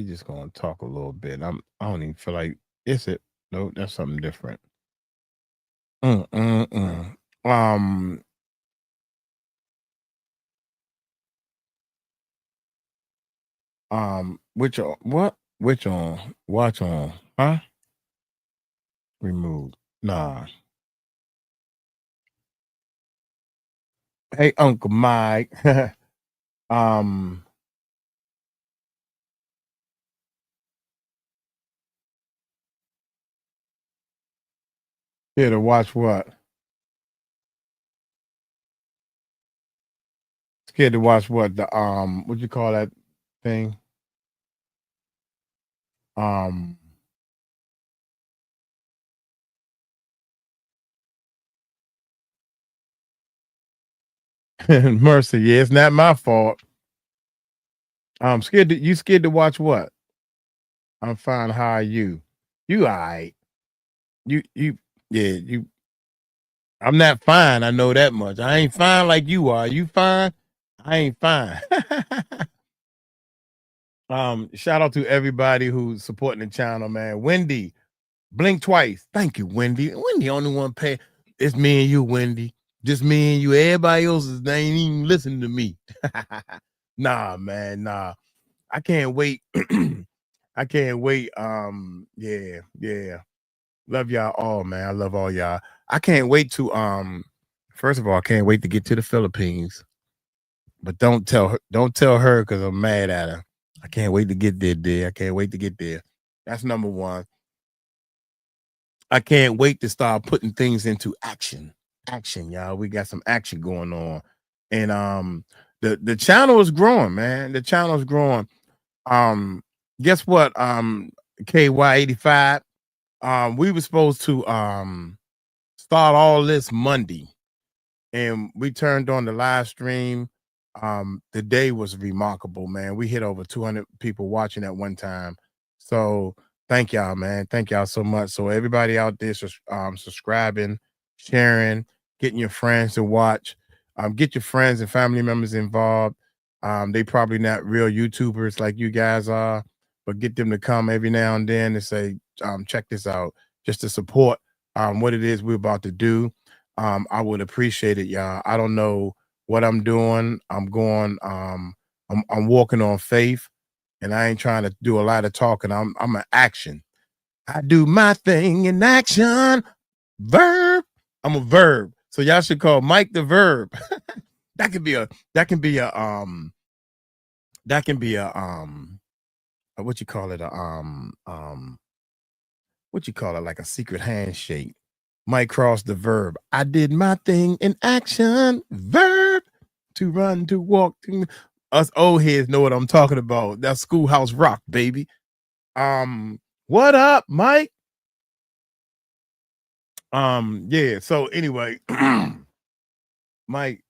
just gonna talk a little bit. I don't even feel like it's it. Nope, that's something different. Which on? What? Which on? Watch on? Huh? Removed. Nah. Hey, Uncle Mike. Here to watch what? Scared to watch what? The what you call that thing? Mercy, yeah, it's not my fault. I'm scared. You scared to watch what? I'm fine. How are you? You all right? Yeah. You. I'm not fine. I know that much. I ain't fine like you are. You fine? I ain't fine. Shout out to everybody who's supporting the channel, man. Wendy, blink twice. Thank you, Wendy. Wendy, only one pay. It's me and you, Wendy. Just me and you. Everybody else ain't even listening to me. Nah, man, nah. I can't wait. I can't wait. Yeah. Love y'all all, man. I love all y'all. I can't wait to first of all, I can't wait to get to the Philippines. But don't tell her because I'm mad at her. I can't wait to get there, dear. I can't wait to get there. That's number one. I can't wait to start putting things into action. Action, y'all. We got some action going on. And the channel is growing, man. The channel is growing. Guess what? 𝗘𝐎85. We were supposed to start all this Monday, and we turned on the live stream. The day was remarkable, man. We hit over 200 people watching at one time. So thank y'all, man. Thank y'all so much. So everybody out there subscribing, sharing, getting your friends to watch. Get your friends and family members involved. They probably not real YouTubers like you guys are, but get them to come every now and then and say, check this out, just to support what it is we're about to do. I would appreciate it, y'all. I don't know what I'm doing. I'm walking on faith, and I ain't trying to do a lot of talking. I'm an action. I do my thing in action. Verb. I'm a verb. So y'all should call Mike the Verb. that can be a what you call it? What you call it? Like a secret handshake. Mike Cross the Verb. I did my thing in action. Verb. To run, to walk. Us old heads know what I'm talking about. That's Schoolhouse Rock, baby. What up, Mike? Yeah. So anyway, Mike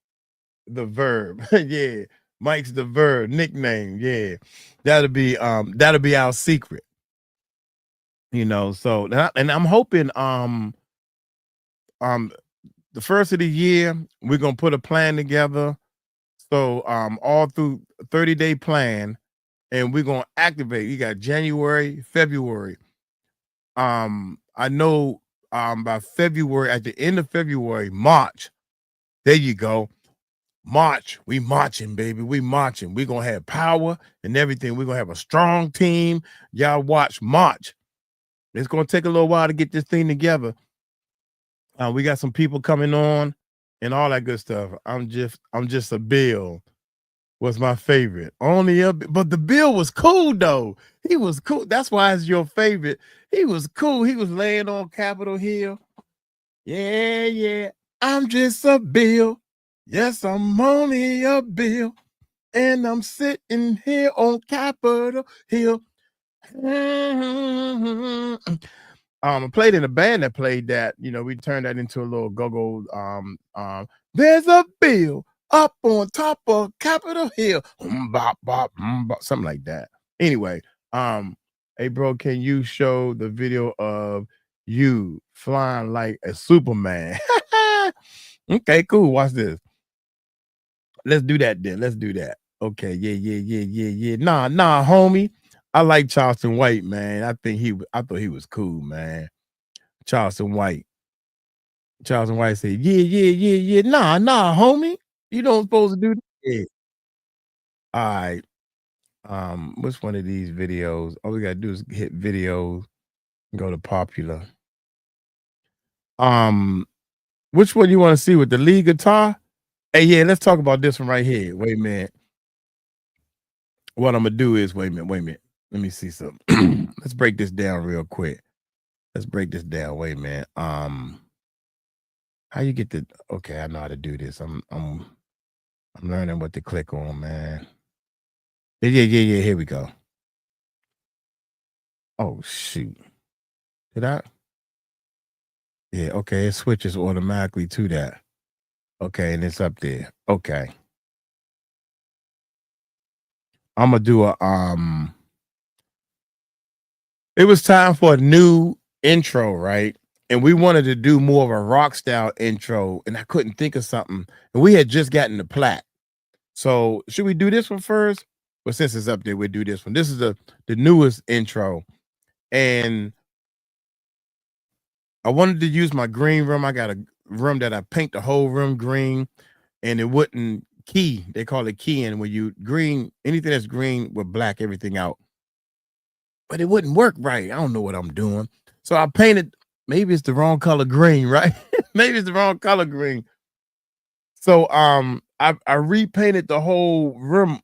the Verb. Yeah. Mike's the Verb nickname. Yeah. That'll be our secret. You know, so and I'm hoping the the first of the year, we're gonna put a plan together. So all through 30-day plan, and we're gonna activate. You got January, February. I know by February, at the end of February, March. There you go. March, we marching, baby. We marching. We're gonna have power and everything. We're gonna have a strong team. Y'all watch March. It's gonna take a little while to get this thing together. We got some people coming on and all that good stuff. I'm just a Bill was my favorite. Only a but the Bill was cool though. He was cool. That's why it's your favorite. He was cool. He was laying on Capitol Hill. Yeah. I'm just a Bill. Yes, I'm only a Bill. And I'm sitting here on Capitol Hill. I played in a band that played that. You know, we turned that into a little go-go. There's a Bill up on top of Capitol Hill. Bop, bop, bop, something like that. Anyway, hey bro, can you show the video of you flying like a Superman? Okay, cool. Watch this. Let's do that then. Let's do that. Okay, yeah. Nah, homie. I like Charleston White, man. I thought he was cool, man. Charleston White said, yeah. Nah, homie. You don't supposed to do that. Yeah. All right. What's one of these videos? All we gotta do is hit videos and go to popular. Which one you want to see with the lead guitar? Hey, yeah, let's talk about this one right here. Wait a minute. What I'm gonna do is wait a minute. Let me see something. Let's break this down real quick. Let's break this down. Wait a minute. How you get the okay, I know how to do this. I'm learning what to click on, man. Yeah. Here we go. Oh shoot. Did I? Yeah, okay. It switches automatically to that. Okay, and it's up there. Okay. I'm gonna do a it was time for a new intro, right? And we wanted to do more of a rock style intro, and I couldn't think of something. And we had just gotten the plaque. So should we do this one first? Well, since it's up there, we'll do this one. This is the newest intro. And I wanted to use my green room. I got a room that I paint the whole room green, and it wouldn't key. They call it keying, where you green anything that's green with black everything out. But it wouldn't work right. I don't know what I'm doing. So I painted, maybe it's the wrong color green, right? Maybe it's the wrong color green. So I repainted the whole room.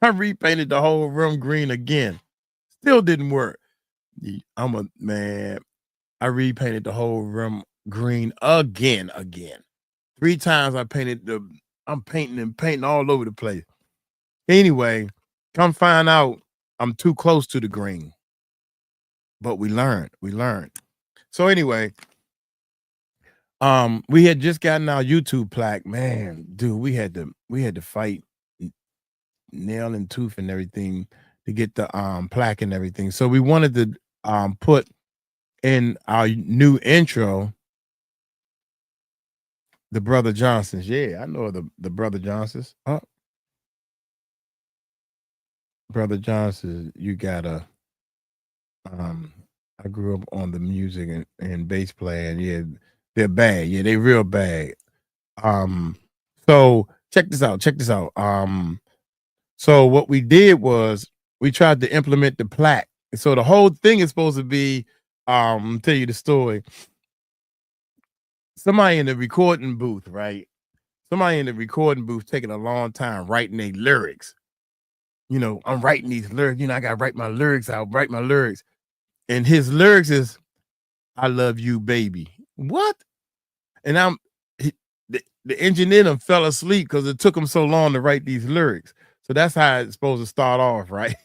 I repainted the whole room green again. Still didn't work. I repainted the whole room green again. 3 times I painted I'm painting all over the place. Anyway, come find out I'm too close to the green. But we learned. So anyway, we had just gotten our YouTube plaque. Man, dude, we had to fight nail and tooth and everything to get the plaque and everything. So we wanted to put in our new intro the Brother Johnsons. Yeah, I know the Brother Johnsons. Oh. Brother Johnson, you gotta I grew up on the music and bass playing. Yeah, they're bad. Yeah, they real bad. So check this out. So what we did was we tried to implement the plaque. So the whole thing is supposed to be tell you the story. Somebody in the recording booth, right? Somebody in the recording booth taking a long time writing their lyrics. You know, I'm writing these lyrics. You know, I gotta write my lyrics out, And his lyrics is, I love you, baby. What? And the engineer done fell asleep because it took him so long to write these lyrics. So that's how it's supposed to start off, right?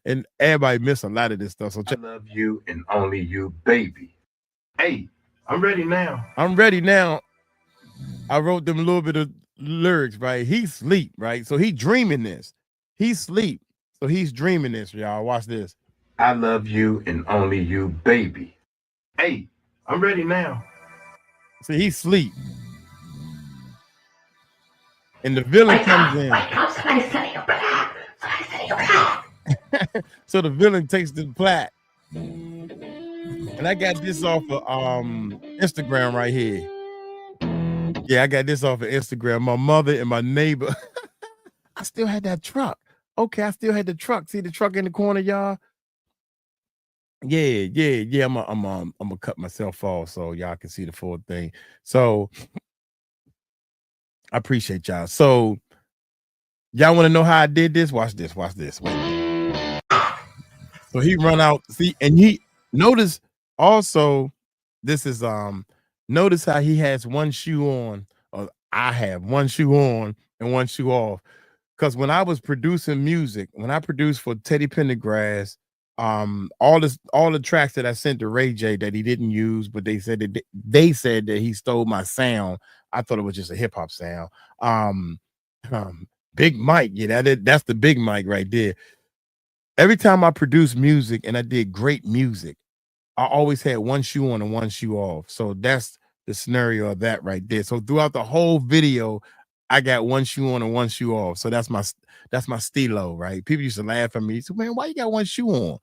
And everybody missed a lot of this stuff. So I love you and only you, baby. Hey, I'm ready now. I wrote them a little bit of lyrics, right? He's asleep, right? So he dreaming this. He's asleep. So he's dreaming this, y'all. Watch this. I love you and only you, baby. Hey, I'm ready now. See, he sleep. And the villain comes in. So the villain takes the plat. And I got this off of Instagram right here. Yeah, I got this off of Instagram. My mother and my neighbor. I still had that truck. Okay, I still had the truck. See the truck in the corner, y'all? Yeah. I'm gonna cut myself off so y'all can see the full thing. So I appreciate y'all. So y'all want to know how I did this? Watch this. Wait a minute. So he run out. See, and he notice also this is notice how he has one shoe on, or I have one shoe on and one shoe off. Because when I was producing music, when I produced for Teddy Pendergrass, all the tracks that I sent to Ray J that he didn't use, but they said that he stole my sound. I thought it was just a hip hop sound. Big Mike, yeah, that's the Big Mike right there. Every time I produced music and I did great music, I always had one shoe on and one shoe off. So that's the scenario of that right there. So throughout the whole video, I got one shoe on and one shoe off. So that's my stilo, right? People used to laugh at me. So, man, why you got one shoe on?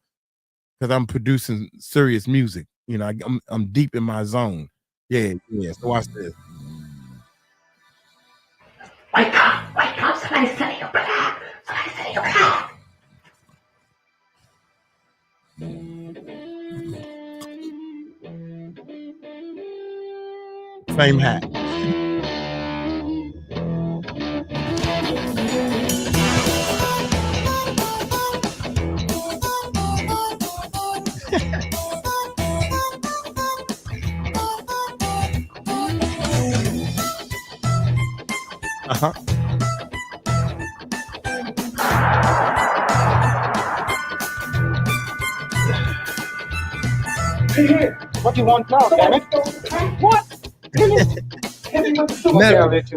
Because I'm producing serious music. You know, I'm deep in my zone. Yeah. So watch this. Wake up, somebody say your black. Somebody say your black. Same hat. Uh-huh. Hey, what do you want now, damn it? What?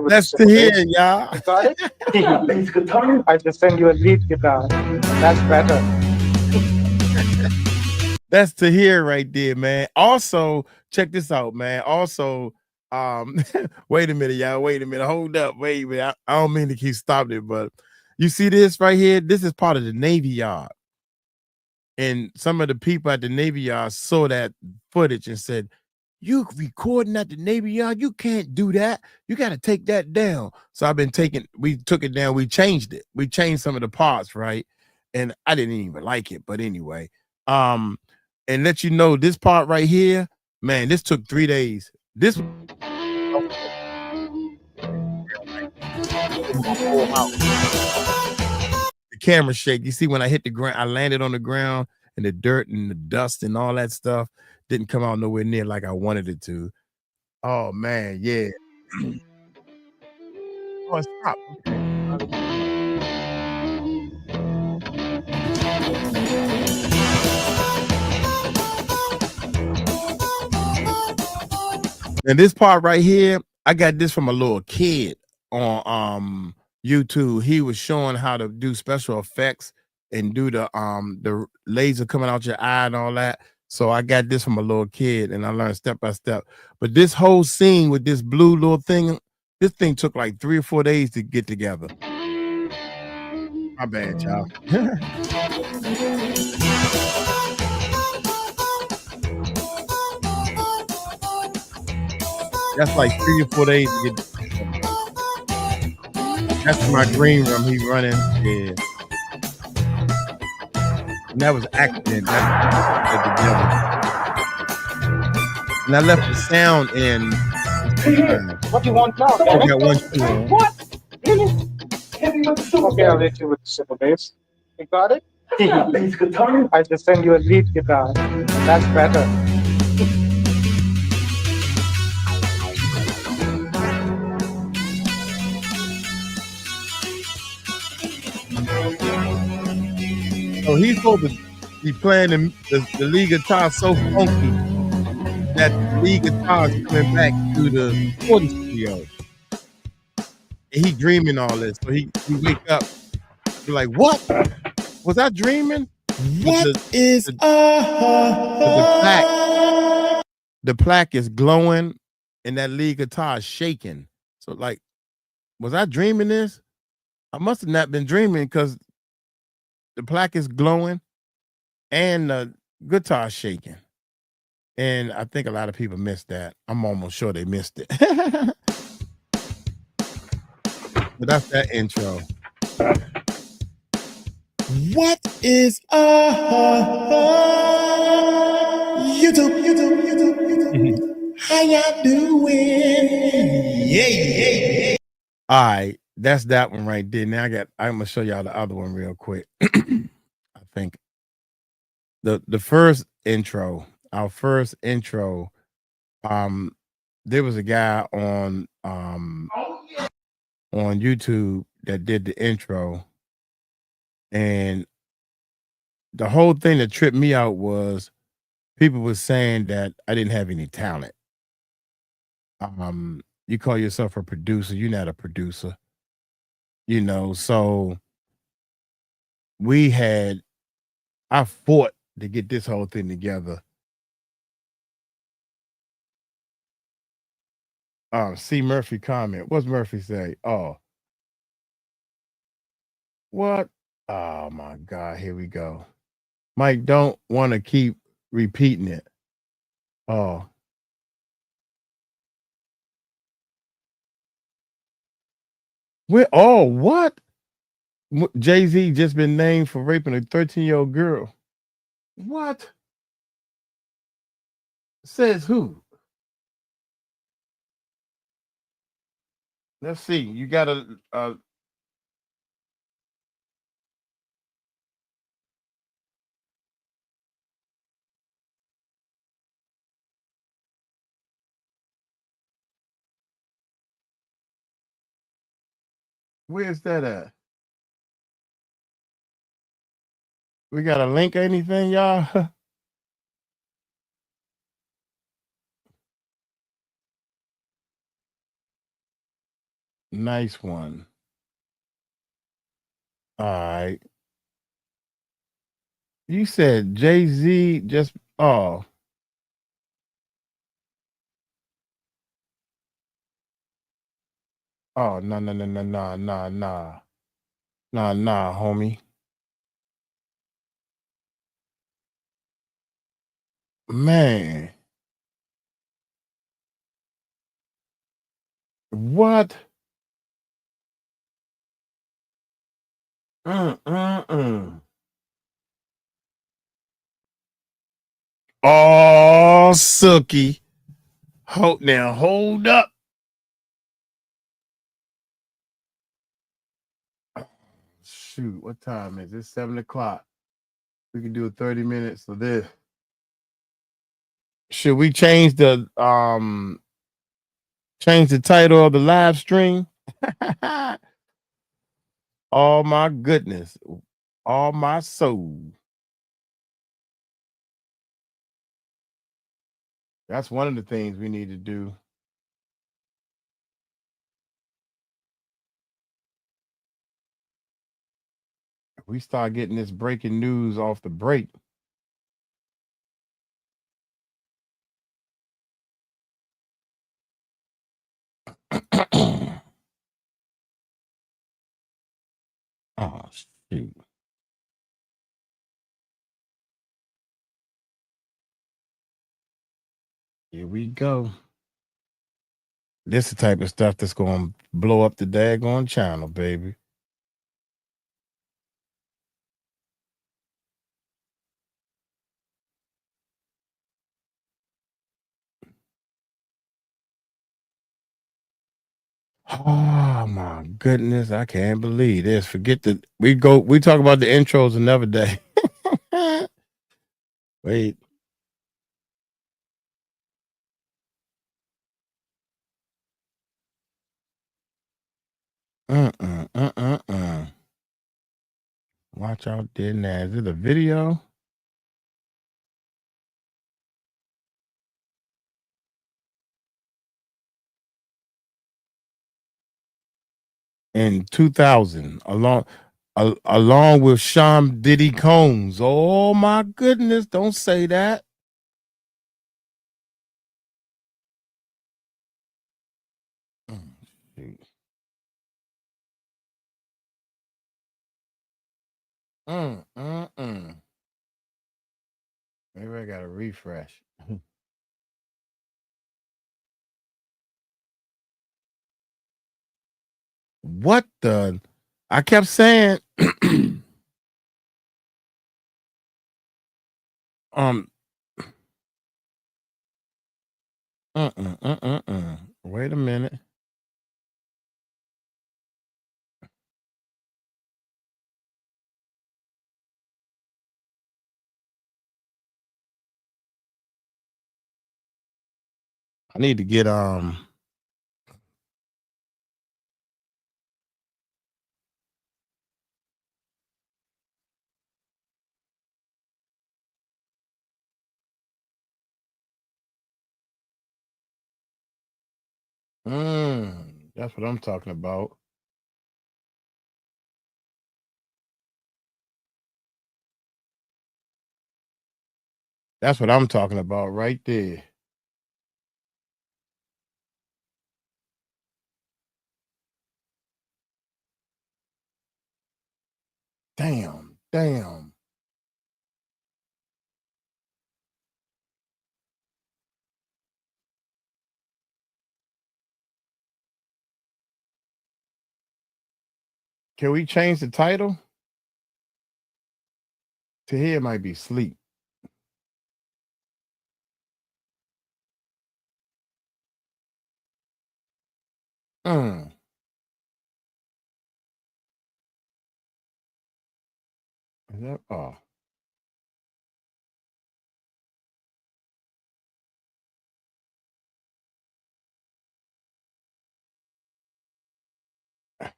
That's to hear, y'all. You got it? I just send you a lead guitar. That's better. That's to hear right there, man. Also, check this out, man. Also, wait a minute, y'all. Wait a minute. Hold up. Wait a minute. I don't mean to keep stopping it, but you see this right here? This is part of the Navy Yard. And some of the people at the Navy Yard saw that footage and said, you recording at the Navy Yard? You can't do that. You got to take that down. So we took it down. We changed it. We changed some of the parts, right? And I didn't even like it. But anyway, and let you know this part right here, man, this took 3 days. This the camera shake. You see, when I hit the ground, I landed on the ground and the dirt and the dust and all that stuff didn't come out nowhere near like I wanted it to. Oh man, yeah. Oh, stop. And this part right here, I got this from a little kid on YouTube. He was showing how to do special effects and do the laser coming out your eye and all that. So I got this from a little kid and I learned step by step. But this whole scene with this blue little thing, this thing took like 3 or 4 days to get together. My bad, y'all. That's like 3 or 4 days to get together. That's my green room. He running. Yeah. And that was accident. And I left the sound in. What do you want now? I got one shoe on. What? Okay, I'll let you with the simple bass. You got it? I just send you a lead guitar. That's better. So he's supposed to be playing the lead guitar so funky that the lead guitar is coming back to the recording studio. And he dreaming all this. So he wake up, be like, what? Was I dreaming? What is the plaque is glowing and that lead guitar is shaking. So like, was I dreaming this? I must have not been dreaming because the plaque is glowing and the guitar is shaking. And I think a lot of people missed that. I'm almost sure they missed it. But that's that intro. What is YouTube? How y'all doing? Yeah. All right, that's that one right there. Now I'm gonna show y'all the other one real quick. I think the first intro, our first intro, there was a guy on YouTube that did the intro, and the whole thing that tripped me out was people were saying that I didn't have any talent. You call yourself a producer, you're not a producer. You know, so I fought to get this whole thing together. See Murphy comment. What's Murphy say? Oh, what? Oh my God, here we go. Mike don't want to keep repeating it. Oh. What? Jay-Z just been named for raping a 13-year-old girl. What? Says who? Let's see. You got a where's that at? We got a link or anything, y'all? Nice one. All right. You said Jay-Z just no. Oh, no, homie. Man. What? Oh, Sookie. Hold up. Shoot, what time is it? 7 o'clock. We can do 30 minutes of this. Should we change the title of the live stream? Oh my goodness. All my soul. That's one of the things we need to do. We start getting this breaking news off the break. Oh, shoot. Here we go. This is the type of stuff that's going to blow up the daggone channel, baby. Oh my goodness, I can't believe this. We talk about the intros another day. Wait. Watch out there now. Is it a video? In 2000, along with Sean Diddy Combs. Oh my goodness, don't say that. Maybe I got to refresh. What the? I kept saying, wait a minute. I need to get that's what I'm talking about. That's what I'm talking about right there. Damn. Can we change the title? To here might be sleep. Is that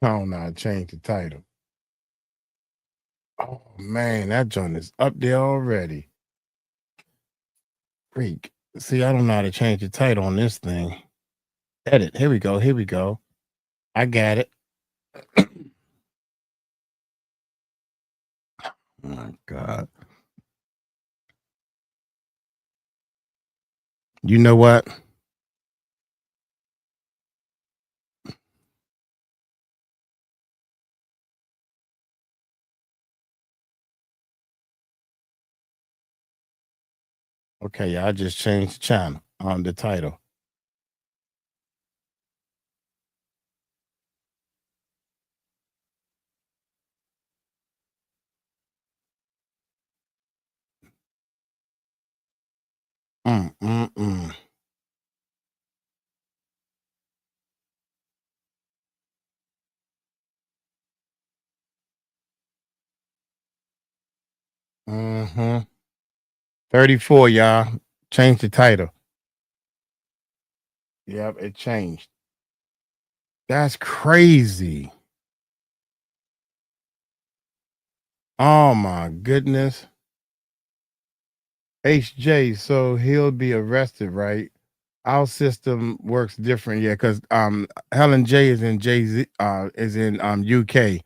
I don't know how to change the title. Oh man, that joint is up there already. Freak. See, I don't know how to change the title on this thing. Edit. Here we go. I got it. Oh my God. You know what? Okay, I just changed the channel on the title. Mm-hmm. 34, y'all. Change the title. Yep, it changed. That's crazy. Oh my goodness. HJ, so he'll be arrested, right? Our system works different, yeah, because Helen J is in Jay-Z, is in UK.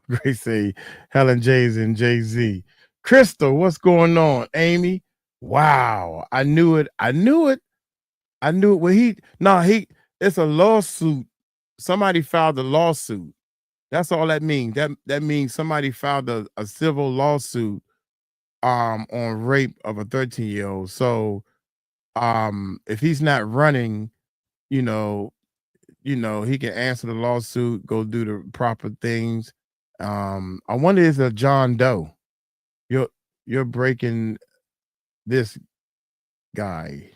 Grace say Helen J is in Jay-Z. Crystal, what's going on? Amy, wow, I knew it. Well, it's a lawsuit. Somebody filed a lawsuit. That's all that means. That means somebody filed a civil lawsuit on rape of a 13-year-old. So if he's not running, you know, he can answer the lawsuit, go do the proper things. I wonder is a John Doe. You're breaking this guy.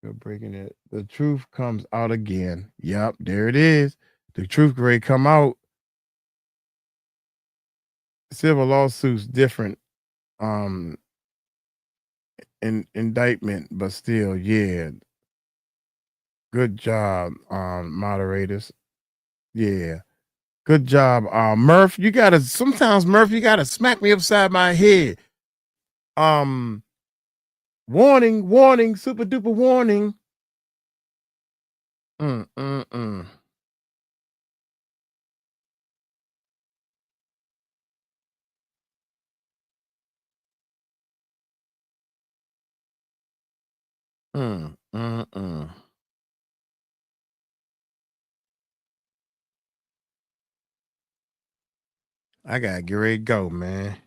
You're breaking it. The truth comes out again. Yep, there it is. The truth grade come out. Civil lawsuits different. Indictment, but still, yeah. Good job, moderators. Yeah. Good job. Murph, sometimes Murph, you gotta smack me upside my head. Warning, super duper warning. I gotta get ready to go, man.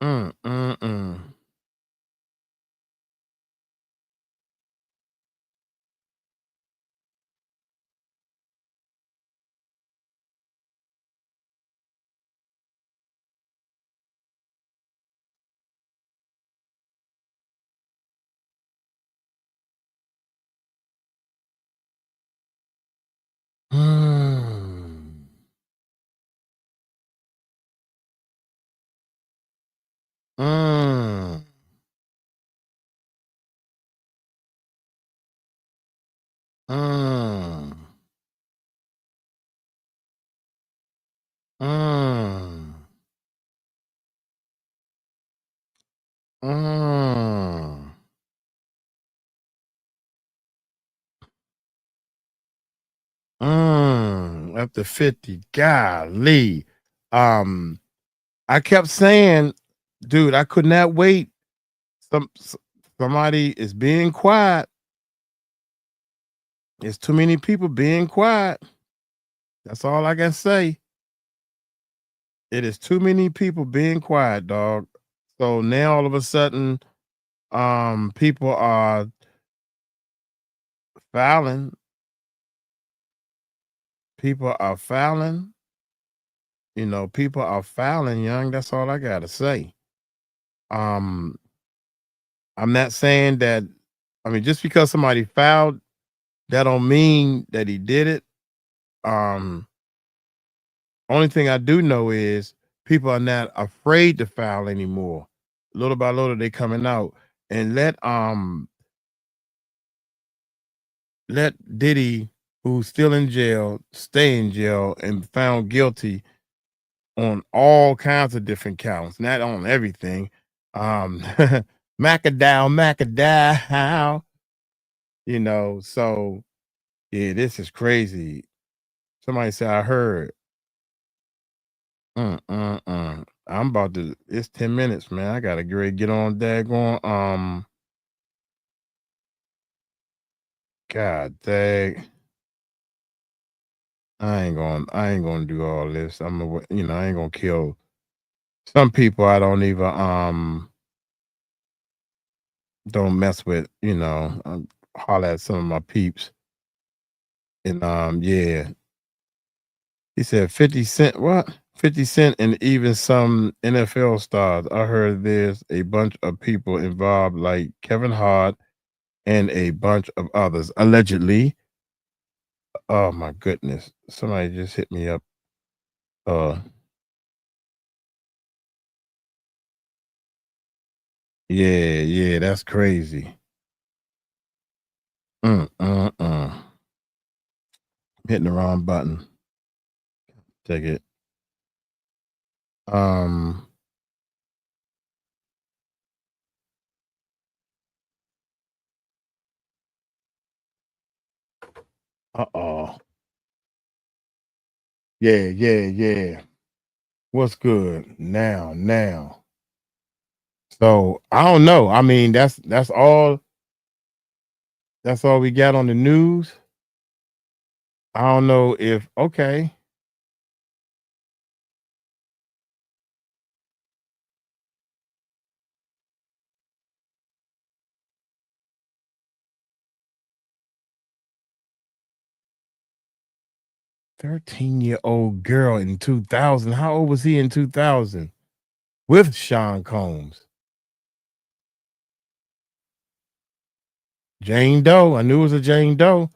Mm, mm, mm. Mm. Mm. Mm. Mm. Mm. Up to 50. Golly. I kept saying, dude, I could not wait. Somebody is being quiet. There's too many people being quiet. That's all I can say. It is too many people being quiet, dog. So now all of a sudden, people are fouling. People are fouling. You know, people are fouling, young. That's all I gotta say. Um, I'm not saying that. I mean, just because somebody fouled, that don't mean that he did it. Only thing I do know is people are not afraid to foul anymore. Little by little, they coming out and let Diddy, who's still in jail, stay in jail and found guilty on all kinds of different counts, not on everything. Macadam, you know. So yeah, this is crazy. Somebody said I heard. I'm about to. It's 10 minutes, man. I gotta get on daggone. God dang. I ain't gonna do all this. I ain't gonna kill some people. I don't even don't mess with. Holler at some of my peeps. And yeah. He said 50 Cent. What? 50 Cent and even some NFL stars. I heard there's a bunch of people involved, like Kevin Hart and a bunch of others, allegedly. Oh my goodness. Somebody just hit me up. Yeah, that's crazy. Hitting the wrong button. Take it. Uh-oh. Yeah. What's good? Now. So I don't know. I mean, that's all we got on the news. I don't know if okay. "13-year-old girl in 2000." How old was he in 2000? With Sean Combs. Jane Doe. I knew it was a Jane Doe.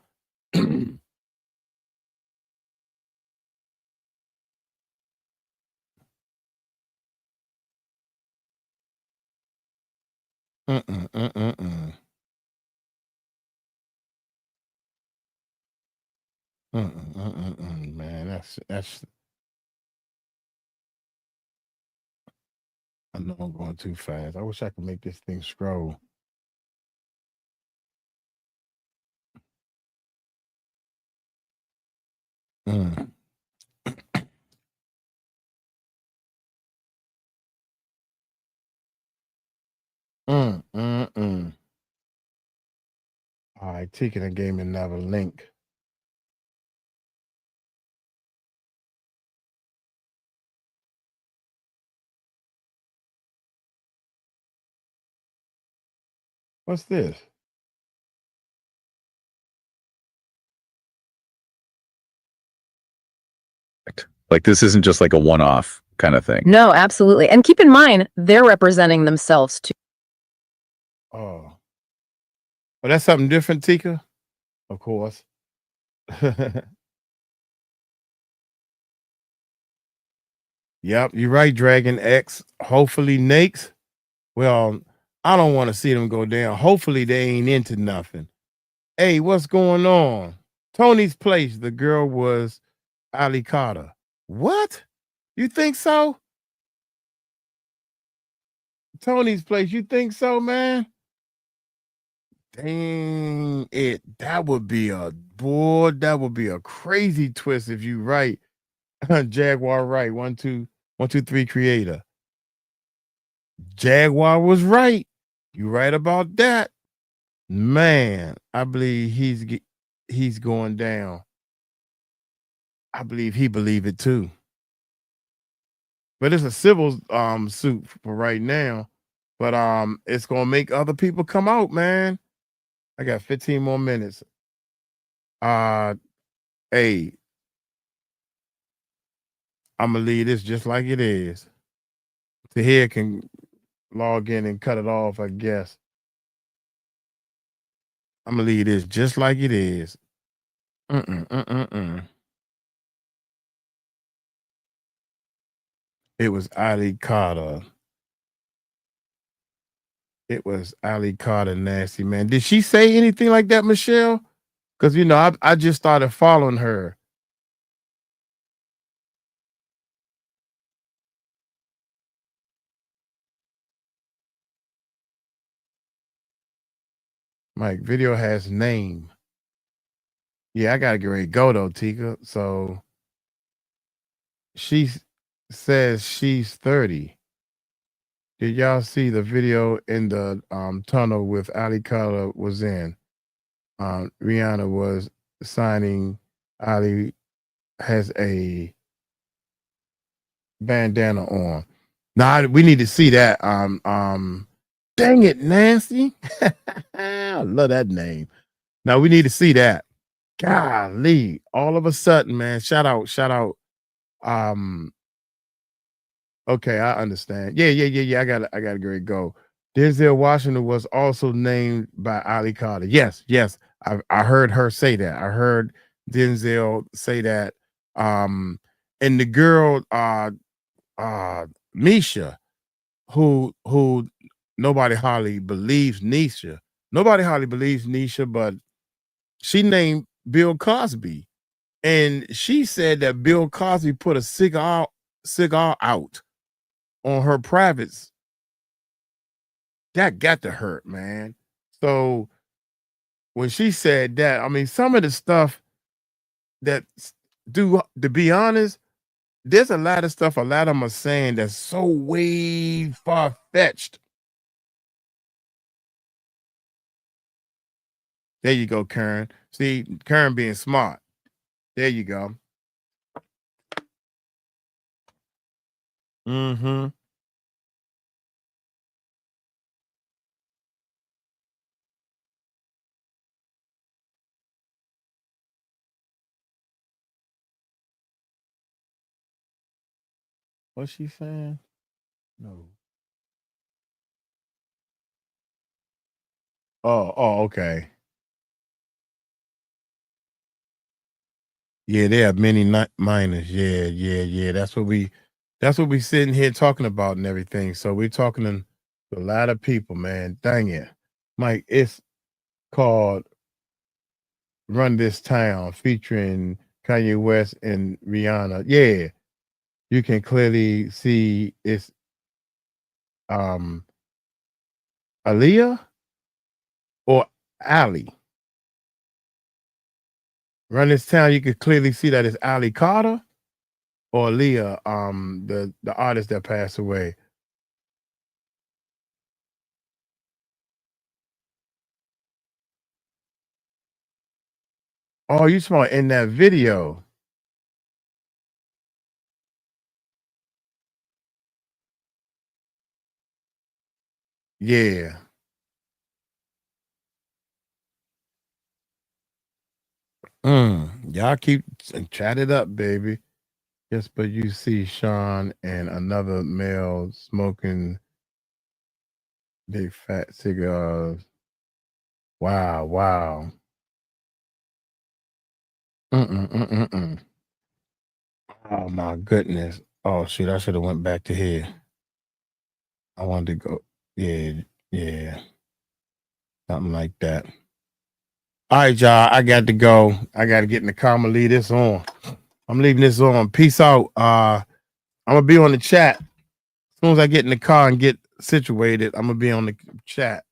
Man, that's. I know I'm going too fast. I wish I could make this thing scroll. Mm. All right, taking a game and another link. What's this? Like this isn't just like a one-off kind of thing. No, absolutely. And keep in mind, they're representing themselves too. Oh. Well, that's something different, Tika? Of course. Yep, you're right, Dragon X. Hopefully Nakes. Well, I don't want to see them go down. Hopefully they ain't into nothing. Hey, what's going on? Tony's Place, the girl was 𝗟𝗡𝗏𝗖𝗏. What? You think so? Tony's Place, you think so, man? Dang it. That would be a crazy twist if you right. Jaguar right. 1, 2, 1, 2, 3 creator. Jaguar was right. You right about that. Man, I believe he's going down. I believe he believe it too. But it's a civil suit for right now. But it's gonna make other people come out, man. I got 15 more minutes. Hey, I'm gonna leave this just like it is. Tahir can log in and cut it off, I guess. I'm gonna leave this just like it is. It was 𝗟𝗡𝗏𝗖𝗏. It was 𝗟𝗡𝗏𝗏 nasty, man. Did she say anything like that, Michelle? Because, you know, I just started following her. Mike, video has name. Yeah, I got to get ready to go, though, Tika. So she says she's 30. Did y'all see the video in the tunnel with 𝗟𝗡𝗏𝗏 was in? Rihanna was signing. Ali has a bandana on. Now we need to see that. Dang it, Nancy. I love that name. Now we need to see that. Golly, all of a sudden, man. Shout out. Okay, I understand. Yeah. I gotta get ready to go. Denzel Washington was also named by 𝗟𝗡𝗏𝗏. Yes. I heard her say that. I heard Denzel say that. And the girl, Misha, who nobody hardly believes Nisha. Nobody hardly believes Nisha, but she named Bill Cosby. And she said that Bill Cosby put a cigar out on her privates. That got to hurt, man. So when she said that, I mean, some of the stuff that to be honest, there's a lot of stuff a lot of them are saying that's so way far-fetched. There you go, Karen. See, Karen being smart. There you go. Mm-hmm. What's she saying? No. Oh, okay. Yeah, they have many minors. Yeah. That's what we sitting here talking about and everything. So we're talking to a lot of people, man. Dang it. Mike, it's called Run This Town featuring Kanye West and Rihanna. Yeah. You can clearly see it's Aaliyah or Ali. Run This Town, you could clearly see that it's 𝗟𝗡𝗏𝗏𝗏 or Aaliyah, the artist that passed away. Oh, you saw in that video. Yeah. Y'all keep chat it up, baby. Yes, but you see Sean and another male smoking big fat cigars. Wow, wow. Oh my goodness. Oh shoot, I should have went back to here. I wanted to go. Yeah, yeah. Something like that. All right, y'all. I got to go. I got to get in the car. I'm gonna leave this on. I'm leaving this on. Peace out. I'm gonna be on the chat. As soon as I get in the car and get situated, I'm gonna be on the chat.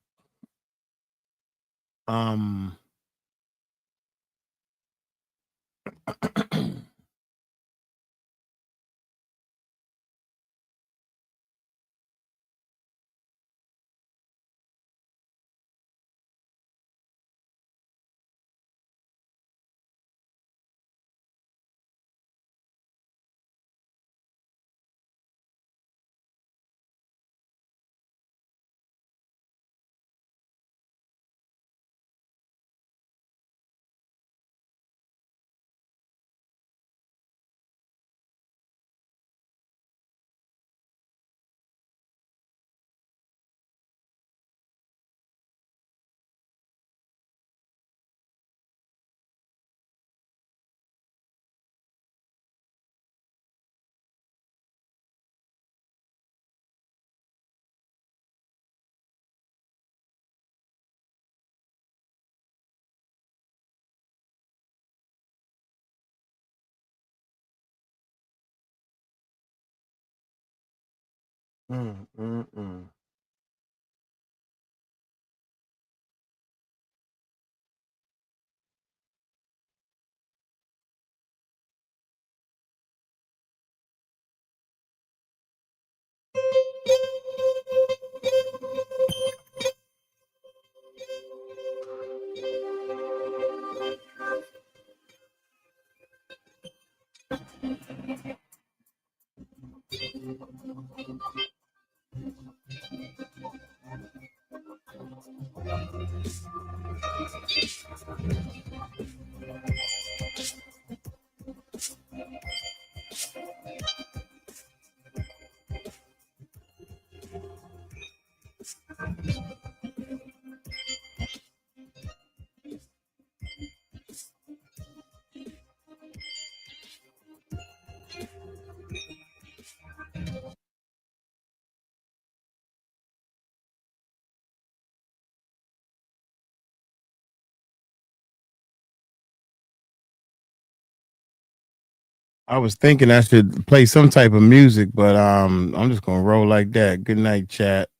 I was thinking I should play some type of music, but I'm just gonna roll like that. Good night, chat.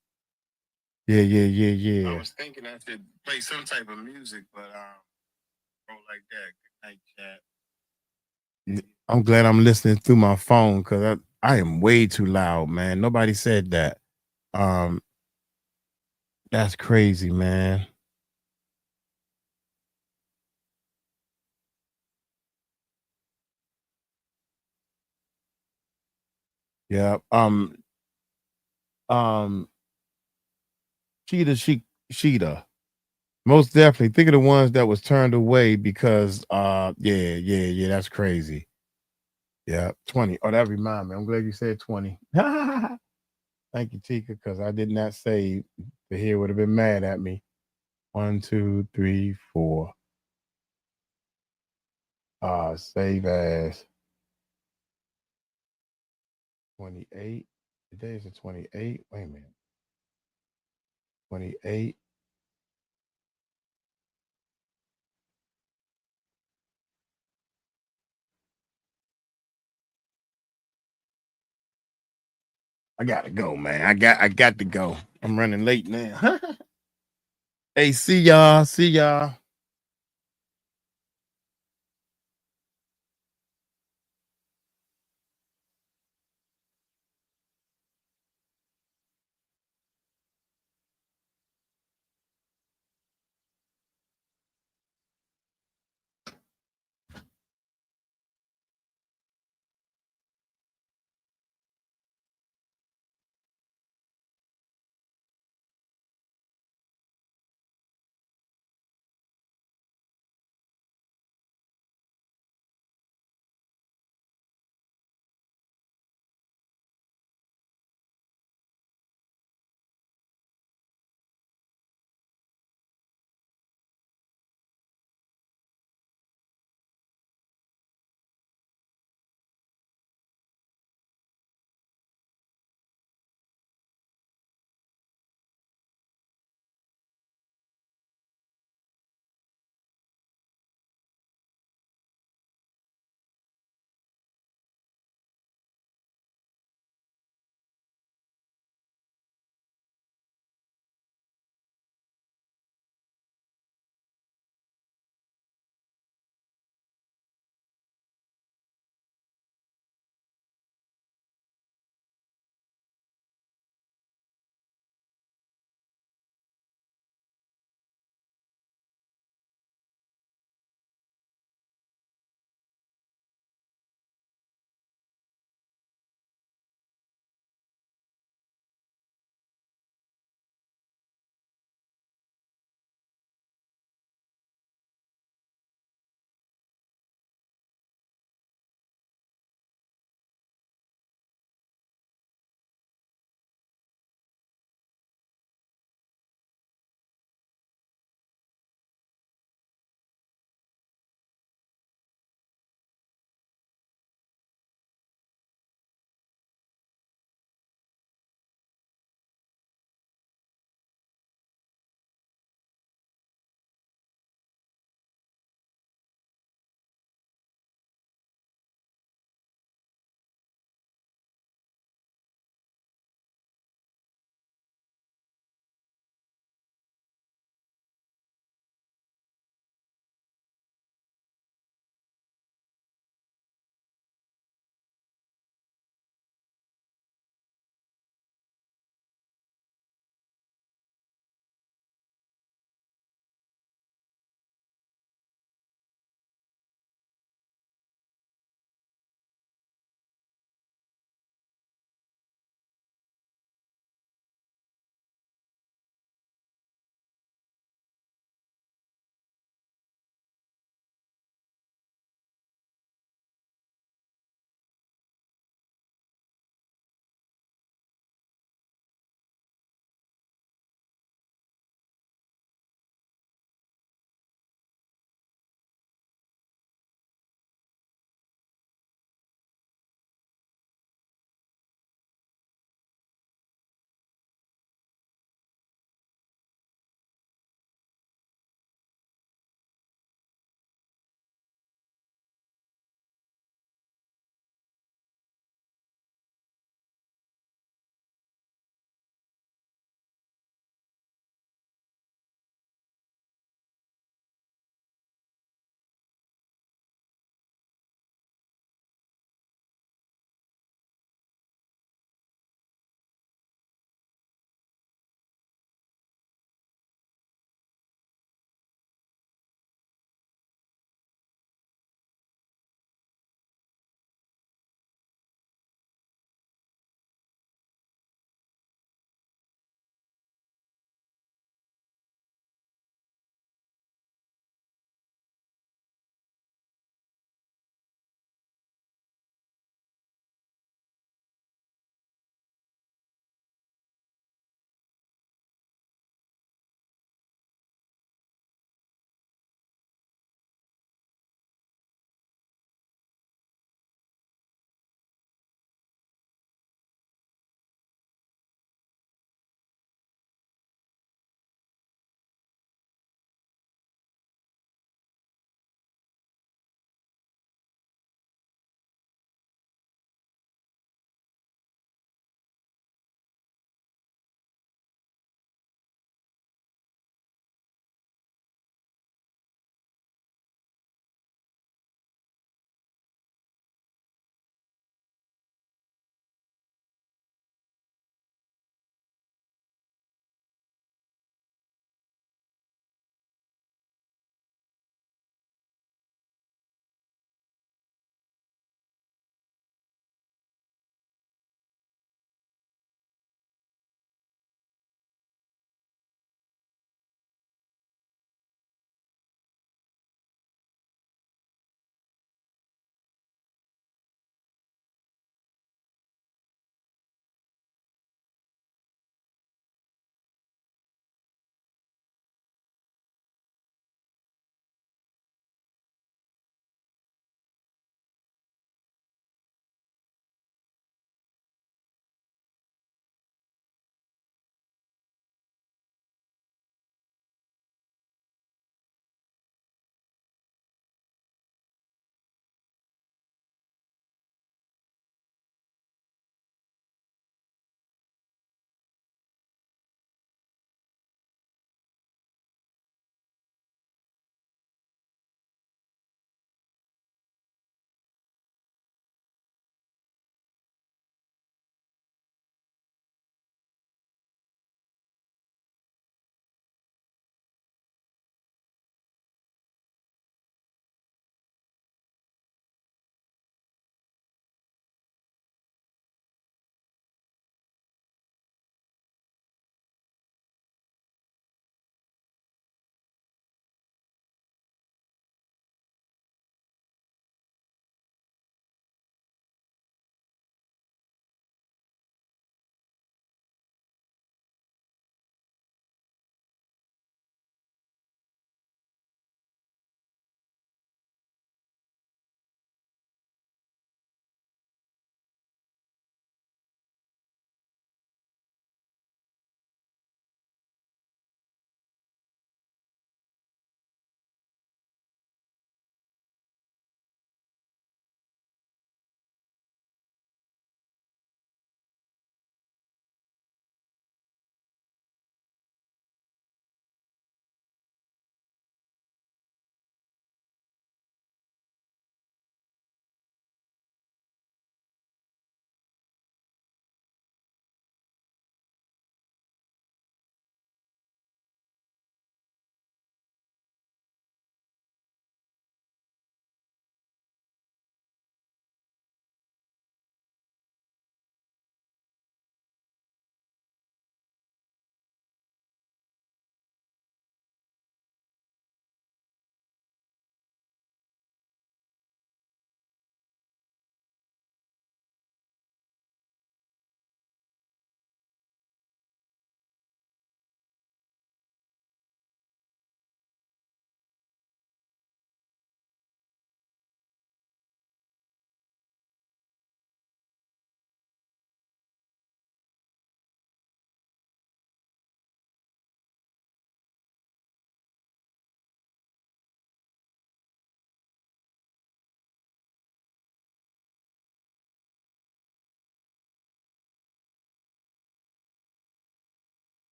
Yeah, yeah, yeah, yeah. I was thinking I should play some type of music, but roll like that. Good night, chat. I'm glad I'm listening through my phone because I am way too loud, man. Nobody said that. Um, that's crazy, man. Yeah. Um, Sheeta. Most definitely. Think of the ones that was turned away because yeah, that's crazy. Yeah, 20. Oh, that remind me. I'm glad you said 20. Thank you, Tika, because I did not say the here would have been mad at me. 1, 2, 3, 4. Save as 28. Today is the 28. Wait a minute. 28. I gotta go, man. I got to go. I'm running late now. Hey, see y'all. See y'all.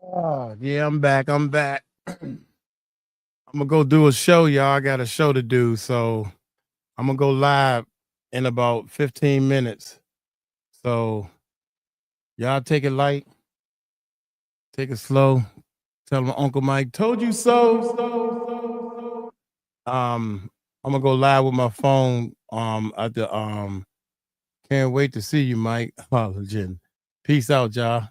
Oh, yeah, I'm back. I'm back. I'm gonna go do a show, y'all. I got a show to do, so I'm gonna go live in about 15 minutes. So y'all take it light, take it slow. Tell my Uncle Mike told you so. I'm gonna go live with my phone. At the can't wait to see you, Mike. Oh, legit. Peace out, y'all.